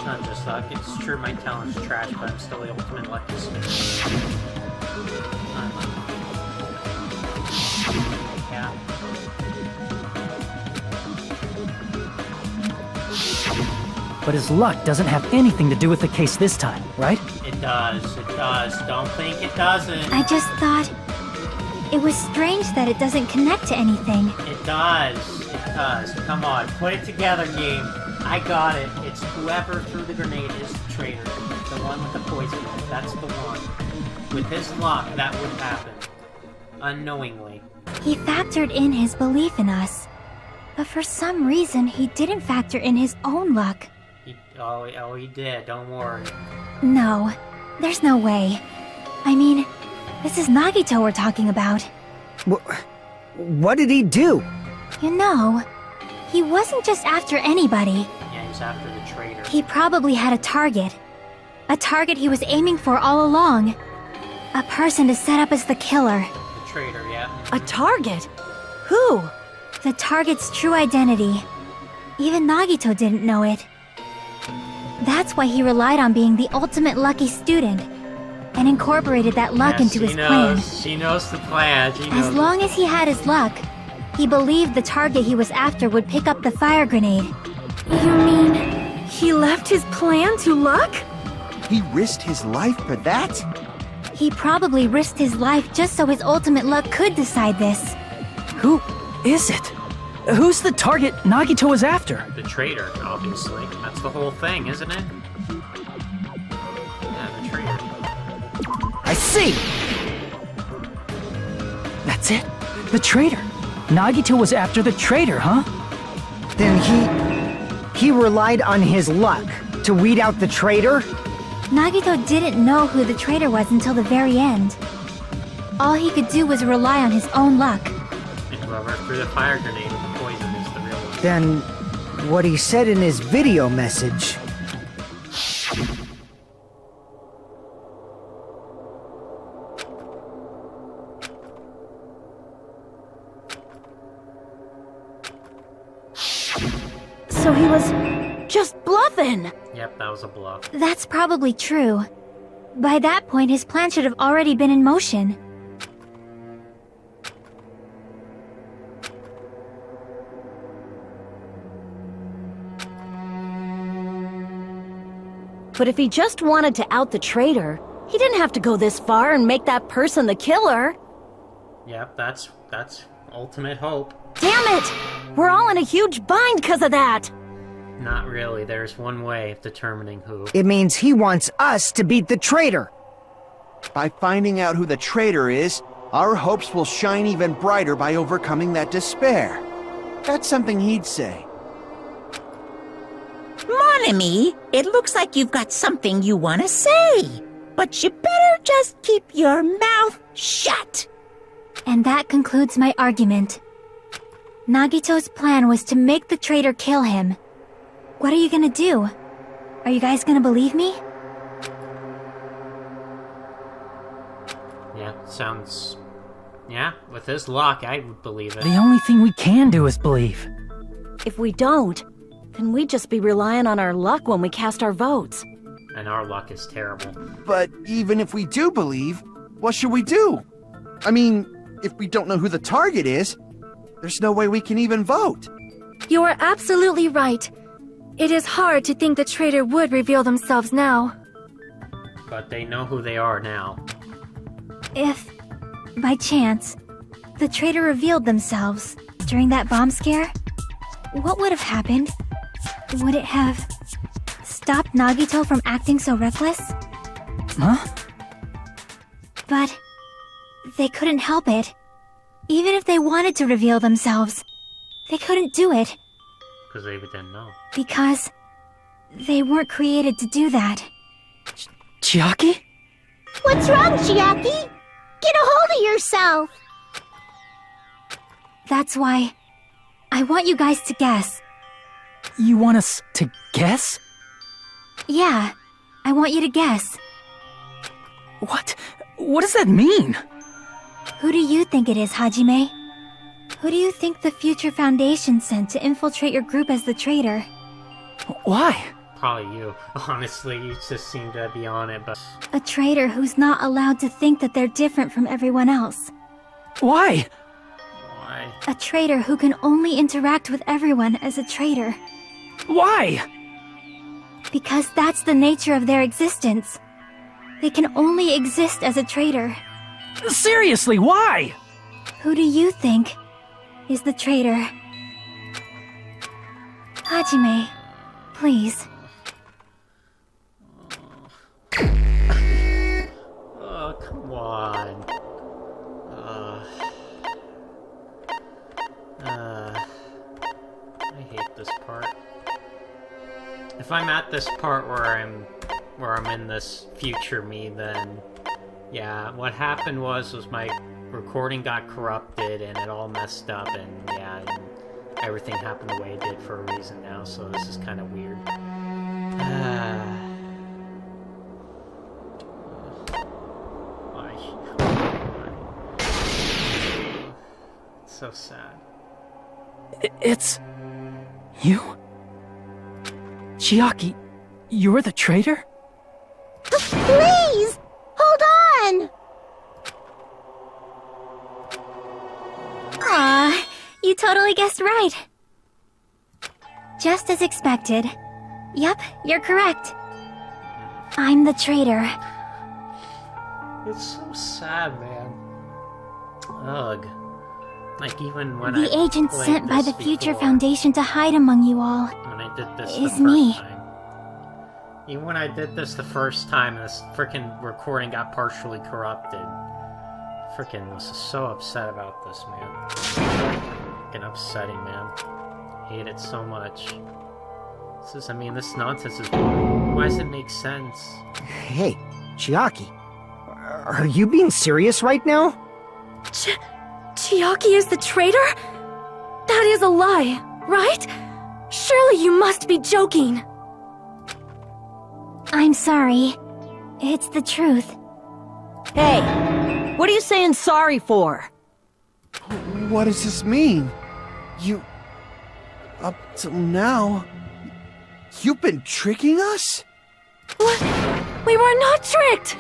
Not just luck, it's true my talent's trash, but I'm still the ultimate lucky student. Yeah. But his luck doesn't have anything to do with the case this time, right? It does. Don't think it doesn't. I just thought... it was strange that it doesn't connect to anything. It does. Come on, put it together, game. I got it. It's whoever threw the grenade is the traitor. The one with the poison in it. That's the one. With his luck, that would happen. Unknowingly. He factored in his belief in us. But for some reason, he didn't factor in his own luck. He did. Don't worry. No, there's no way. I mean, this is Nagito we're talking about. What did he do? You know, he wasn't just after anybody. Yeah, he was after the traitor. He probably had a target. A target he was aiming for all along. A person to set up as the killer. The traitor, yeah. A target? Who? The target's true identity. Even Nagito didn't know it. That's why he relied on being the ultimate lucky student, and incorporated that luck into his plan. She knows the plan. As long as he had his luck, he believed the target he was after would pick up the fire grenade. You mean he left his plan to luck? He risked his life for that? He probably risked his life just so his ultimate luck could decide this. Who is it? Who's the target Nagito was after? The traitor, obviously. That's the whole thing, isn't it? Yeah, the traitor. I see! That's it. The traitor. Nagito was after the traitor, huh? Then he relied on his luck to weed out the traitor? Nagito didn't know who the traitor was until the very end. All he could do was rely on his own luck. And whoever threw the fire grenade with the poison is the real one. Then, what he said in his video message... So he was just bluffing. Yep, that was a bluff. That's probably true. By that point, his plan should have already been in motion. But if he just wanted to out the traitor, he didn't have to go this far and make that person the killer. Yep, that's ultimate hope. Damn it! We're all in a huge bind because of that! Not really. There's one way of determining who. It means he wants us to beat the traitor. By finding out who the traitor is, our hopes will shine even brighter by overcoming that despair. That's something he'd say. Mon ami, it looks like you've got something you want to say. But you better just keep your mouth shut. And that concludes my argument. Nagito's plan was to make the traitor kill him. What are you gonna do? Are you guys gonna believe me? Yeah, sounds... Yeah, with his luck, I would believe it. The only thing we can do is believe. If we don't, then we'd just be relying on our luck when we cast our votes. And our luck is terrible. But even if we do believe, what should we do? I mean, if we don't know who the target is, there's no way we can even vote. You are absolutely right. It is hard to think the traitor would reveal themselves now. But they know who they are now. If, by chance, the traitor revealed themselves during that bomb scare, what would have happened? Would it have stopped Nagito from acting so reckless? Huh? But they couldn't help it. Even if they wanted to reveal themselves, they couldn't do it. Because they didn't know. Because they weren't created to do that. Chiaki? What's wrong, Chiaki? Get a hold of yourself! That's why I want you guys to guess. You want us to guess? Yeah, I want you to guess. What? What does that mean? Who do you think it is, Hajime? Who do you think the Future Foundation sent to infiltrate your group as the traitor? Why? Probably you. Honestly, you just seem to be on it, but... A traitor who's not allowed to think that they're different from everyone else. Why? Why? A traitor who can only interact with everyone as a traitor. Why? Because that's the nature of their existence. They can only exist as a traitor. Seriously, why? Who do you think is the traitor? Hajime, please. Oh, come on. I hate this part. If I'm at this part where I'm in this future me, then yeah, what happened was my recording got corrupted and it all messed up, and yeah, and everything happened the way it did for a reason now, so this is kind of weird. Why? It's so sad. It's... you? Chiaki, you're the traitor? Please! Hold on! Aw, you totally guessed right. Just as expected. Yep, you're correct. I'm the traitor. It's so sad, man. Ugh. Like, even when The I agent played sent by this the Future before, Foundation to hide among you all. When I did this is the first me. time. Even when I did this the first time, this freaking recording got partially corrupted. Freaking was so upset about this, man. Freaking upsetting, man. Hate it so much. This nonsense is boring. Why does it make sense? Hey, Chiaki. Are you being serious right now? Chiaki is the traitor? That is a lie, right? Surely you must be joking. I'm sorry. It's the truth. Hey, what are you saying sorry for? What does this mean? Up till now, you've been tricking us? What? We were not tricked!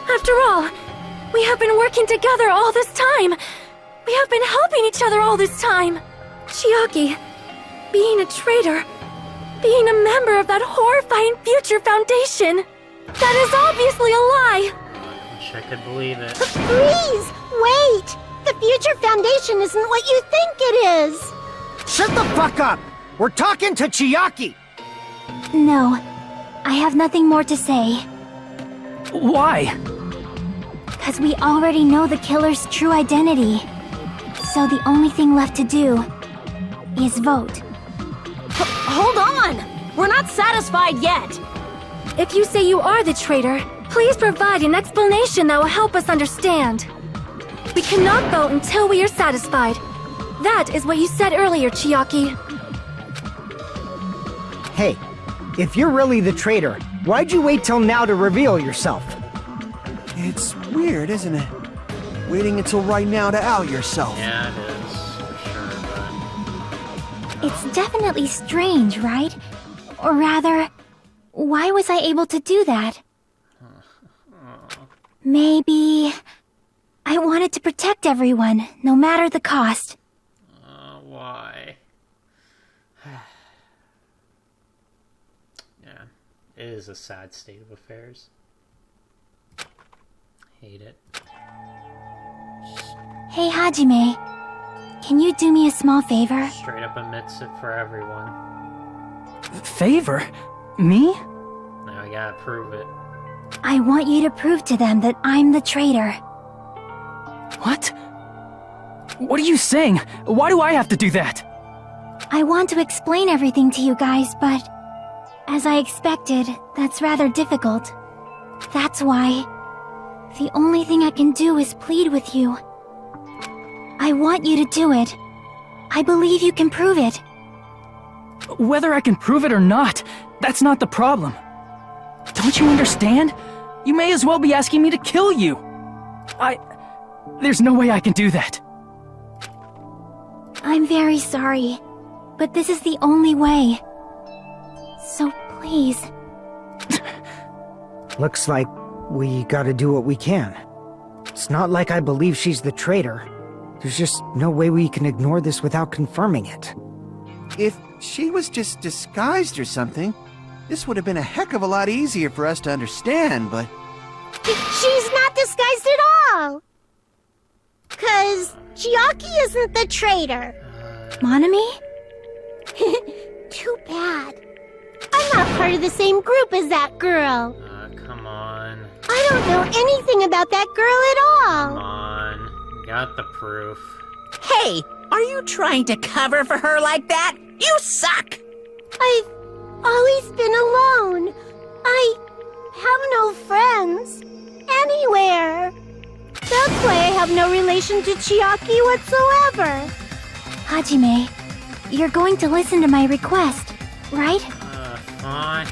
After all, we have been working together all this time. We have been helping each other all this time. Chiaki, being a traitor, being a member of that horrifying Future Foundation, that is obviously a lie. I wish I could believe it. Please, wait! The Future Foundation isn't what you think it is! Shut the fuck up! We're talking to Chiaki! No, I have nothing more to say. Why? Because we already know the killer's true identity. So the only thing left to do is vote. Hold on! We're not satisfied yet! If you say you are the traitor, please provide an explanation that will help us understand. We cannot vote until we are satisfied. That is what you said earlier, Chiaki. Hey, if you're really the traitor, why'd you wait till now to reveal yourself? It's weird, isn't it? Waiting until right now to out yourself. Yeah, it is, for sure, but... It's definitely strange, right? Or rather, why was I able to do that? Maybe... I wanted to protect everyone, no matter the cost. Why? Yeah, it is a sad state of affairs. Hate it. Hey, Hajime. Can you do me a small favor? Straight up admits it for everyone. Favor? Me? Now I gotta prove it. I want you to prove to them that I'm the traitor. What? What are you saying? Why do I have to do that? I want to explain everything to you guys, but... as I expected, that's rather difficult. That's why... the only thing I can do is plead with you. I want you to do it. I believe you can prove it. Whether I can prove it or not, that's not the problem. Don't you understand? You may as well be asking me to kill you. There's no way I can do that. I'm very sorry, but this is the only way. So please. Looks like we gotta do what we can. It's not like I believe she's the traitor. There's just no way we can ignore this without confirming it. If she was just disguised or something, this would have been a heck of a lot easier for us to understand, but... She's not disguised at all! 'Cause Chiaki isn't the traitor. Monami? Too bad. I'm not part of the same group as that girl. Come on. I don't know anything about that girl at Come all. on. Got the proof. Hey, are you trying to cover for her like that? You suck! I've always been alone. I have no friends. Anywhere. That's why I have no relation to Chiaki whatsoever. Hajime, you're going to listen to my request, right? Fine.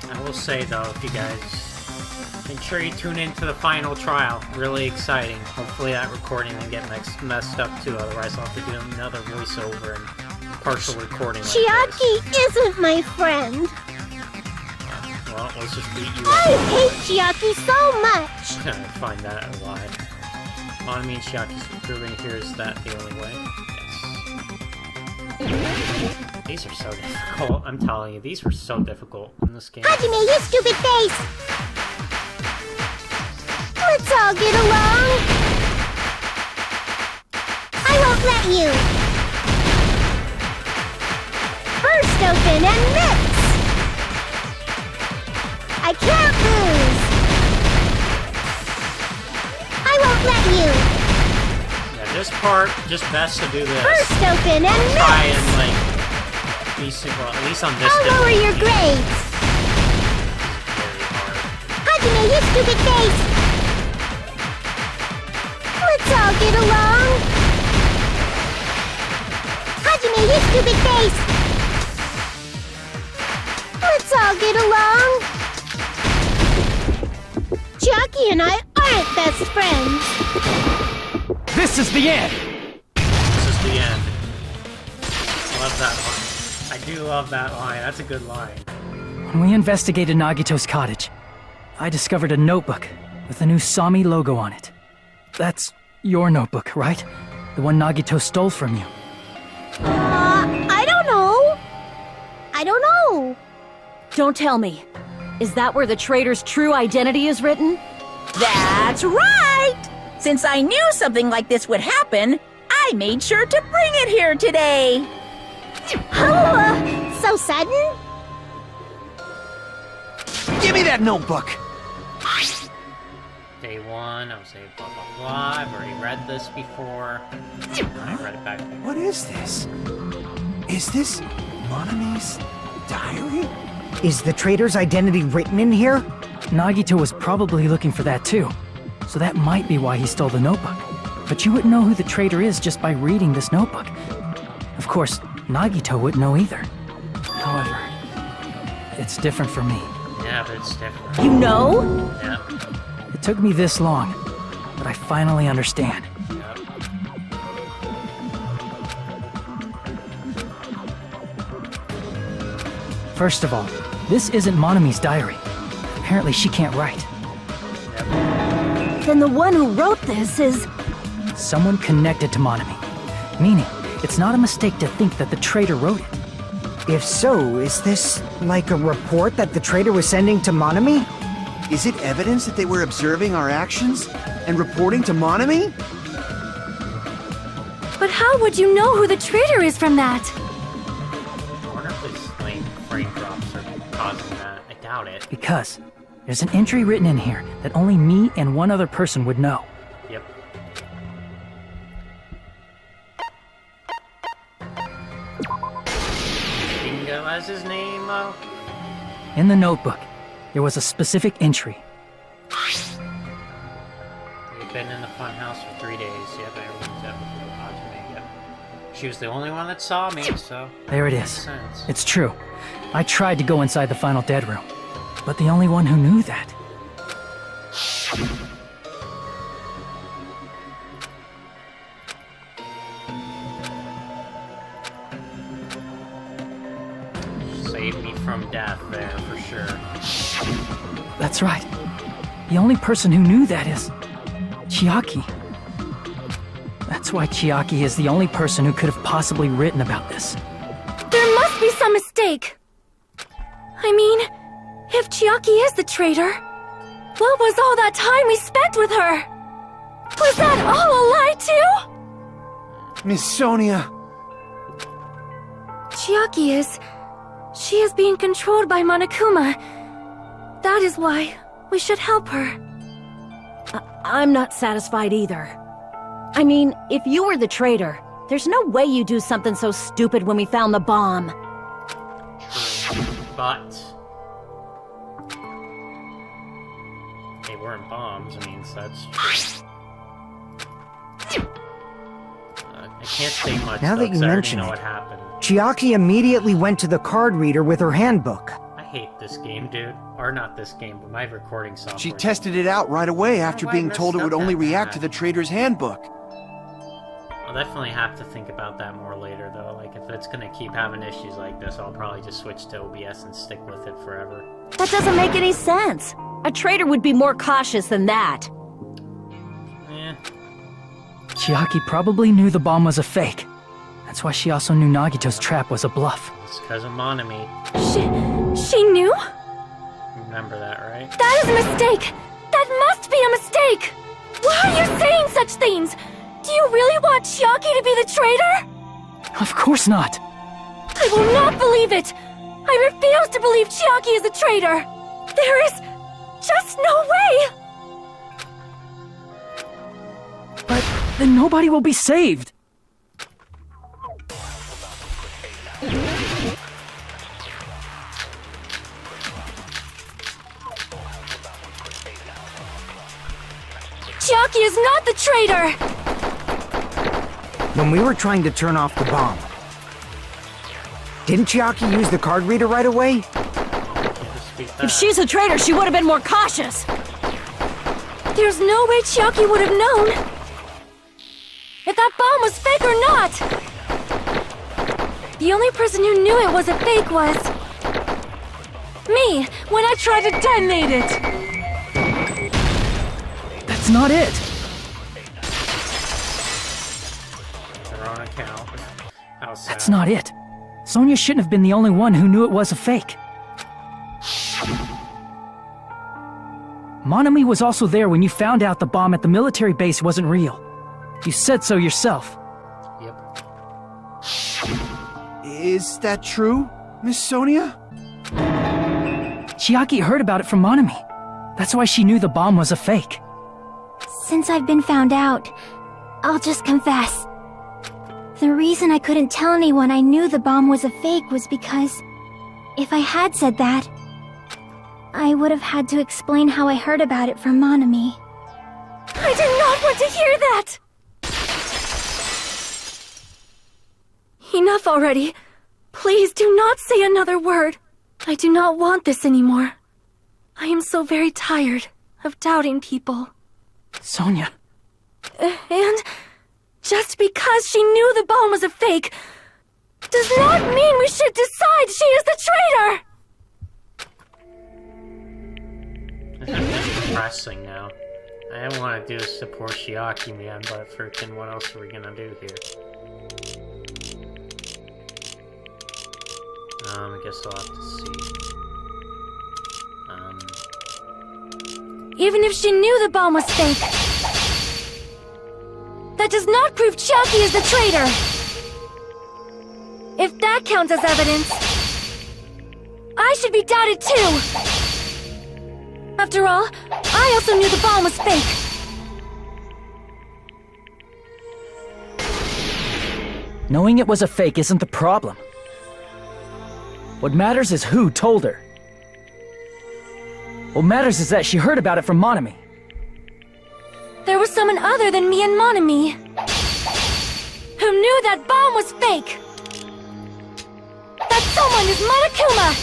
I will say though, if you guys make sure you tune into the final trial. Really exciting. Hopefully that recording didn't get messed up too, otherwise I'll have to do another voiceover and partial recording like Chiaki isn't my friend. this. Well, let's just beat you I up. hate Chiaki so much. I find that a lie. Monami and Chiaki's proving here is that the only way? Yes. These are so difficult. I'm telling you, these were so difficult in this game. Hajime, you stupid face! Let's all get along! I won't let you! Burst open and mix! I can't lose! I won't let you! Yeah, this part, just best to do this. Burst open and Try mix! and, like, be super, at least on this I'll lower your difficulty. grades! Very hard. Hajime, you stupid face! Let's all get along! Hajime, you stupid face! Let's all get along! Chiaki and I aren't best friends! This is the end! This is the end. I love that line. I do love that line. That's a good line. When we investigated Nagito's cottage, I discovered a notebook with the new Sami logo on it. That's your notebook, right? The one Nagito stole from you. I don't know. I don't know. Don't tell me. Is that where the traitor's true identity is written? That's right! Since I knew something like this would happen, I made sure to bring it here today. Oh, so sudden? Give me that notebook! Day one, I would say blah blah blah. I've already read this before. I read it back. What is this? Is this Monami's diary? Is the traitor's identity written in here? Nagito was probably looking for that too, so that might be why he stole the notebook. But you wouldn't know who the traitor is just by reading this notebook. Of course, Nagito wouldn't know either. However, it's different for me. Yeah, but it's different. You know? Yeah. It took me this long, but I finally understand. Yep. First of all, this isn't Monami's diary. Apparently she can't write. Then the one who wrote this is... Someone connected to Monami. Meaning, it's not a mistake to think that the traitor wrote it. If so, is this like a report that the traitor was sending to Monami? Is it evidence that they were observing our actions and reporting to Monami? But how would you know who the traitor is from that? I wonder if these like frame drops are causing that. I doubt it. Because there's an entry written in here that only me and one other person would know. Yep. Bingo, what's his name, though? In the notebook, there was a specific entry. We've been in the fun house for 3 days. Yep, everyone's up with the Hajime. Yep. She was the only one that saw me, so. There it Makes is. sense. It's true. I tried to go inside the final dead room, but the only one who knew that. Saved me from death there, for sure. That's right. The only person who knew that is Chiaki. That's why Chiaki is the only person who could have possibly written about this. There must be some mistake. I mean, if Chiaki is the traitor, what was all that time we spent with her? Was that all a lie too? Miss Sonia. Chiaki is... She is being controlled by Monokuma. That is why we should help her. I'm not satisfied either. I mean, if you were the traitor, there's no way you'd do something so stupid when we found the bomb. But they weren't bombs. I mean, so that's true. I can't say much. Now though, that you 'cause I already mention know it. what happened. Chiaki immediately went to the card reader with her handbook. I hate this game, dude. Or not this game, but my recording software. She tested it out right away after Why being messed told it up would that only react bad? to the trader's handbook. I'll definitely have to think about that more later, though. Like, if it's gonna keep having issues like this, I'll probably just switch to OBS and stick with it forever. That doesn't make any sense. A traitor would be more cautious than that. Eh, Chiaki probably knew the bomb was a fake. That's why she also knew Nagito's trap was a bluff. it's because of Monami. She knew? Remember that, right? That is a mistake! That must be a mistake! Why are you saying such things? Do you really want Chiaki to be the traitor? Of course not! I will not believe it! I refuse to believe Chiaki is a traitor! There is just no way! But then nobody will be saved. Chiaki is not the traitor! When we were trying to turn off the bomb, didn't Chiaki use the card reader right away? If she's a traitor, she would have been more cautious. There's no way Chiaki would have known if that bomb was fake or not! The only person who knew it was a fake was me, when I tried to detonate it! That's not it. Their own account. How sad. That's not it. Sonia shouldn't have been the only one who knew it was a fake. Monami was also there when you found out the bomb at the military base wasn't real. You said so yourself. Yep. Is that true, Miss Sonia? Chiaki heard about it from Monami. That's why she knew the bomb was a fake. Since I've been found out, I'll just confess. The reason I couldn't tell anyone I knew the bomb was a fake was because if I had said that, I would have had to explain how I heard about it from Monami. I did not want to hear that! Enough already. Please do not say another word. I do not want this anymore. I am so very tired of doubting people. Sonia. And just because she knew the bomb was a fake does not mean we should decide she is the traitor! It's depressing now. I don't want to do is support Chiaki, man, but freaking what else are we gonna do here? I guess I'll have to see. Even if she knew the bomb was fake, that does not prove Chiaki is the traitor! If that counts as evidence, I should be doubted too! After all, I also knew the bomb was fake. Knowing it was a fake isn't the problem. What matters is who told her. What matters is that she heard about it from Monami. There was someone other than me and Monami who knew that bomb was fake. That someone is Monokuma!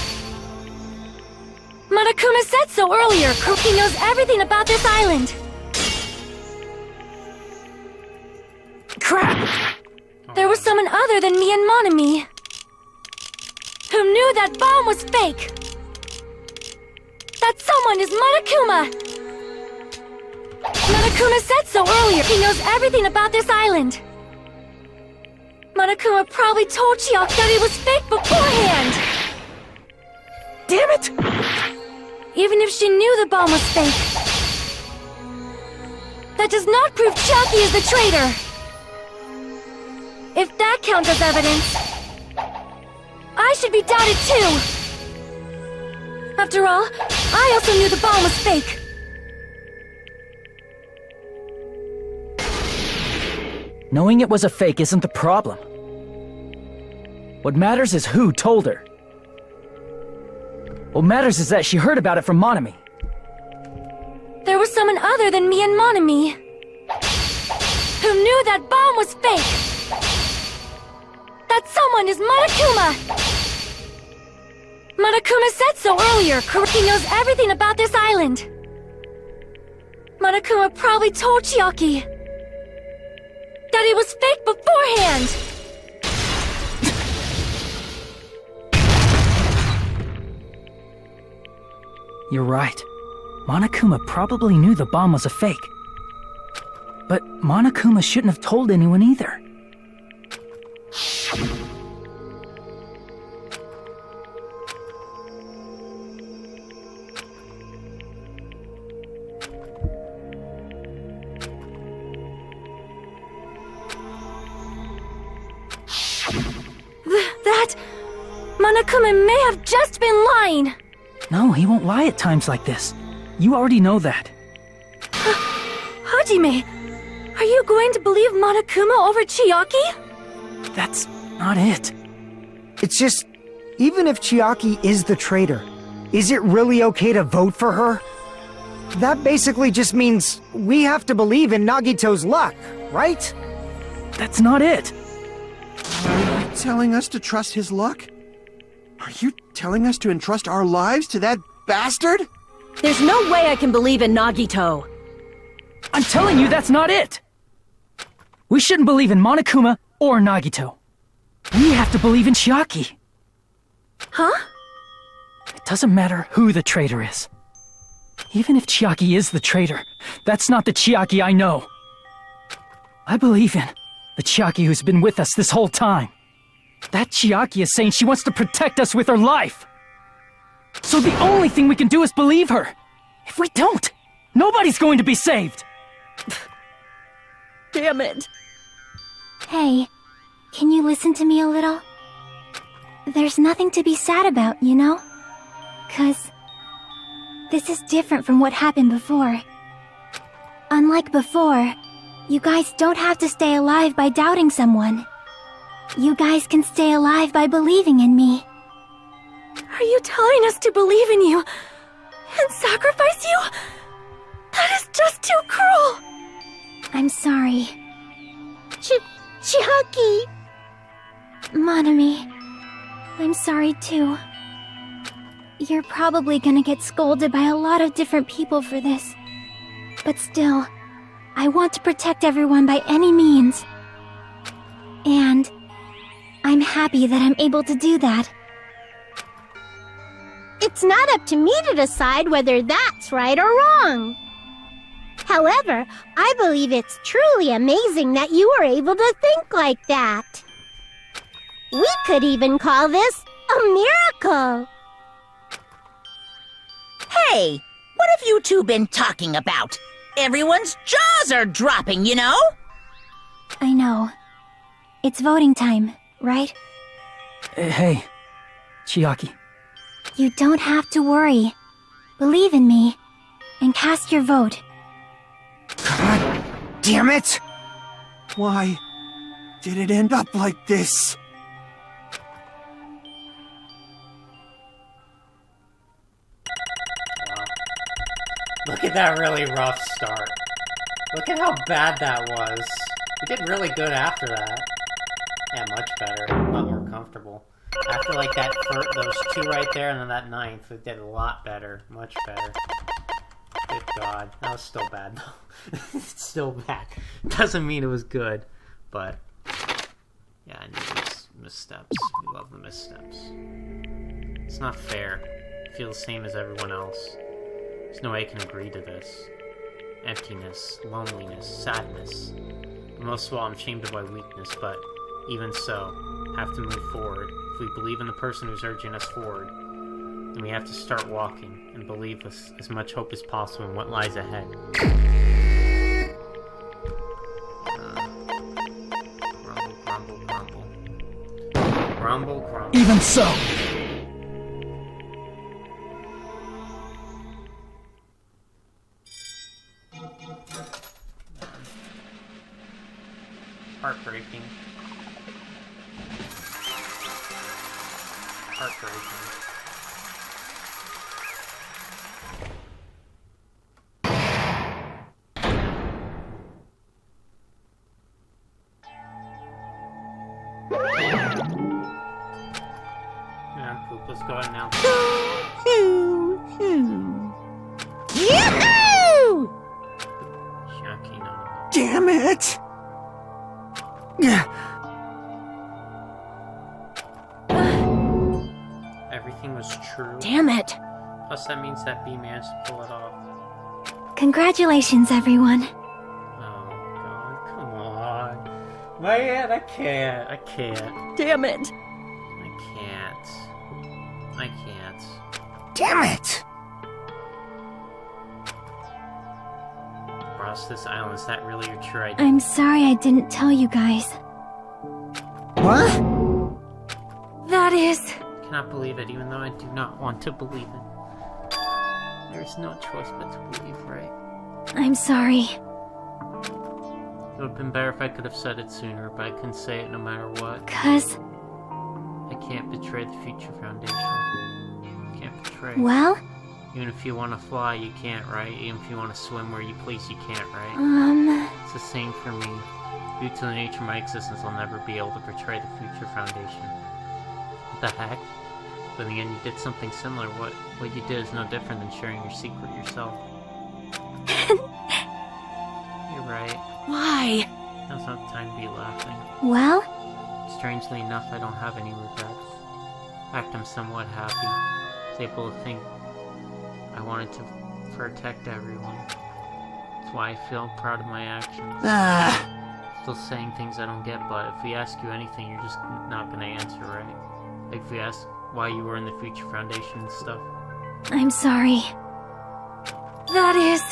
Monokuma said so earlier. He knows everything about this island. Crap! There was someone other than me and Monami who knew that bomb was fake. That someone is Monokuma! Monokuma said so earlier. He knows everything about this island. Monokuma probably told Chiaki that it was fake beforehand! Damn it! Even if she knew the bomb was fake, that does not prove Chiaki is the traitor! If that counts as evidence, I should be doubted too! After all, I also knew the bomb was fake. Knowing it was a fake isn't the problem. What matters is who told her. What matters is that she heard about it from Monami. There was someone other than me and Monami who knew that bomb was fake. That someone is Monokuma! Monokuma said so earlier. He knows everything about this island. Monokuma probably told Chiaki that it was fake beforehand. You're right. Monokuma probably knew the bomb was a fake. But Monokuma shouldn't have told anyone either. That Monokuma may have just been lying. No, he won't lie at times like this. You already know that. Hajime, Are you going to believe Monokuma over Chiaki? That's not it. It's just, even if Chiaki is the traitor, is it really okay to vote for her? That basically just means we have to believe in Nagito's luck, right? That's not it. Are you telling us to trust his luck? Are you telling us to entrust our lives to that bastard? There's no way I can believe in Nagito. I'm telling you that's not it. We shouldn't believe in Monokuma or Nagito. We have to believe in Chiaki. Huh? It doesn't matter who the traitor is. Even if Chiaki is the traitor, that's not the Chiaki I know. I believe in the Chiaki who's been with us this whole time. That Chiaki is saying she wants to protect us with her life. So the only thing we can do is believe her. If we don't, nobody's going to be saved. Damn it. Hey, can you listen to me a little? There's nothing to be sad about, you know? 'Cause this is different from what happened before. Unlike before, you guys don't have to stay alive by doubting someone. You guys can stay alive by believing in me. Are you telling us to believe in you and sacrifice you? That is just too cruel. I'm sorry. Chiaki! Monami, I'm sorry too. You're probably gonna get scolded by a lot of different people for this. But still, I want to protect everyone by any means. And I'm happy that I'm able to do that. It's not up to me to decide whether that's right or wrong. However, I believe it's truly amazing that you were able to think like that. We could even call this a miracle. Hey, what have you two been talking about? Everyone's jaws are dropping, you know? I know. It's voting time, right? Hey, Chiaki. You don't have to worry. Believe in me, and cast your vote. God damn it! Why did it end up like this? Look at that really rough start. Look at how bad that was. We did really good after that. Yeah, much better. A lot more comfortable. After like those two right there and then that ninth, we did a lot better. Much better. Good God. That was still bad though. It's still bad. Doesn't mean it was good. But, yeah, I need these missteps. We love the missteps. It's not fair. I feel the same as everyone else. There's no way I can agree to this. Emptiness, loneliness, sadness. And most of all, I'm ashamed of my weakness, but even so, have to move forward. If we believe in the person who's urging us forward, then we have to start walking and believe with as much hope as possible in what lies ahead. Grumble, grumble. Grumble, grumble. Even so. Heartbreaking. Heartbreaking. Yeah, poop, let's go ahead now. Yahoo! Shocking on Damn it! everything was true. Damn it. Plus that means that B managed to pull it off. Congratulations, everyone. Oh God, come on. Man, I can't. I can't. Damn it. I can't. I can't. Damn it! Across this island, is that really your true identity? I'm sorry I didn't tell you guys. What? That is... I cannot believe it, even though I do not want to believe it. There's no choice but to believe, right? I'm sorry. It would have been better if I could have said it sooner, but I couldn't say it no matter what. 'Cause... I can't betray the Future Foundation. Can't betray. Well? Even if you want to fly, you can't, right? Even if you want to swim where you please, you can't, right? It's the same for me. Due to the nature of my existence, I'll never be able to betray the Future Foundation. What the heck? But in the end, you did something similar. What you did is no different than sharing your secret yourself. You're right. Why? Now's not the time to be laughing. Well? Strangely enough, I don't have any regrets. In fact, I'm somewhat happy. I was able to think I wanted to protect everyone. That's why I feel proud of my actions. Still saying things I don't get, but if we ask you anything, you're just not gonna answer, right? Like if we ask why you were in the Future Foundation and stuff. I'm sorry. That is...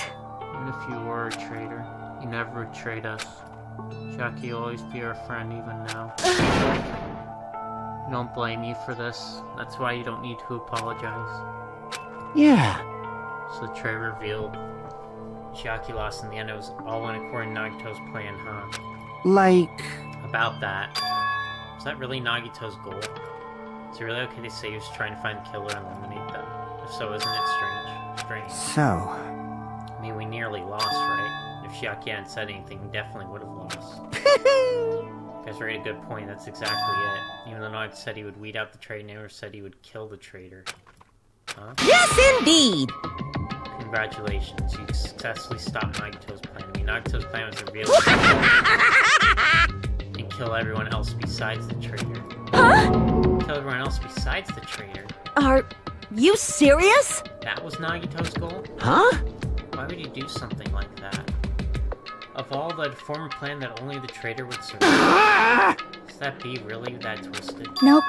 Even if you were a traitor, you never betrayed us. Jackie will always be our friend even now. I don't blame you for this. That's why you don't need to apologize. Yeah. So the traitor revealed Jackie lost in the end. It was all went according to Nagito's plan, huh? Like... About that. Was that really Nagito's goal? Is it really okay to say he was trying to find the killer and eliminate them? If so, isn't it strange? So... I mean, we nearly lost, right? If Shiaki hadn't said anything, we definitely would have lost. You guys raised a good point, that's exactly it. Even though Nagito said he would weed out the traitor, never said he would kill the traitor. Huh? Yes, indeed! Congratulations, you successfully stopped Nagito's plan. I mean, Nagito's plan was to reveal and kill everyone else besides the traitor. Huh? Kill everyone else besides the traitor? Are you serious? That was Nagito's goal? Huh? Why would he do something like that? Of all the former plan that only the traitor would survive, does that be really that twisted? Nope.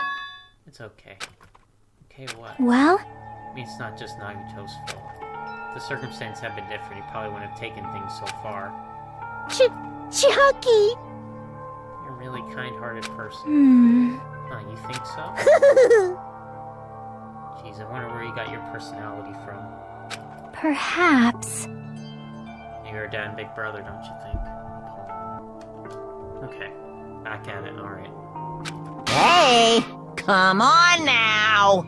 It's okay. Okay, what? Well? I mean, it's not just Nagito's fault. If the circumstances had been different, he probably wouldn't have taken things so far. Chiaki! You're a really kind-hearted person. Oh, you think so? Jeez, I wonder where you got your personality from. Perhaps. You're a damn big brother, don't you think? Okay, back at it, alright. Hey! Come on now!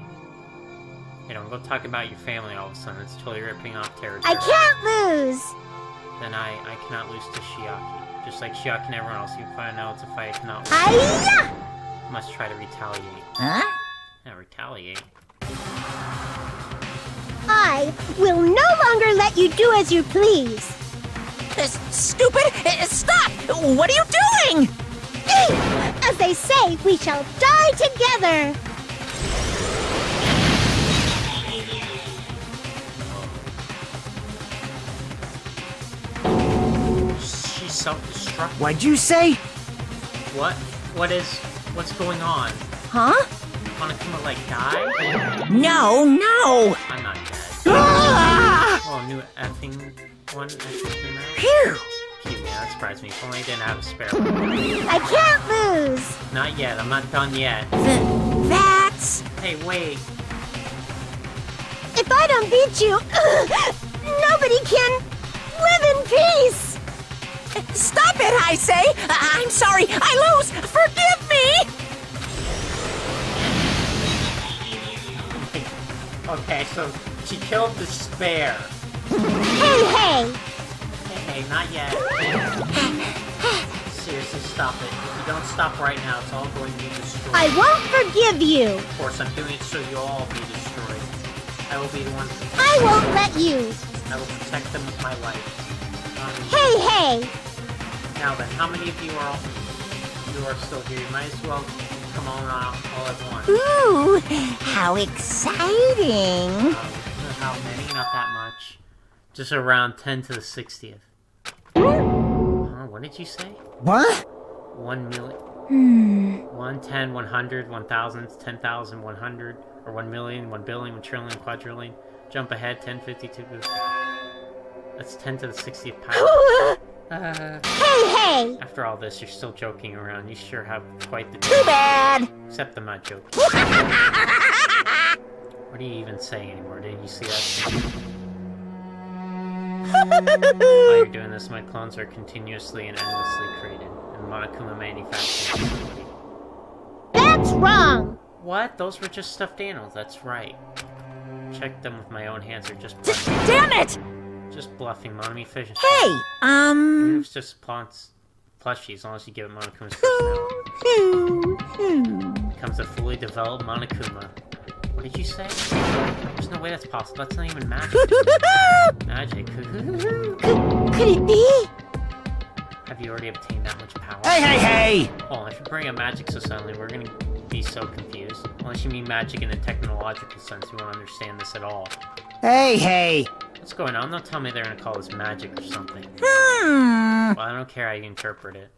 Hey, don't go talk about your family all of a sudden. It's totally ripping off territory. I can't lose! Then I cannot lose to Shiaki. Just like Shiaki and everyone else, you find out it's a fight I cannot lose. Hiya! Must try to retaliate. Huh? Yeah, retaliate. I will no longer let you do as you please. Stupid! Stop! What are you doing? As they say, we shall die together. She's self-destruct. What'd you say? What's going on? Huh? Monokuma, like, die? No! I'm not dead. Ah! Oh, new effing one actually came out? Phew! Phew, yeah, that surprised me. If only I didn't have a spare one. I can't lose. Not yet, I'm not done yet. That's... Hey, wait. If I don't beat you, nobody can live in peace. Stop it, I say! I'm sorry, I lose! Forgive me! Okay, so she killed the spare. Hey! Hey, not yet. Seriously, stop it. If you don't stop right now, it's all going to be destroyed. I won't forgive you. Of course, I'm doing it so you'll all be destroyed. I will be the one. I won't let you. I will protect them with my life. Hey! Now then, how many of you are still here? You might as well come on out all at once. Ooh, how exciting! How many? Not that much. Just around 10 to the 60th. What did you say? What? 1 million. 1, 10, 100, 1,000, 10,000, 100, or 1 million, 1 billion, 1 trillion, quadrillion. Jump ahead, 10, 52. That's 10 to the 60th power. Hey! After all this, you're still joking around. You sure have quite the... Too bad! Except I'm not joking. What do you even say anymore? Didn't you see that? While you're doing this, my clones are continuously and endlessly created, and Monokuma manufacturing facility. That's wrong! What? Those were just stuffed animals, that's right. Check them with my own hands, or just Damn it! Just bluffing, Monami Fish. Hey, It's just plushie, as long as you give it Monokuma's personality. Becomes a fully developed Monokuma. What did you say? There's no way that's possible. That's not even magic. Magic. Could it be? Have you already obtained that much power? Hey! Oh, if you bring up magic so suddenly, we're gonna be so confused. Unless you mean magic in a technological sense, we won't understand this at all. Hey! What's going on? Don't tell me they're gonna call this magic or something. Well, I don't care how you interpret it.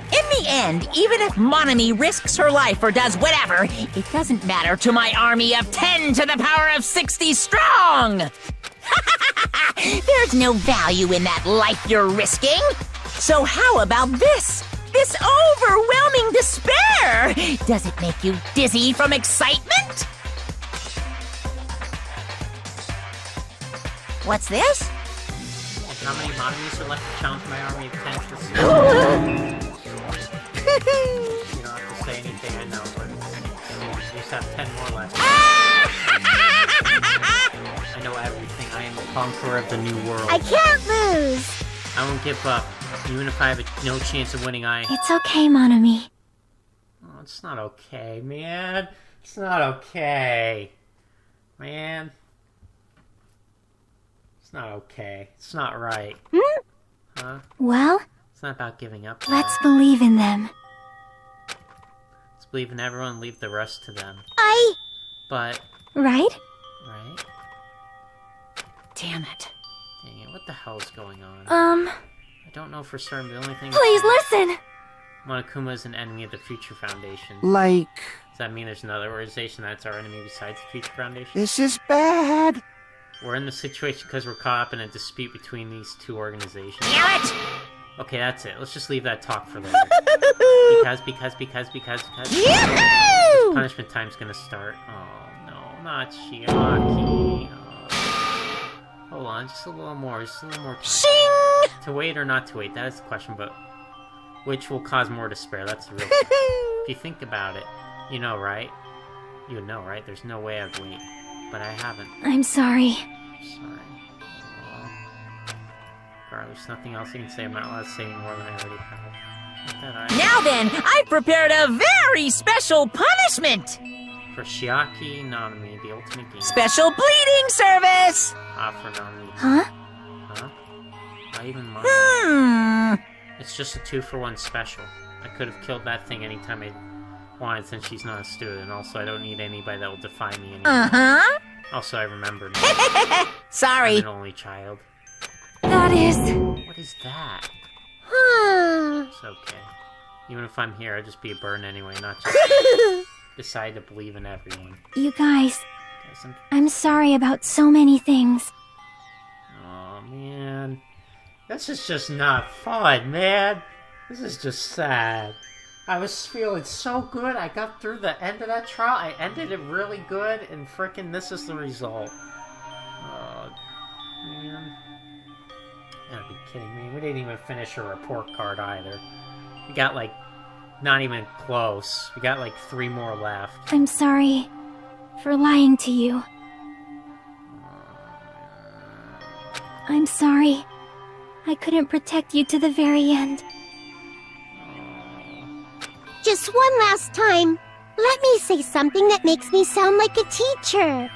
In the end, even if Monami risks her life or does whatever, it doesn't matter to my army of 10 to the power of 60 strong! There's no value in that life you're risking. So how about this? This overwhelming despair! Does it make you dizzy from excitement? What's this? How many Monamis are left to challenge my army of 10 to the You don't have to say anything, I know, but you just have 10 more left. I know everything. I am the conqueror of the new world. I can't lose! I won't give up. Even if I have no chance of winning, It's okay, Monami. Oh, it's not okay, man. It's not okay. Man. It's not okay. It's not right. Huh? Well, It's not about giving up. let's believe in them. Let's believe in everyone and leave the rest to them. But, Right? right? Damn it. Dang it, what the hell is going on? I don't know for certain, the only thing... Please listen! Monokuma is an enemy of the Future Foundation. Like, Does that mean there's another organization that's our enemy besides the Future Foundation? this is bad. We're in this situation because we're caught up in a dispute between these two organizations. Damn it! Okay, that's it. Let's just leave that talk for later. because. Yahoo! Punishment time's gonna start. Oh, no, not Shiaki. Oh. Hold on, just a little more time. Shing! To wait or not to wait, that is the question, but which will cause more despair? That's the real question. If you think about it, you know, right? You know, right? There's no way I'd wait. But I haven't. I'm sorry. Sorry. Carl, there's nothing else I can say. I'm not allowed to say more than I already have. Not that I... Now then, I've prepared a very special punishment! For Shiaki Nanami, the ultimate game. Special bleeding service! For Nanami. Huh? Huh? Not even mine. It's just a 2-for-1 special. I could have killed that thing anytime I wanted since she's not a student. Also, I don't need anybody that will defy me anymore. Uh-huh. Also, I remembered. Sorry. I'm an only child. That is... What is that? Huh. It's okay. Even if I'm here, I'd just be a burden anyway, not just decide to believe in everyone. You guys, Doesn't... I'm sorry about so many things. Oh, man. This is just not fun, man. This is just sad. I was feeling so good. I got through the end of that trial. I ended it really good, and frickin' this is the result. Oh, man. You gotta be kidding me. We didn't even finish a report card either. We got, like, not even close. We got, like, 3 more left. I'm sorry for lying to you. I'm sorry. I couldn't protect you to the very end. Just one last time, let me say something that makes me sound like a teacher.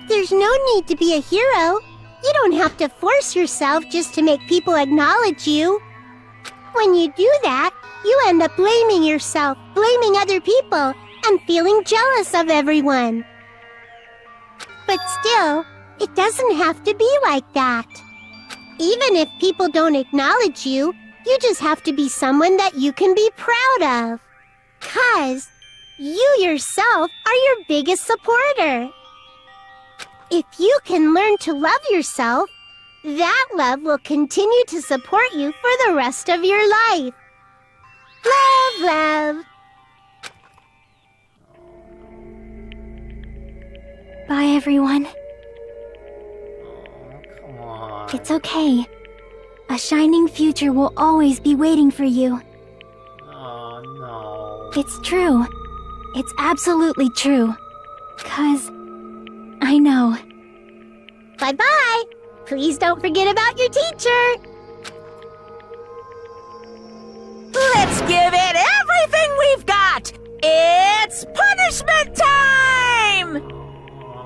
There's no need to be a hero. You don't have to force yourself just to make people acknowledge you. When you do that, you end up blaming yourself, blaming other people, and feeling jealous of everyone. But still, it doesn't have to be like that. Even if people don't acknowledge you, you just have to be someone that you can be proud of. 'Cause you yourself are your biggest supporter. If you can learn to love yourself, that love will continue to support you for the rest of your life. Love, love. Bye, everyone. It's okay. A shining future will always be waiting for you. Oh, no. It's true. It's absolutely true. 'Cause I know. Bye-bye. Please don't forget about your teacher. Let's give it everything we've got! It's punishment time!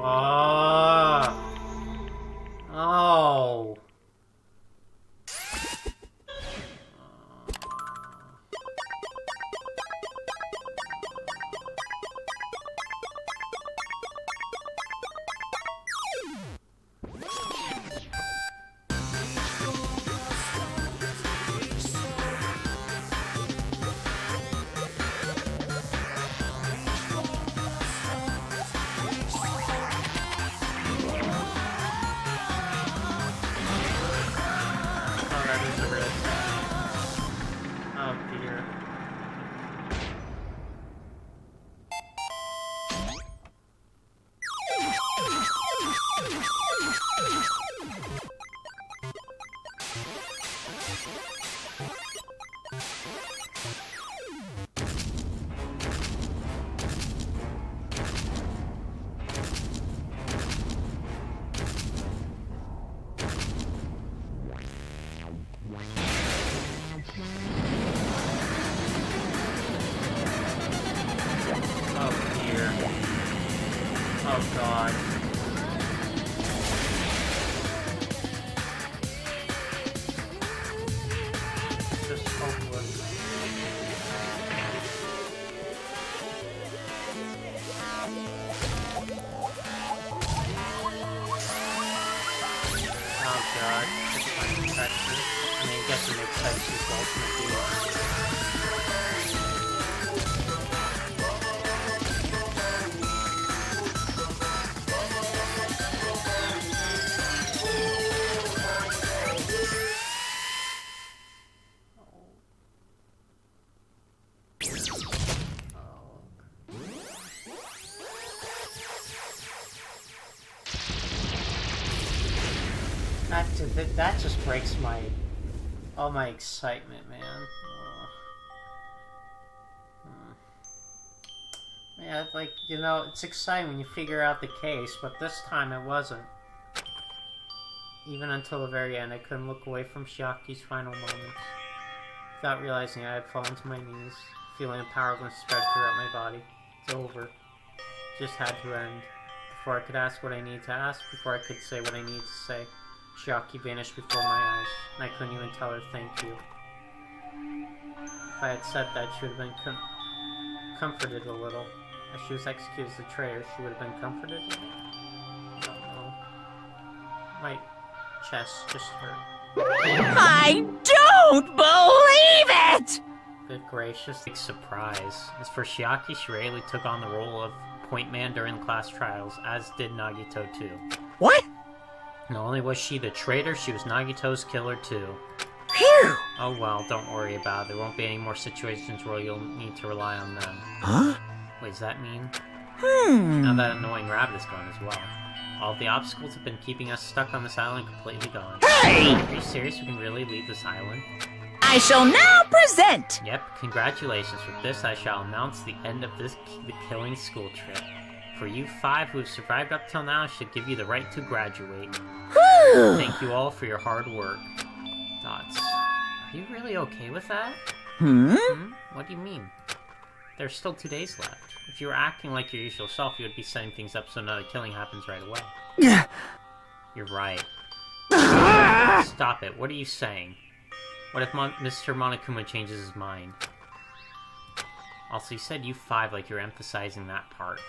Oh. Oh dear. Oh dear. Oh god. Just hopeless. Oh god. Just find infection. I mean, I guess it makes sense she's the ultimate healer. That just breaks all my excitement, man. Yeah, like, you know, it's exciting when you figure out the case, but this time it wasn't. Even until the very end, I couldn't look away from Shiaki's final moments without realizing I had fallen to my knees, feeling of powerlessness spread throughout my body. It's over. It just had to end. Before I could ask what I needed to ask, before I could say what I needed to say, Shiaki vanished before my eyes, and I couldn't even tell her thank you. If I had said that, she would have been comforted a little. As she was executed as a traitor, she would have been comforted? I don't know. My chest just hurt. I don't believe it! Good gracious. Big surprise. As for Shiaki, she rarely took on the role of point man during the class trials, as did Nagito too. What? Not only was she the traitor, she was Nagito's killer too. Phew! Oh well, don't worry about it. There won't be any more situations where you'll need to rely on them. Huh? What does that mean? Hmm. Now that annoying rabbit is gone as well. All the obstacles have been keeping us stuck on this island completely gone. Hey! Are you serious? We can really leave this island? I shall now present! Yep, congratulations. With this, I shall announce the end of the killing school trip. For you 5 who have survived up till now, I should give you the right to graduate. Whew. Thank you all for your hard work. Dots. Are you really okay with that? Hmm? What do you mean? There's still 2 days left. If you were acting like your usual self, you would be setting things up so another killing happens right away. You're right. Stop it. What are you saying? What if Mr. Monokuma changes his mind? Also, you said you 5 like you're emphasizing that part.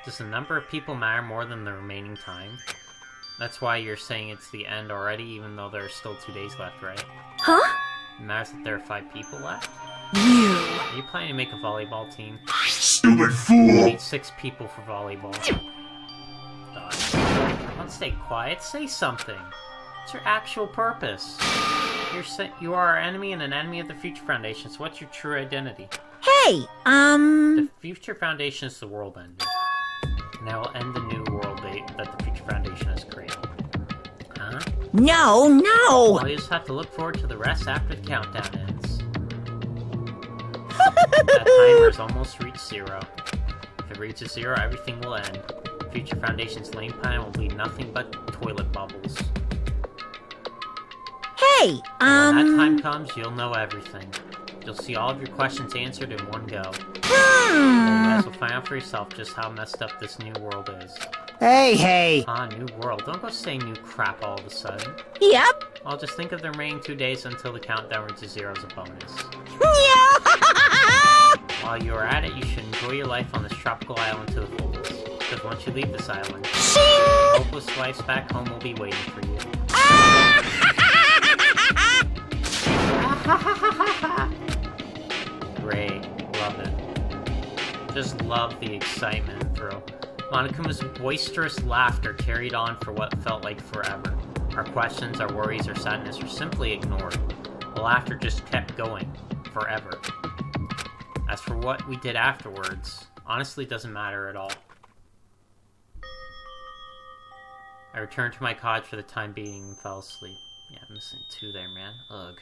Does the number of people matter more than the remaining time? That's why you're saying it's the end already, even though there are still 2 days left, right? Huh? It matters that there are 5 people left? You. Are you planning to make a volleyball team? Stupid fool! You need 6 people for volleyball. Don't stay quiet, say something. What's your actual purpose? You are our enemy and an enemy of the Future Foundation, so what's your true identity? Hey, The Future Foundation is the world ender. And I will end the new world that the Future Foundation has created. Huh? No, no! Well, you just have to look forward to the rest after the countdown ends. That timer's almost reached 0. If it reaches 0, everything will end. Future Foundation's lane plan will be nothing but toilet bubbles. Hey, When that time comes, you'll know everything. You'll see all of your questions answered in one go. You guys will find out for yourself just how messed up this new world is. Hey! Ah, new world. Don't go saying new crap all of a sudden. Yep. Well, just think of the remaining 2 days until the countdown reaches 0 as a bonus. While you are at it, you should enjoy your life on this tropical island to the fullest. Because once you leave this island, hopeless lives back home will be waiting for you. Great. Love it. Just love the excitement and thrill. Monokuma's boisterous laughter carried on for what felt like forever. Our questions, our worries, our sadness were simply ignored. The laughter just kept going. Forever. As for what we did afterwards, honestly doesn't matter at all. I returned to my cottage for the time being and fell asleep. Yeah, I'm missing 2 there, man. Ugh.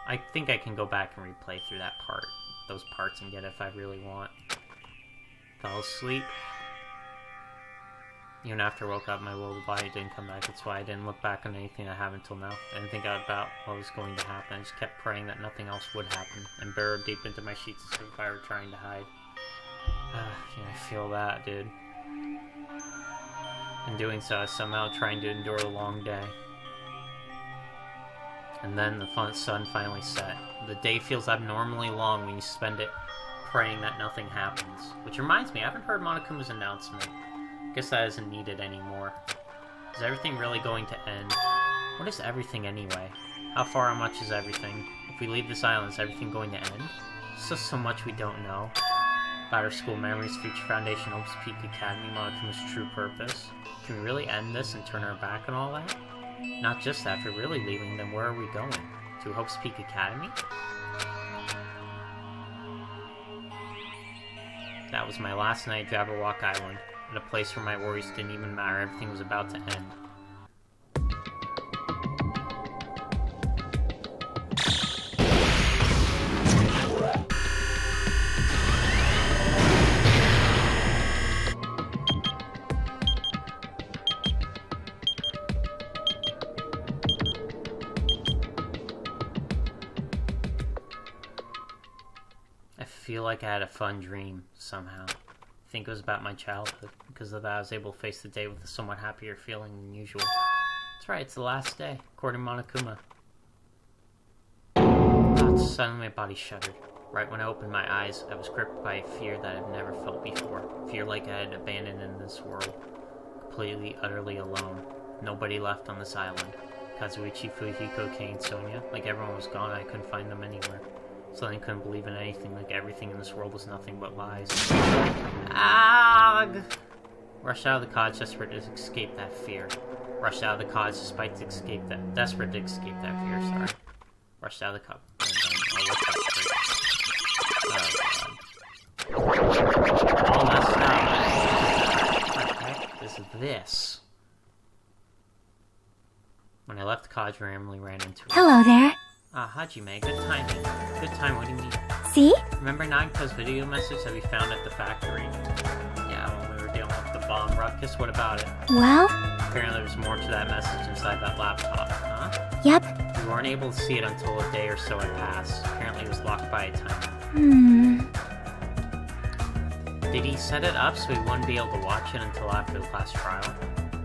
I think I can go back and replay through those parts and get it if I really want. Fell asleep. Even after I woke up, my little body didn't come back. That's why I didn't look back on anything I have until now. I didn't think about what was going to happen. I just kept praying that nothing else would happen, and burrowed deep into my sheets as if I were trying to hide. Yeah, I feel that, dude. In doing so, I was somehow trying to endure a long day. And then the sun finally set. The day feels abnormally long when you spend it praying that nothing happens. Which reminds me, I haven't heard Monokuma's announcement. Guess that isn't needed anymore. Is everything really going to end? What is everything anyway? How far or much is everything? If we leave this island, is everything going to end? There's just so much we don't know. About our school memories, Future Foundation, Opus Peak Academy, Monokuma's true purpose. Can we really end this and turn our back on all that? Not just that, if we're really leaving, then where are we going? To Hope's Peak Academy? That was my last night at Jabberwock Island, at a place where my worries didn't even matter, everything was about to end. I feel like I had a fun dream, somehow. I think it was about my childhood. Because of that, I was able to face the day with a somewhat happier feeling than usual. That's right, it's the last day, according to Monokuma. Suddenly my body shuddered. Right when I opened my eyes, I was gripped by a fear that I've never felt before. Fear like I had abandoned in this world. Completely, utterly alone. Nobody left on this island. Kazuichi, Fujiko, Kane, Sonia. Like everyone was gone, I couldn't find them anywhere. Suddenly couldn't believe in anything, like everything in this world was nothing but lies. Ugh! Rushed out of the cottage, desperate to escape that fear. Rushed out of the cottage desperate to escape that fear, sorry. Rushed out of the cottage. All messed up. What the heck is this? When I left the cottage, I randomly ran into her. Hello there. Ah, Hajime, good timing. Good time, what do you mean? See? Remember Nagito's video message that we found at the factory? Yeah, when we were dealing with the bomb ruckus, what about it? Well? Apparently there's more to that message inside that laptop, huh? Yep. We weren't able to see it until a day or so had passed. Apparently it was locked by a timer. Did he set it up so we wouldn't be able to watch it until after the class trial?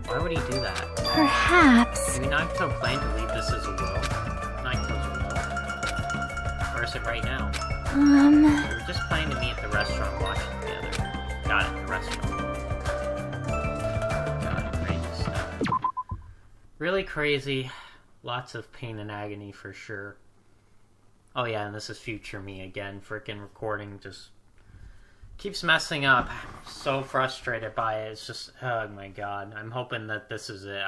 Why would he do that? Perhaps. Maybe Nagito planned to leave this as a will. Nagito's will. Or is it right now? We were just planning to meet at the restaurant and watch it together. Got it, the restaurant. God, crazy stuff. Really crazy. Lots of pain and agony for sure. Oh yeah, and this is future me again. Frickin' recording just keeps messing up. I'm so frustrated by it. It's just, oh my god. I'm hoping that this is it.